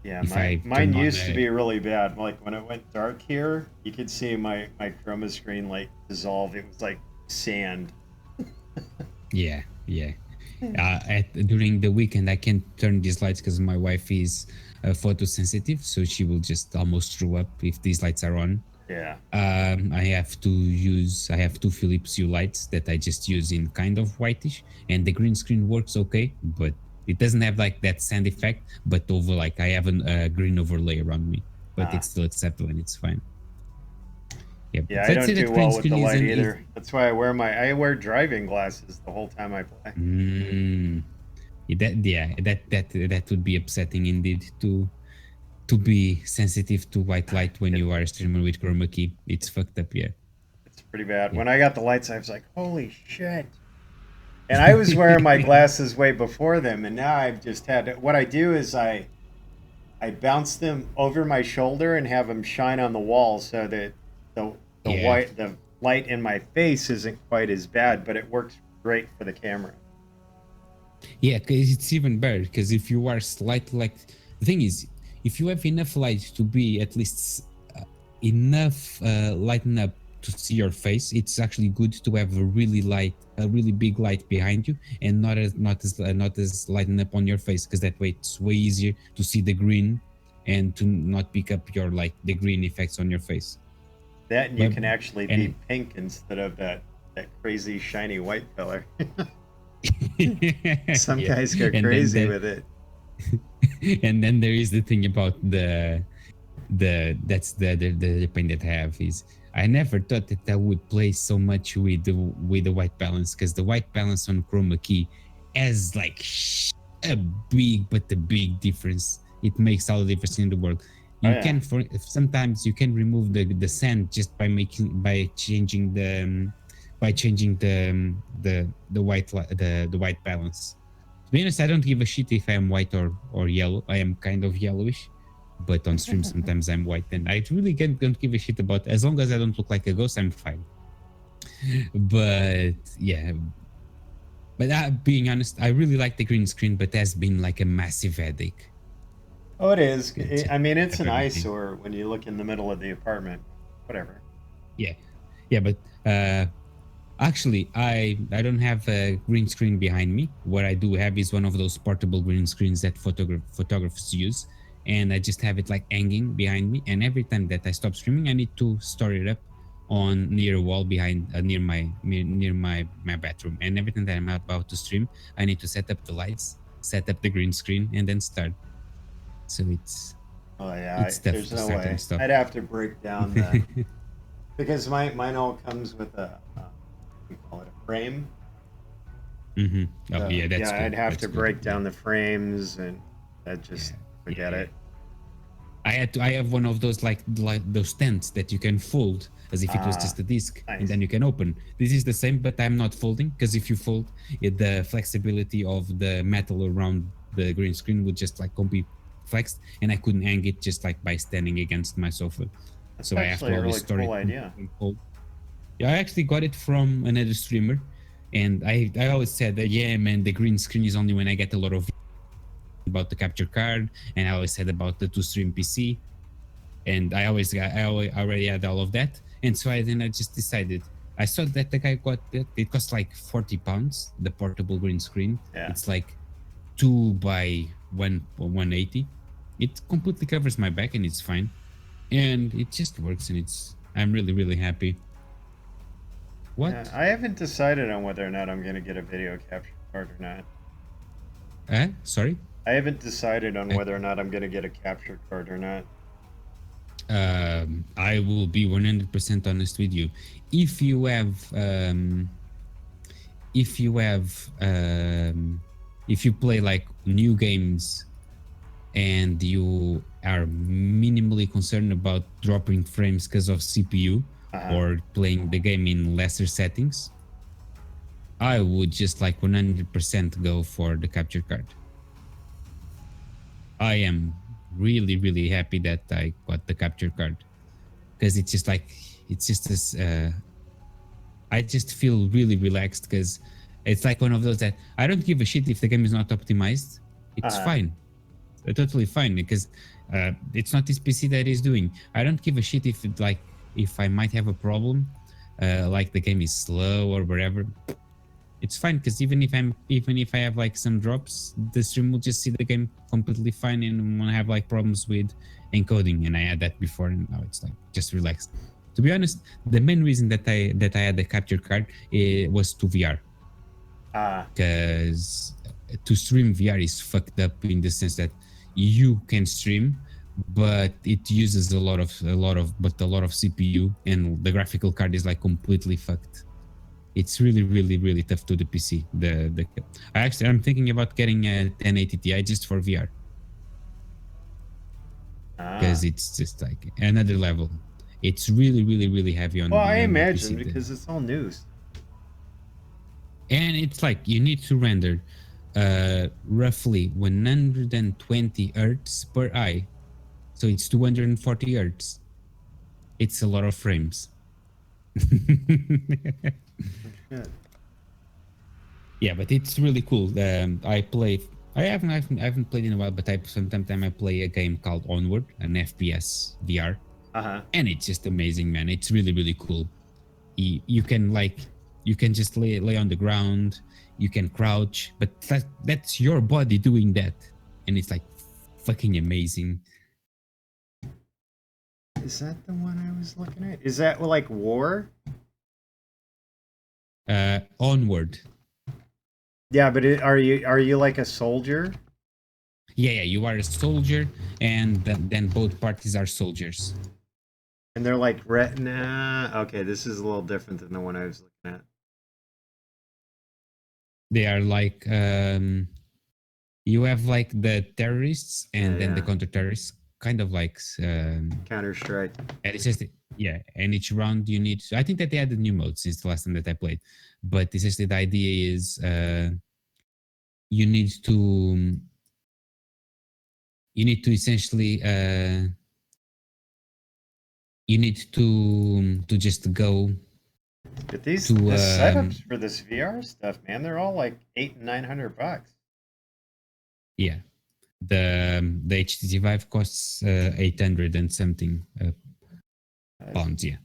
Yeah, If I mine turn on used to a- be really bad. Like when it went dark here, you could see my chroma screen like dissolve. It was like sand. Yeah, yeah. During the weekend, I can't turn these lights because my wife is photosensitive, so she will just almost throw up if these lights are on. Yeah. I have two Philips Hue lights that I just use in kind of whitish, and the green screen works okay, but it doesn't have like that sand effect. But over like I have a green overlay around me, but it's still acceptable and it's fine. Yeah, Yeah, I let's don't say that do green well with the screen light isn't- either. That's why I wear driving glasses the whole time I play. That would be upsetting indeed to be sensitive to white light when you are a streamer with chroma key. It's fucked up, yeah. It's pretty bad. When I got the lights, I was like, "Holy shit!" And I was wearing my glasses way before them, and now I've just had. What I do is I bounce them over my shoulder and have them shine on the wall, so that the light in my face isn't quite as bad, but it works great for the camera. Yeah, because it's even better. Because if you are slightly like the thing is, if you have enough light to be at least enough lighten up to see your face, it's actually good to have a really big light behind you, and not as lighten up on your face, because that way it's way easier to see the green and to not pick up your like the green effects on your face. That and you But- can actually and- be pink instead of that crazy shiny white color. Some Yeah. guys go And then crazy the- with it. And then there is the thing about the pain that I have is I never thought that I would play so much with the white balance, because the white balance on chroma key has like a big difference. It makes all the difference in the world. You yeah. can sometimes you can remove the sand just by changing the white balance. To be honest, I don't give a shit if I'm white or yellow. I am kind of yellowish, but on stream sometimes I'm white, and I really don't give a shit about, as long as I don't look like a ghost, I'm fine. But yeah, being honest, I really like the green screen, but that's been like a massive headache. Oh, it is. It's- I mean, it's an everything. eyesore when you look in the middle of the apartment. Whatever. Yeah, but actually, I don't have a green screen behind me. What I do have is one of those portable green screens that photographers use, and I just have it like hanging behind me. And every time that I stop streaming, I need to store it up on near a wall behind near my bathroom. And every time that I'm about to stream, I need to set up the lights, set up the green screen, and then start. So it's Oh yeah, It's tough there's to no start way. and stuff. I'd have to break down the because mine all comes with a we call it a frame. Oh So, yeah, that's good. I'd have That's to good. break down the frames, and that just forget yeah. it. I have one of those like those tents that you can fold as if it was just a disc, nice. and then you can open. This is the same, but I'm not folding, because if you fold it, the flexibility of the metal around the green screen would just like be flexed, and I couldn't hang it just like by standing against my sofa. That's So I have actually to a always really store cool it. idea. Yeah, I actually got it from another streamer, and I always said that, yeah, man, the green screen is only when I get a lot of. about the capture card, and I always said about the two stream PC, and already had all of that, and so I just decided. I saw that the guy got it. It cost like £40, the portable green screen. Yeah. It's like 2 by 180. It completely covers my back and it's fine, and it just works, and I'm really happy. What? Yeah, I haven't decided on whether or not I'm gonna get a video capture card or not. Sorry. I haven't decided on whether or not I'm gonna get a capture card or not. I will be 100% honest with you. If you have, if you play like new games and you are minimally concerned about dropping frames because of CPU or playing the game in lesser settings, I would just like 100% go for the capture card. I am really happy that I got the capture card, because it's just this. I just feel really relaxed, because it's like one of those that I don't give a shit if the game is not optimized. It's fine, totally fine, because it's not this PC that is doing. I don't give a shit if if I might have a problem, like the game is slow or whatever. It's fine, because even if I have like some drops, the stream will just see the game completely fine and won't have like problems with encoding. And I had that before, and now it's like just relaxed. To be honest, the main reason that I had the capture card was to VR, because to stream VR is fucked up in the sense that you can stream, but it uses a lot of CPU, and the graphical card is like completely fucked. It's really tough to the PC. I'm thinking about getting a 1080 Ti just for VR, because it's just like another level. It's really heavy on. Well, I on the imagine PC, because it's all news. and it's like you need to render roughly 120 hertz per eye, so it's 240 hertz. It's a lot of frames. Good. Yeah, but it's really cool. I haven't played in a while, but sometimes I play a game called Onward, an FPS VR, and it's just amazing, man. It's really cool. You can just lay on the ground, you can crouch, but that's your body doing that, and it's like fucking amazing. Is that the one I was looking at? Is that like War? Onward. Yeah, but are you like a soldier? Yeah, you are a soldier, and then both parties are soldiers. And they're like retina. Okay, this is a little different than the one I was looking at. They are like you have like the terrorists and then the counter-terrorists, kind of like Counter-Strike. and it's just and each round you need I think that they added new modes since the last time that I played, but essentially the idea is you need to essentially you need to just go. But the setups for this VR stuff, man, they're all like $800 and $900. Yeah, the HTC Vive costs 800 and something pounds. Yeah,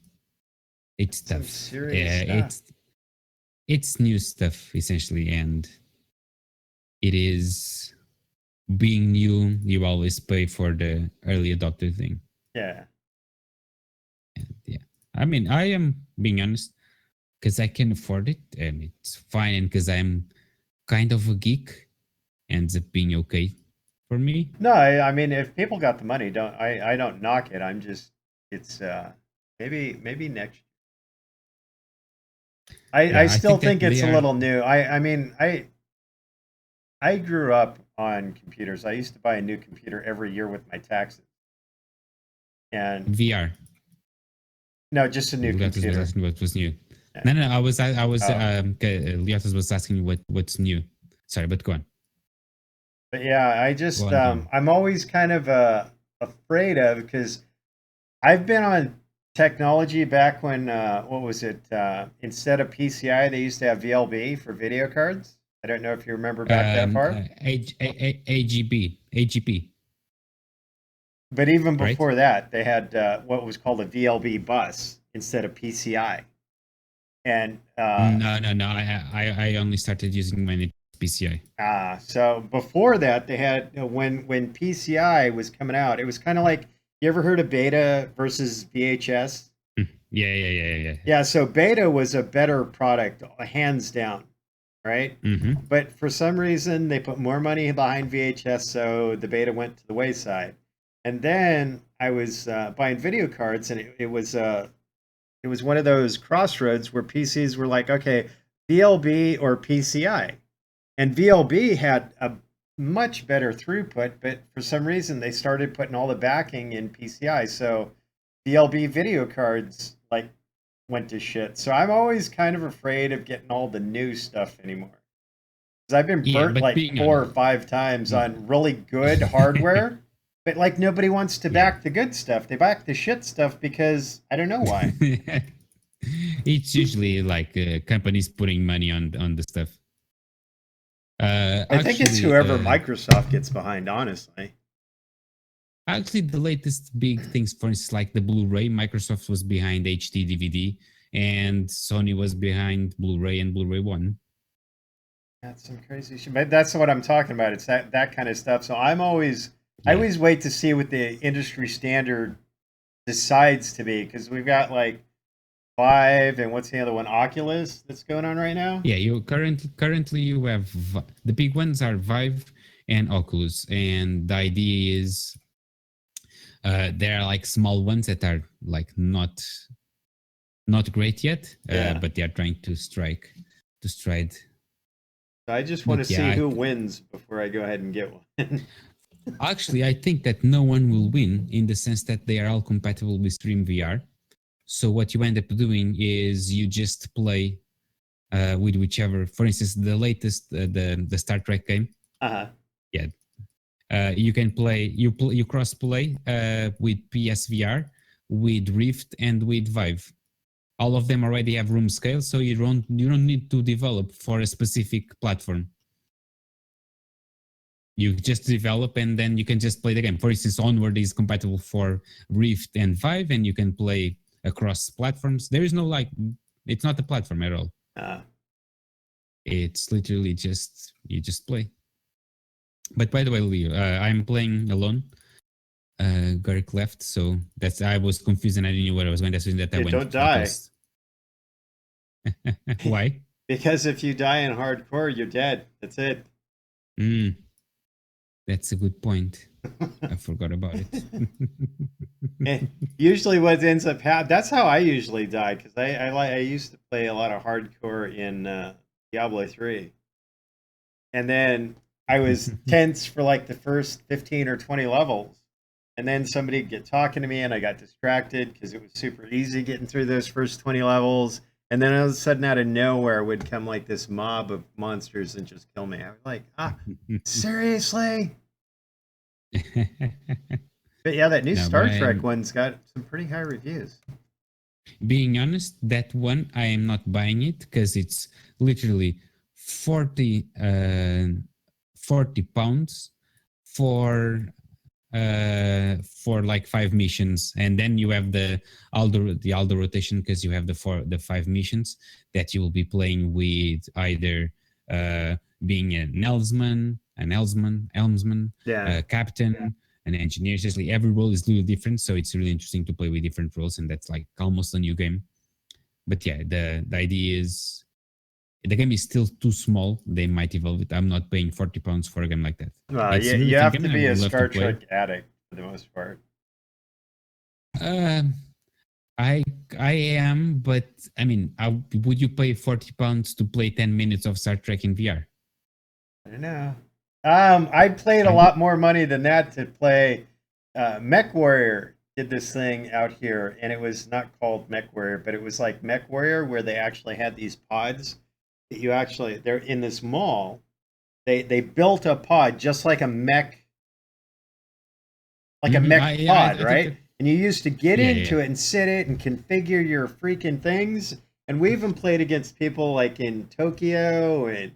it's tough. Serious stuff. It's new stuff essentially, and it is being new. You always pay for the early adopter thing. Yeah. And yeah, I mean, I am being honest because I can afford it, and it's fine, and because I'm kind of a geek, ends up being okay for me. No, I mean, if people got the money, I don't knock it. I'm just, it's maybe next. I still think it's a little new. I mean, I grew up on computers. I used to buy a new computer every year with my taxes. And VR. No, just a new computer. Was asking what was new. Yeah. No, I was Liotas was asking what's new. Sorry, but go on. But yeah, I just I'm always kind of afraid of, because I've been on technology back when what was it? Instead of PCI, they used to have VLB for video cards. I don't know if you remember back that far. AGP, But even right? before that, they had what was called a VLB bus instead of PCI. And No. I only started using when it's PCI. so before that, they had when PCI was coming out, it was kind of like, you ever heard of Beta versus VHS? Yeah. Yeah, so Beta was a better product, hands down, right? Mm-hmm. But for some reason, they put more money behind VHS, so the Beta went to the wayside. And then I was buying video cards, and it was one of those crossroads where PCs were like, okay, VLB or PCI. And VLB had a much better throughput, but for some reason they started putting all the backing in PCI. So VLB video cards like went to shit. So I'm always kind of afraid of getting all the new stuff anymore. Because I've been burnt but like being 4 or 5 times on really good hardware, but like nobody wants to back the good stuff. They back the shit stuff because I don't know why. It's usually like companies putting money on the stuff. I think it's whoever Microsoft gets behind, honestly. Actually, the latest big things, for instance, like the Blu-ray, Microsoft was behind HD DVD, and Sony was behind Blu-ray and Blu-ray One. That's some crazy shit. But that's what I'm talking about. It's that kind of stuff. So I always wait to see what the industry standard decides to be, because we've got like Vive, and what's the other one? Oculus that's going on right now. Yeah, you currently you have the big ones are Vive and Oculus, and the idea is there are like small ones that are like not great yet, but they are trying to stride. I just want to see who wins before I go ahead and get one. Actually, I think that no one will win in the sense that they are all compatible with Stream VR. So what you end up doing is you just play with whichever. For instance, the latest the Star Trek game. Yeah, you can play. You cross play with PSVR, with Rift, and with Vive. All of them already have room scale, so you don't need to develop for a specific platform. You just develop and then you can just play the game. For instance, Onward is compatible for Rift and Vive, and you can play across platforms. There is no it's not a platform at all. It's literally just you just play. But by the way, Leo, I'm playing alone. Gurkha left, so I was confused and I didn't know what I was going to say. That I went. Don't die. Why? Because if you die in hardcore, you're dead. That's it. That's a good point. I forgot about it. Usually what ends up happening, that's how I usually die, because I used to play a lot of hardcore in Diablo 3. And then I was tense for like the first 15 or 20 levels. And then somebody would get talking to me and I got distracted because it was super easy getting through those first 20 levels. And then all of a sudden out of nowhere would come like this mob of monsters and just kill me. I was like, seriously? But yeah, that new Star Trek one's got some pretty high reviews. Being honest, that one, I am not buying it because it's literally 40 pounds for like 5 missions, and then you have the Aldo rotation because you have the 5 missions that you will be playing with either being an helmsman, captain, an engineer. Essentially, every role is a little different, so it's really interesting to play with different roles, and that's like almost a new game. But yeah, the idea is the game is still too small. They might evolve it. I'm not paying 40 pounds for a game like that. Well, you have to be a Star Trek addict for the most part. I am, but I mean, would you pay 40 pounds to play 10 minutes of Star Trek in VR? I don't know. I paid a lot more money than that to play Mech Warrior. Did this thing out here, and it was not called Mech Warrior, but it was like Mech Warrior, where they actually had these pods that they're in this mall. They built a pod just like a mech, pod, right? And you used to get into it and sit it and configure your freaking things. And we even played against people like in Tokyo and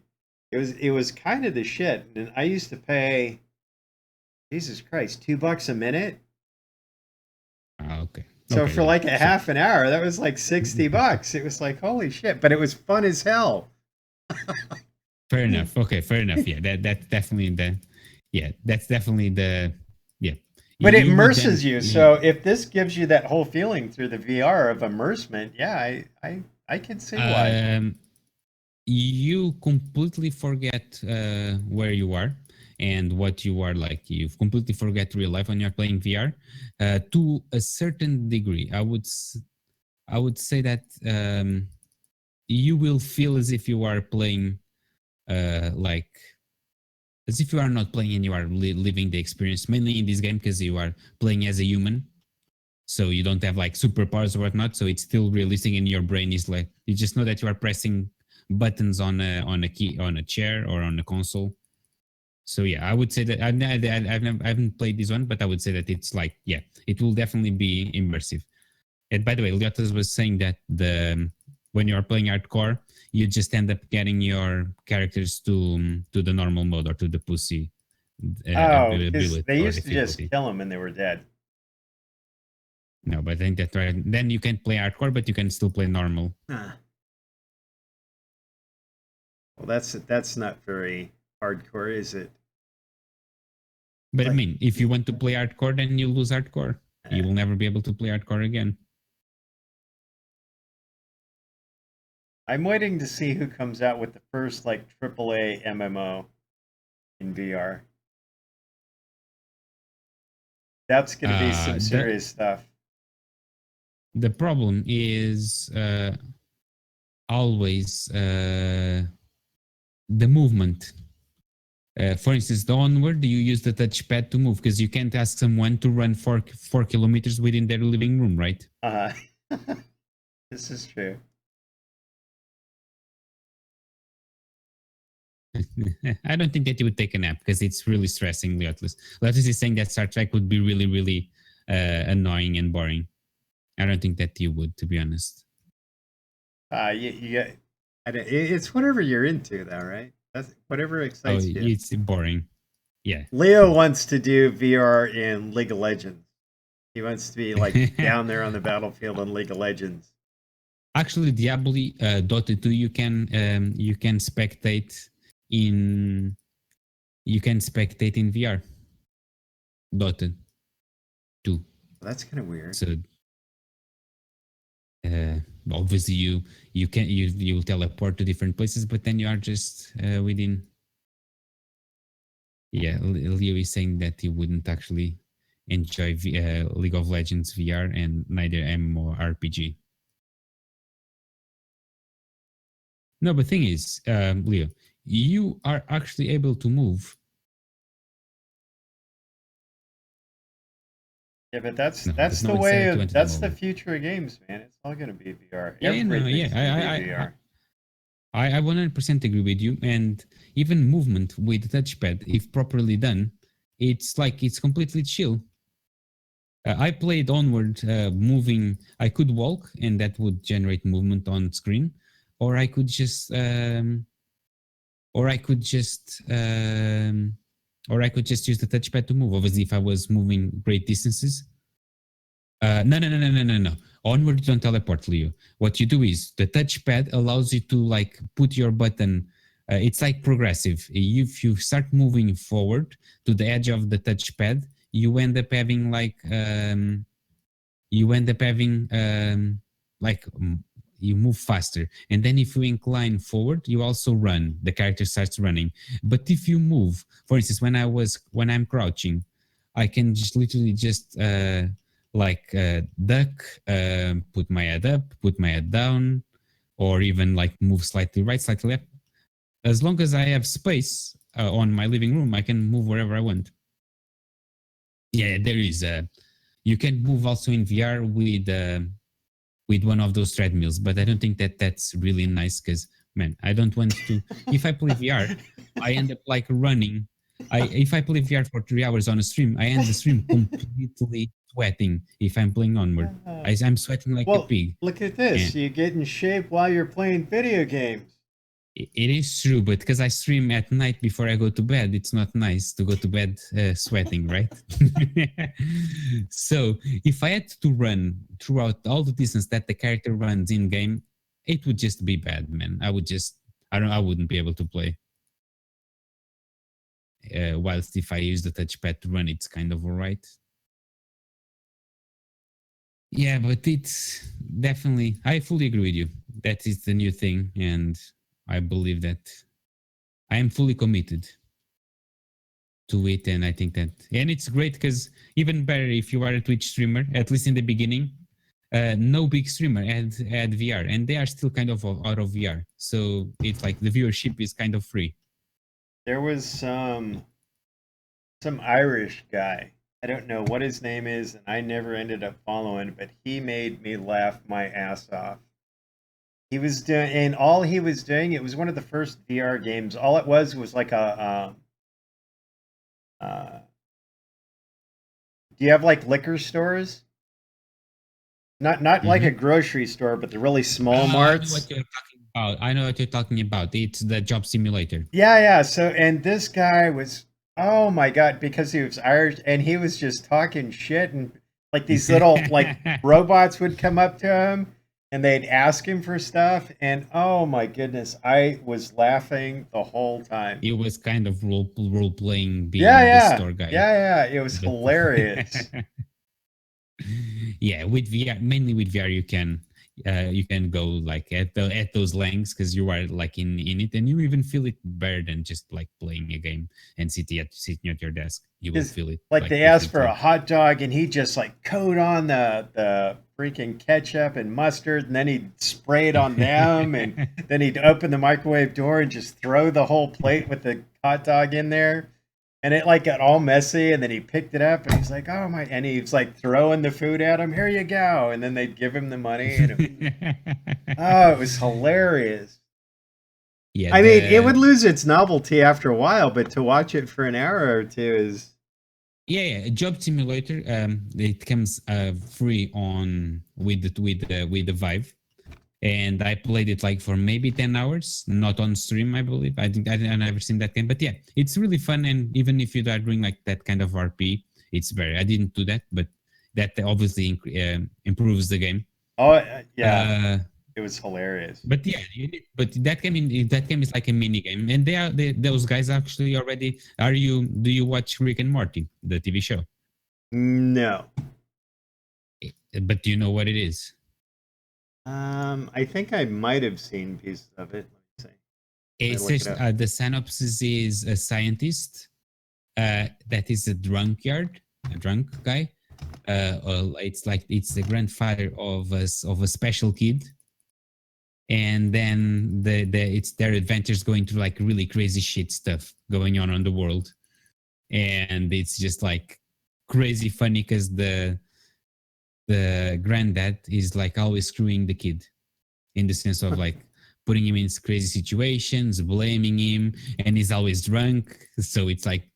it was kind of the shit. And I used to pay, Jesus Christ, $2 a minute. Okay. So Okay, for yeah. like a So- half an hour, that was like $60. It was like, holy shit. But it was fun as hell. Fair enough. Okay, fair enough. Yeah, that's definitely the. Yeah, that's definitely the. Yeah. But it You would then- immerses you. So if this gives you that whole feeling through the VR of immersement, yeah, I can see why. You completely forget where you are and what you are like. You completely forget real life when you're playing VR. To a certain degree, I would say that you will feel as if you are playing, like as if you are not playing and you are living the experience. Mainly in this game because you are playing as a human, so you don't have like superpowers or whatnot. So it's still realistic, and your brain is like you just know that you are pressing buttons on a key on a chair or on a console. So yeah, I would say that I haven't played this one, but I would say that it's like yeah, it will definitely be immersive. And by the way, Liotas was saying that the when you are playing hardcore, you just end up getting your characters to the normal mode or to the pussy Oh, because ability they or used to just difficulty. kill them and they were dead. No, but I think that's right. Then you can play hardcore, but you can still play normal. Huh. Well, that's not very hardcore, is it? But I Like- mean, if you want to play hardcore, then you lose hardcore. You will never be able to play hardcore again. I'm waiting to see who comes out with the first like AAA MMO in VR. That's going to be some serious stuff. The problem is always the movement. For instance, the onward, you use the touchpad to move because you can't ask someone to run 4 kilometers within their living room, right? This is true. I don't think that you would take a nap because it's really stressing, Leotless. Leotless is saying that Star Trek would be really, really annoying and boring. I don't think that you would, to be honest. It's whatever you're into, though, right? That's whatever excites you. It's boring. Yeah. Leo wants to do VR in League of Legends. He wants to be like down there on the battlefield in League of Legends. Actually, Diablo Dota 2, you can spectate in VR. Dota 2. Well, that's kind of weird. So obviously you'll teleport to different places, but then you are just within. Yeah, Leo is saying that he wouldn't actually enjoy League of Legends VR and neither MMORPG. No, but thing is, Leo, you are actually able to move. Yeah, but that's No, that's there's no the way incentive to of enter that's the the mobile. future of games, man. It's all gonna be VR. Yeah, no, Everything's yeah, gonna be VR. I 100% agree with you. And even movement with the touchpad, if properly done, it's completely chill. I played Onward, moving. I could walk, and that would generate movement on screen, or I could just, or I could just, or I could just use the touchpad to move. Obviously, if I was moving great distances. No. Onward, you don't teleport, Leo. What you do is the touchpad allows you to like put your button. It's like progressive. If you start moving forward to the edge of the touchpad, you end up having you move faster. And then if you incline forward, you also run. The character starts running. But if you move, for instance, when I'm crouching, I can just literally just duck, put my head up, put my head down, or even like move slightly right, slightly left. As long as I have space on my living room, I can move wherever I want. Yeah, there is you can move also in VR with one of those treadmills, but I don't think that that's really nice because man, I don't want to. If I play VR, I end up like running. If I play VR for 3 hours on a stream, I end the stream completely sweating. If I'm playing Onward, I'm sweating like a Well, pig. look at this. Yeah. You get in shape while you're playing video games. It is true, but because I stream at night before I go to bed, it's not nice to go to bed sweating, right? So if I had to run throughout all the distance that the character runs in game, it would just be bad, man. I wouldn't be able to play. Whilst if I use the touchpad to run, it's kind of alright. Yeah, but it's definitely, I fully agree with you. That is the new thing, and I believe that I am fully committed to it. And I think that, and it's great because even better if you are a Twitch streamer, at least in the beginning, no big streamer had VR, and they are still kind of out of VR. So it's like the viewership is kind of free. There was some Irish guy. I don't know what his name is, and I never ended up following, but he made me laugh my ass off. He was doing, and all he was doing, it was one of the first VR games. All it was like a. Do you have like liquor stores? Not like a grocery store, but the really small marts. I know what you're talking about. It's the job simulator. Yeah. So, and this guy was, oh my God, because he was Irish and he was just talking shit, and like these little like robots would come up to him and they'd ask him for stuff. And oh my goodness, I was laughing the whole time. It was kind of role playing being the store guy. Yeah. It was hilarious. Yeah, with VR, mainly with VR, you can go like at those lengths because you are like in it, and you even feel it better than just like playing a game and sitting at your desk. You will feel it. Like they asked for a hot dog, and he just like coat on the freaking ketchup and mustard, and then he'd spray it on them, and then he'd open the microwave door and just throw the whole plate with the hot dog in there. And it like got all messy, and then he picked it up, and he's like, "Oh my!" And he's like throwing the food at him. Here you go. And then they'd give him the money. And it was hilarious. Yeah, I mean, it would lose its novelty after a while, but to watch it for an hour or two is. Yeah. Job Simulator. It comes free on with the Vive. And I played it like for maybe 10 hours, not on stream, I believe. I've never seen that game, but yeah, it's really fun. And even if you are doing like that kind of RP, I didn't do that, but that obviously improves the game. Oh yeah, it was hilarious. But yeah, that game is like a mini game, and those guys actually already. Do you watch Rick and Morty, the TV show? No. But do you know what it is? I think I might have seen pieces of it. Let me see. It says the synopsis is a scientist that is a drunk guy. It's the grandfather of a special kid, and then it's their adventures going through like really crazy shit stuff going on the world, and it's just like crazy funny because the granddad is like always screwing the kid in the sense of like putting him in crazy situations, blaming him, and he's always drunk. So it's like,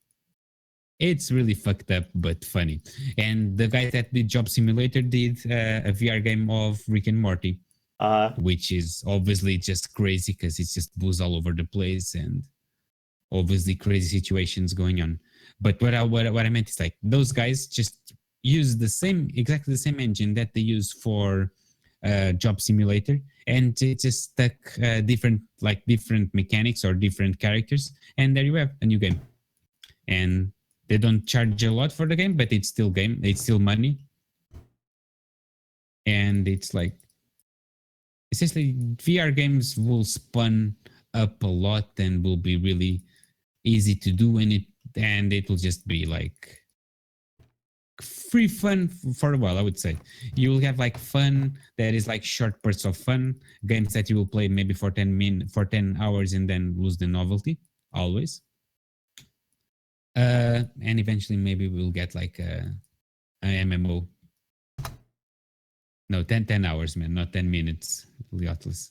it's really fucked up, but funny. And the guy that did Job Simulator did a VR game of Rick and Morty, which is obviously just crazy because it's just booze all over the place and obviously crazy situations going on. But what I meant is like those guys just use exactly the same engine that they use for Job Simulator, and it just stuck different mechanics or different characters, and there you have a new game. And they don't charge a lot for the game, but it's still money, and it's like essentially VR games will spawn up a lot and will be really easy to do, and it will just be like free fun for a while. I would say you will have like fun that is like short bursts of fun, games that you will play maybe for 10 hours and then lose the novelty always. And eventually maybe we'll get like a MMO. No, 10 hours, man, not 10 minutes. Liotless.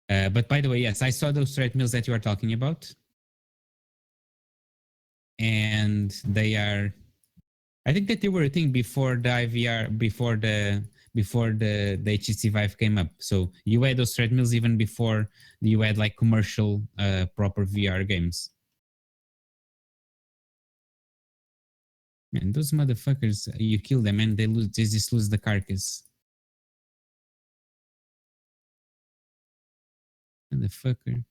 But by the way, yes, I saw those treadmills that you are talking about, and they are. I think that they were a thing before the IVR, before the HTC Vive came up. So you had those treadmills even before you had like commercial proper VR games. Man, those motherfuckers, you kill them and they just lose the carcass. Motherfucker.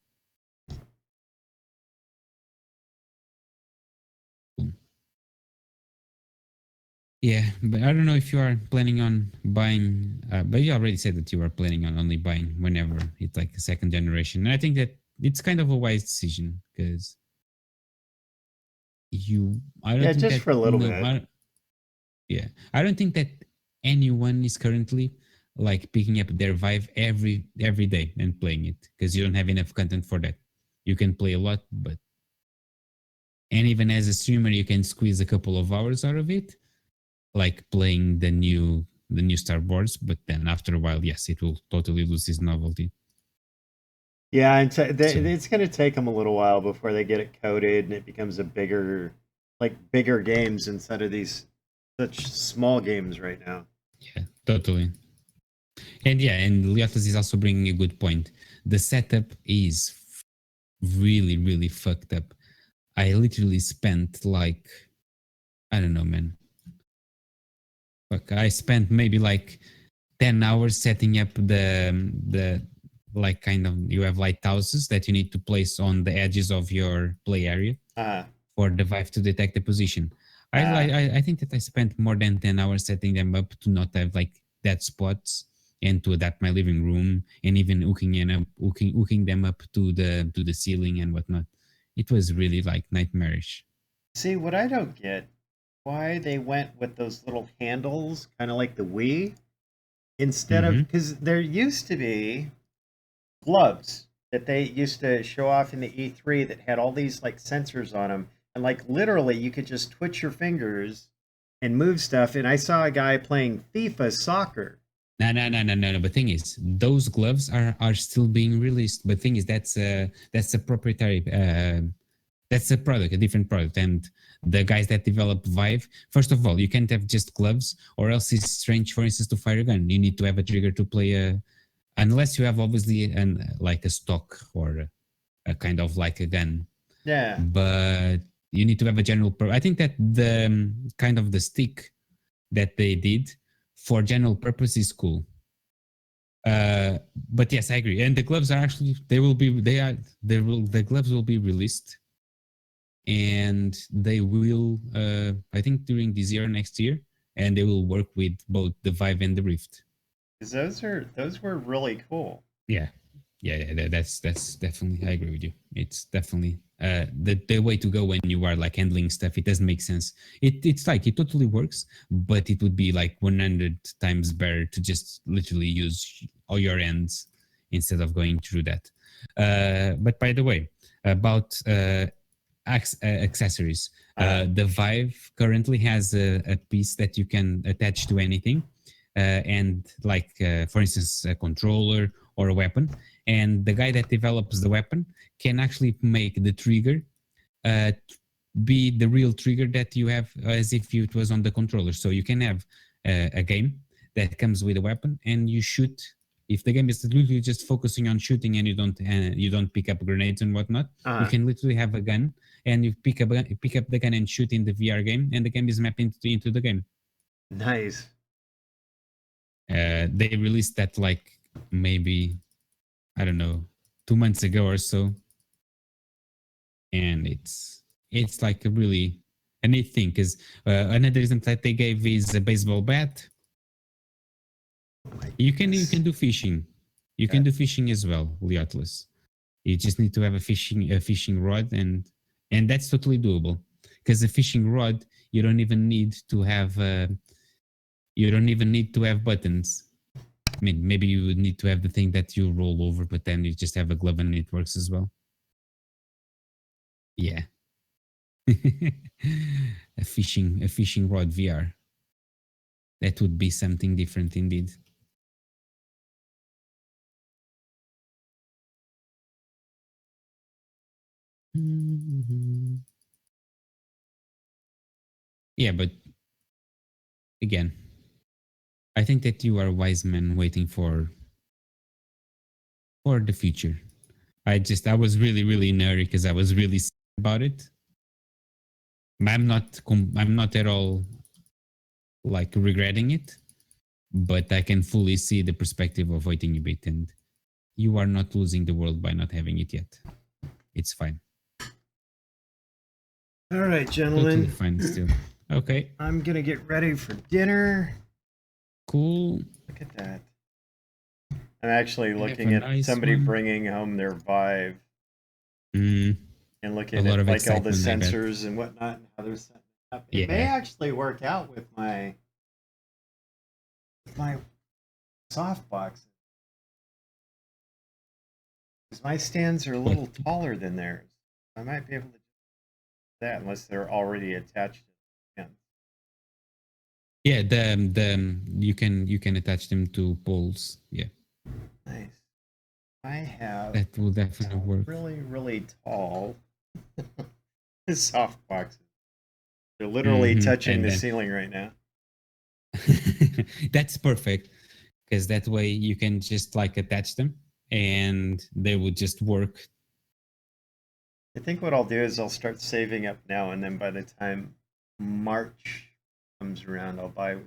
Yeah, but I don't know if you are planning on buying, but you already said that you are planning on only buying whenever it's like a second generation. And I think that it's kind of a wise decision because I don't Yeah, think just that, for a little no, bit. yeah, I don't think that anyone is currently like picking up their Vive every day and playing it because you don't have enough content for that. You can play a lot, but and even as a streamer, you can squeeze a couple of hours out of it, like playing the new Star Wars. But then after a while, yes, it will totally lose its novelty. Yeah, and So it's going to take them a little while before they get it coded and it becomes bigger games instead of these such small games right now. yeah, totally. And yeah, and Liotas is also bringing a good point. The setup is really, really fucked up. I literally spent like, I don't know, man. Fuck, I spent maybe like 10 hours setting up the like kind of you have lighthouses that you need to place on the edges of your play area Uh, for the Vive to detect the position. uh, I think that I spent more than 10 hours setting them up to not have like dead spots and to adapt my living room and even hooking them up to the ceiling and whatnot. It was really like nightmarish. See, what I don't get, why they went with those little handles, kind of like the Wii, instead of, Hmm. because there used to be gloves that they used to show off in the E3 that had all these like sensors on them, and like literally you could just twitch your fingers and move stuff. And I saw a guy playing FIFA soccer. No, no, no, no, no, no. But thing is, those gloves are still being released. But thing is, that's a proprietary that's a product, a different product. And the guys that develop Vive, first of all, you can't have just gloves, or else it's strange. For instance, to fire a gun, you need to have a trigger to play unless you have obviously an like a stock or a kind of like a gun. Yeah, But you need to have a general. I think that the kind of the stick that they did for general purpose is cool. But yes, I agree. And the gloves are actually the gloves will be released, and they will I think during this year or next year, and they will work with both the Vive and the Rift. because those were really cool. Yeah, yeah. That's definitely. I agree with you. It's definitely the way to go when you are like handling stuff. It doesn't make sense. It's like it totally works, but it would be like 100 times better to just literally use all your hands instead of going through that. But by the way, about accessories, the Vive currently has a piece that you can attach to anything, and like for instance a controller or a weapon, and the guy that develops the weapon can actually make the trigger uh, be the real trigger that you have as if it was on the controller. So you can have a game that comes with a weapon and you shoot. If the game is literally just focusing on shooting and you don't pick up grenades and whatnot, you Uh, can literally have a gun and you pick up the gun and shoot in the VR game, and the game is mapped into the game. nice. They released that like maybe I don't know 2 months ago or so, and it's like a really a neat thing because another example that they gave is a baseball bat. Oh my You goodness. can do fishing, you can do fishing as well, Leotless. You just need to have a fishing rod, and that's totally doable because a fishing rod you don't even need to have buttons. I mean, maybe you would need to have the thing that you roll over, but then you just have a glove and it works as well. Yeah. A fishing rod VR. That would be something different indeed. Mhm. Yeah, but again, I think that you are a wise man waiting for the future. I was really in a hurry because I was really sad about it. I'm not at all like regretting it, but I can fully see the perspective of waiting a bit, and you are not losing the world by not having it yet. It's fine. All right, Totally gentlemen. fine still. Okay, I'm gonna get ready for dinner. cool. Look at that. I'm actually Have looking a at nice somebody one. bringing home their Vive Mm, and a looking lot at of like all the excitement, I bet. sensors and whatnot and how they're setting it up. It may Yeah. actually work out with my softbox. Because my stands are a What? little taller than theirs. I might be able to do that unless they're already attached to the stand. Yeah, you can attach them to poles. Yeah, Nice. I have that will definitely work. really tall softboxes. They're literally touching And the then ceiling right now. that's perfect because that way you can just like attach them and they will just work. I think what I'll do is I'll start saving up now, and then by the time March comes around, I'll buy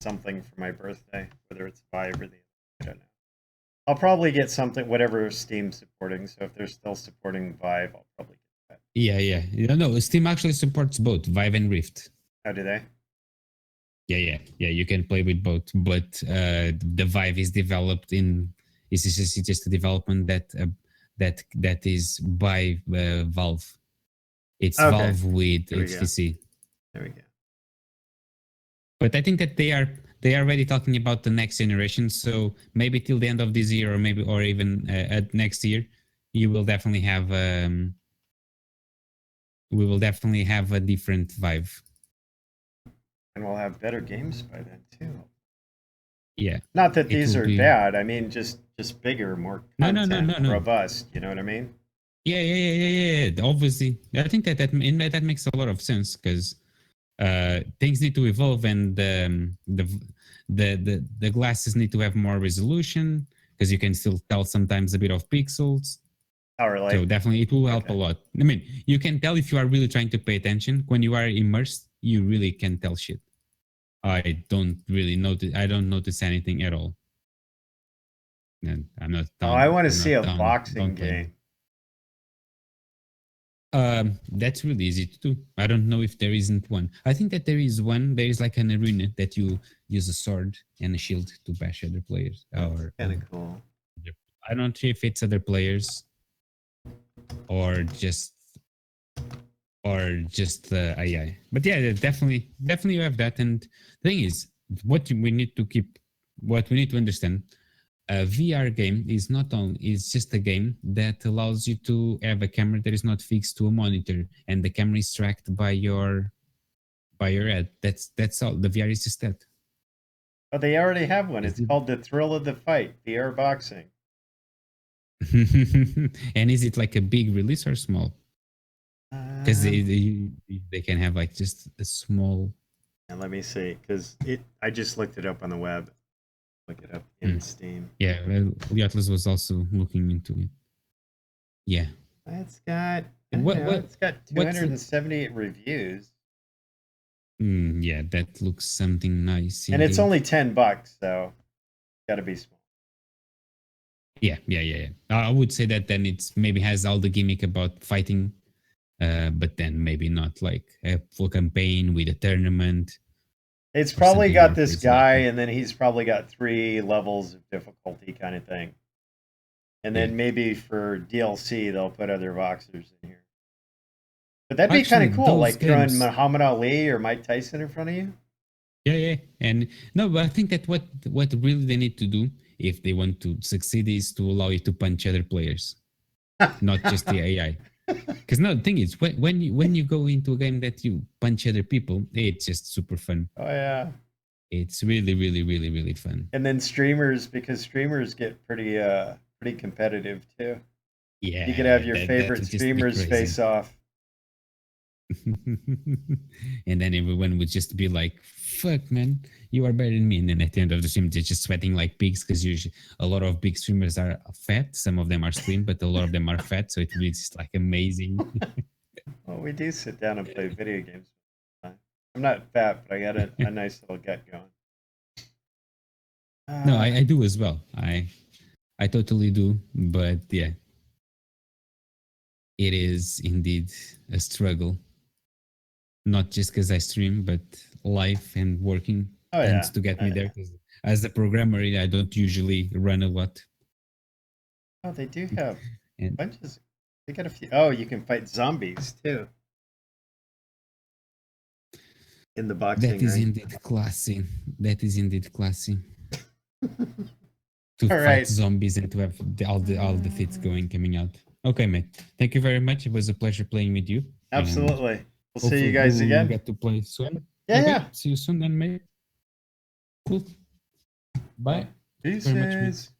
something for my birthday, whether it's Vive or the I don't know. I'll probably get something, whatever Steam's supporting. So if they're still supporting Vive, I'll probably get that. Yeah. No, Steam actually supports both Vive and Rift. How do they? Yeah. You can play with both, but the Vive is developed in it's just a development that is by Valve. It's Okay, Valve with there we go. HTC. There we go. But I think that they are already talking about the next generation. So maybe till the end of this year, or even at next year, you will definitely have we will definitely have a different Vive. And we'll have better games by then too. Yeah, Not that it these will are be. bad. I mean, just bigger, more content, No. robust. You know what I mean? Yeah. Obviously, I think that makes a lot of sense because things need to evolve, and the glasses need to have more resolution because you can still tell sometimes a bit of pixels. Oh, really? So definitely, it will help a Okay. lot. I mean, you can tell if you are really trying to pay attention. When you are immersed, you really can tell shit. I don't really notice. I don't notice anything at all. And I'm not Oh, I down. want to I'm see not a down. boxing Don't blame me. game. That's really easy to do. I don't know if there isn't one. I think that there is one. There is like an arena that you use a sword and a shield to bash other players. That's kind of cool. I don't know if it's other players or just AI. But yeah, definitely you have that. And the thing is, we need to keep, what we need to understand, a VR game is not only is just a game that allows you to have a camera that is not fixed to a monitor, and the camera is tracked by your head. That's all. The VR is just that. Oh, they already have one. Is It's it? called The Thrill of the Fight, VR Boxing. And is it like a big release or small? Because Um, they can have like just a small. and let me see, because I just looked it up on the web. Look it up Hmm. in Steam. Yeah, Atlas was also looking into it. Yeah. It's got, I don't What know, it's got what's 278 reviews, yeah, that looks something nice and it's indeed. only $10, so it's got to be small. Yeah. I would say that then it's maybe has all the gimmick about fighting, but then maybe not like a full campaign with a tournament It's or probably something got more this crazy like guy, that. and then he's probably got 3 levels of difficulty kind of thing. And Yeah. then maybe for DLC, they'll put other boxers in here. But that'd be kind Actually, of cool, those like throwing games. Muhammad Ali or Mike Tyson in front of you. Yeah. And no, but I think that what really they need to do if they want to succeed is to allow you to punch other players, not just the AI. Because no, the thing is, when you go into a game that you punch other people, it's just super fun. Oh yeah. It's really fun. And then streamers, because streamers get pretty competitive too. You could have Yeah, your that favorite would just be streamers crazy. face off. And then everyone would just be like, "Fuck, man, you are better than me." And then at the end of the stream, they're just sweating like pigs because usually a lot of big streamers are fat. Some of them are slim, but a lot of them are fat. So it will be just like amazing. Well, we do sit down and play video games. I'm not fat, but I got a nice little gut going. No, I do as well. I totally do. But yeah, it is indeed a struggle. Not just because I stream, but life and working Oh, tends yeah. to get Oh, me yeah. there. 'Cause as a programmer, I don't usually run a lot. Oh, they do have And bunches. They got a few. Oh, you can fight zombies too in the boxing that is ring. indeed classy. That is indeed classy. To All fight right. zombies and to have all the fits coming out. Okay, mate. Thank you very much. It was a pleasure playing with you. And Absolutely. We'll see hopefully you guys we'll again. get to play soon. Yeah, Okay. yeah. See you soon then, mate. Cool. Bye. Thank you very much, mate. Pieces.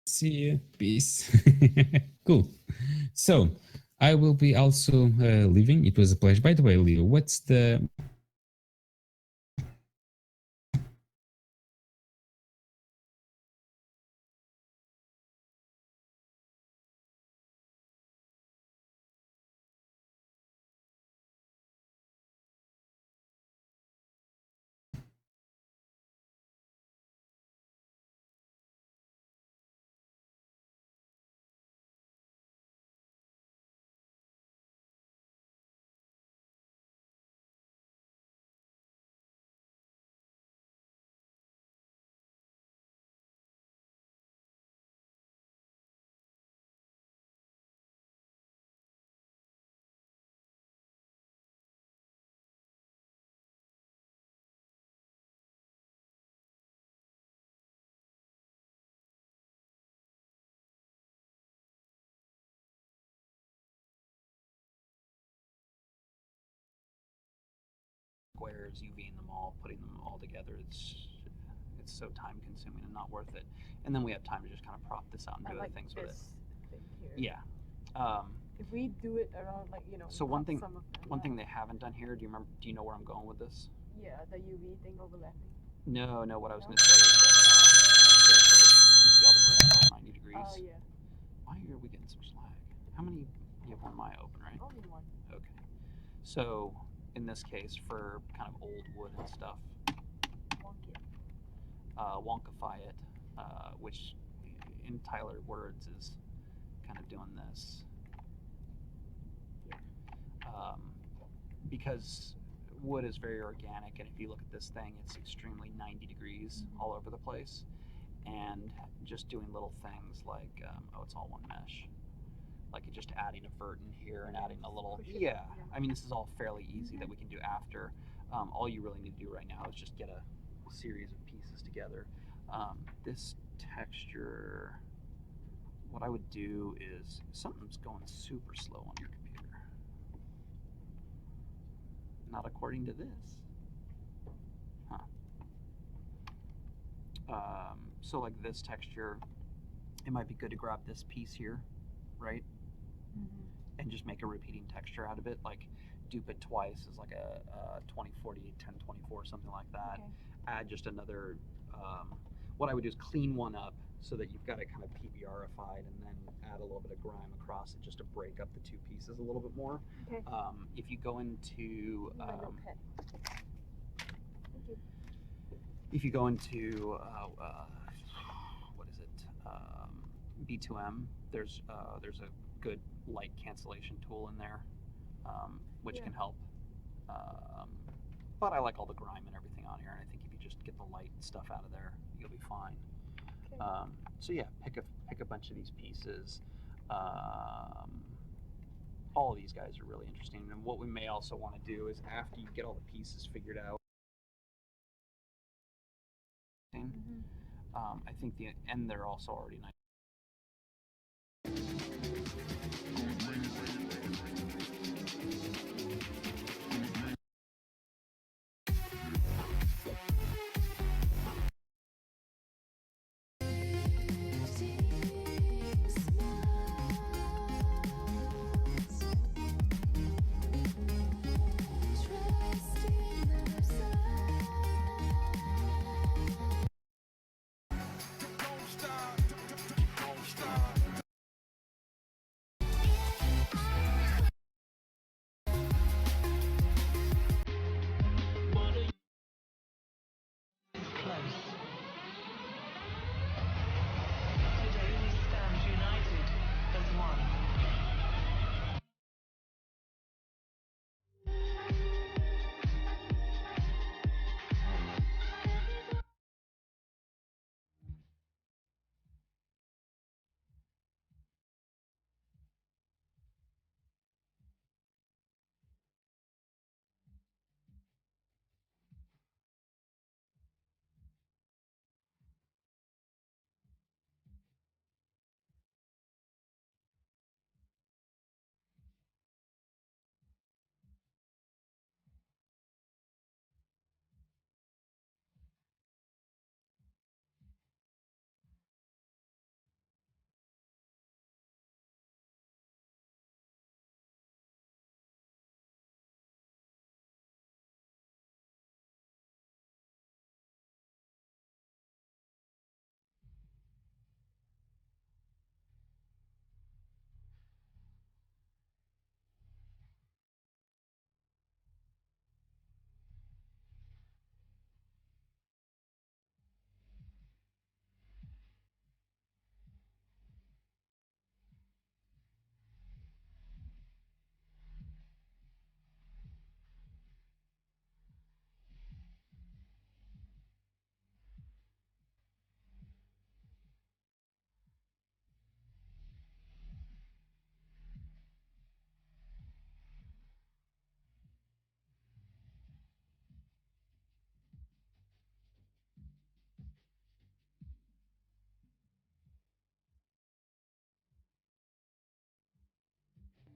See you. Peace. Cool. So I will be also leaving. It was a pleasure. By the way, Leo, what's the squares, UVing them all, putting them all together, it's so time consuming and not worth it. And then we have time to just kind of prop this out and do other things with it. Thing here. Yeah. If we do it around, like, So one thing, some of them, one thing they haven't done here. Do you know where I'm going with this? Yeah, the UV thing overlapping. No. What I was No? going to say is that you see all the bricks are all 90 degrees. Oh yeah. Why are we getting such lag? How many? You have one Maya open, right? Only one. Okay. So in this case, for kind of old wood and stuff, wonkify it, which in Tyler words is kind of doing this. Because wood is very organic, and if you look at this thing, it's extremely 90 degrees all over the place. And just doing little things like, it's all one mesh. Like just adding a vert in here and adding a little, yeah. I mean, this is all fairly easy that we can do after. All you really need to do right now is just get a series of pieces together. This texture, what I would do is, something's going super slow on your computer. Not according to this. Huh. So like this texture, it might be good to grab this piece here, right? And just make a repeating texture out of it, like dupe it twice as like a 2040, 1024, something like that. Okay. Add just another, what I would do is clean one up so that you've got it kind of PBRified, and then add a little bit of grime across it just to break up the two pieces a little bit more. Okay. If you go into, if you go into, what is it, B2M, there's a good light cancellation tool in there, which can help. But I like all the grime and everything on here, and I think if you just get the light stuff out of there, you'll be fine. Okay. So yeah, pick a bunch of these pieces. All of these guys are really interesting, and what we may also want to do is, after you get all the pieces figured out, I think and they're also already nice.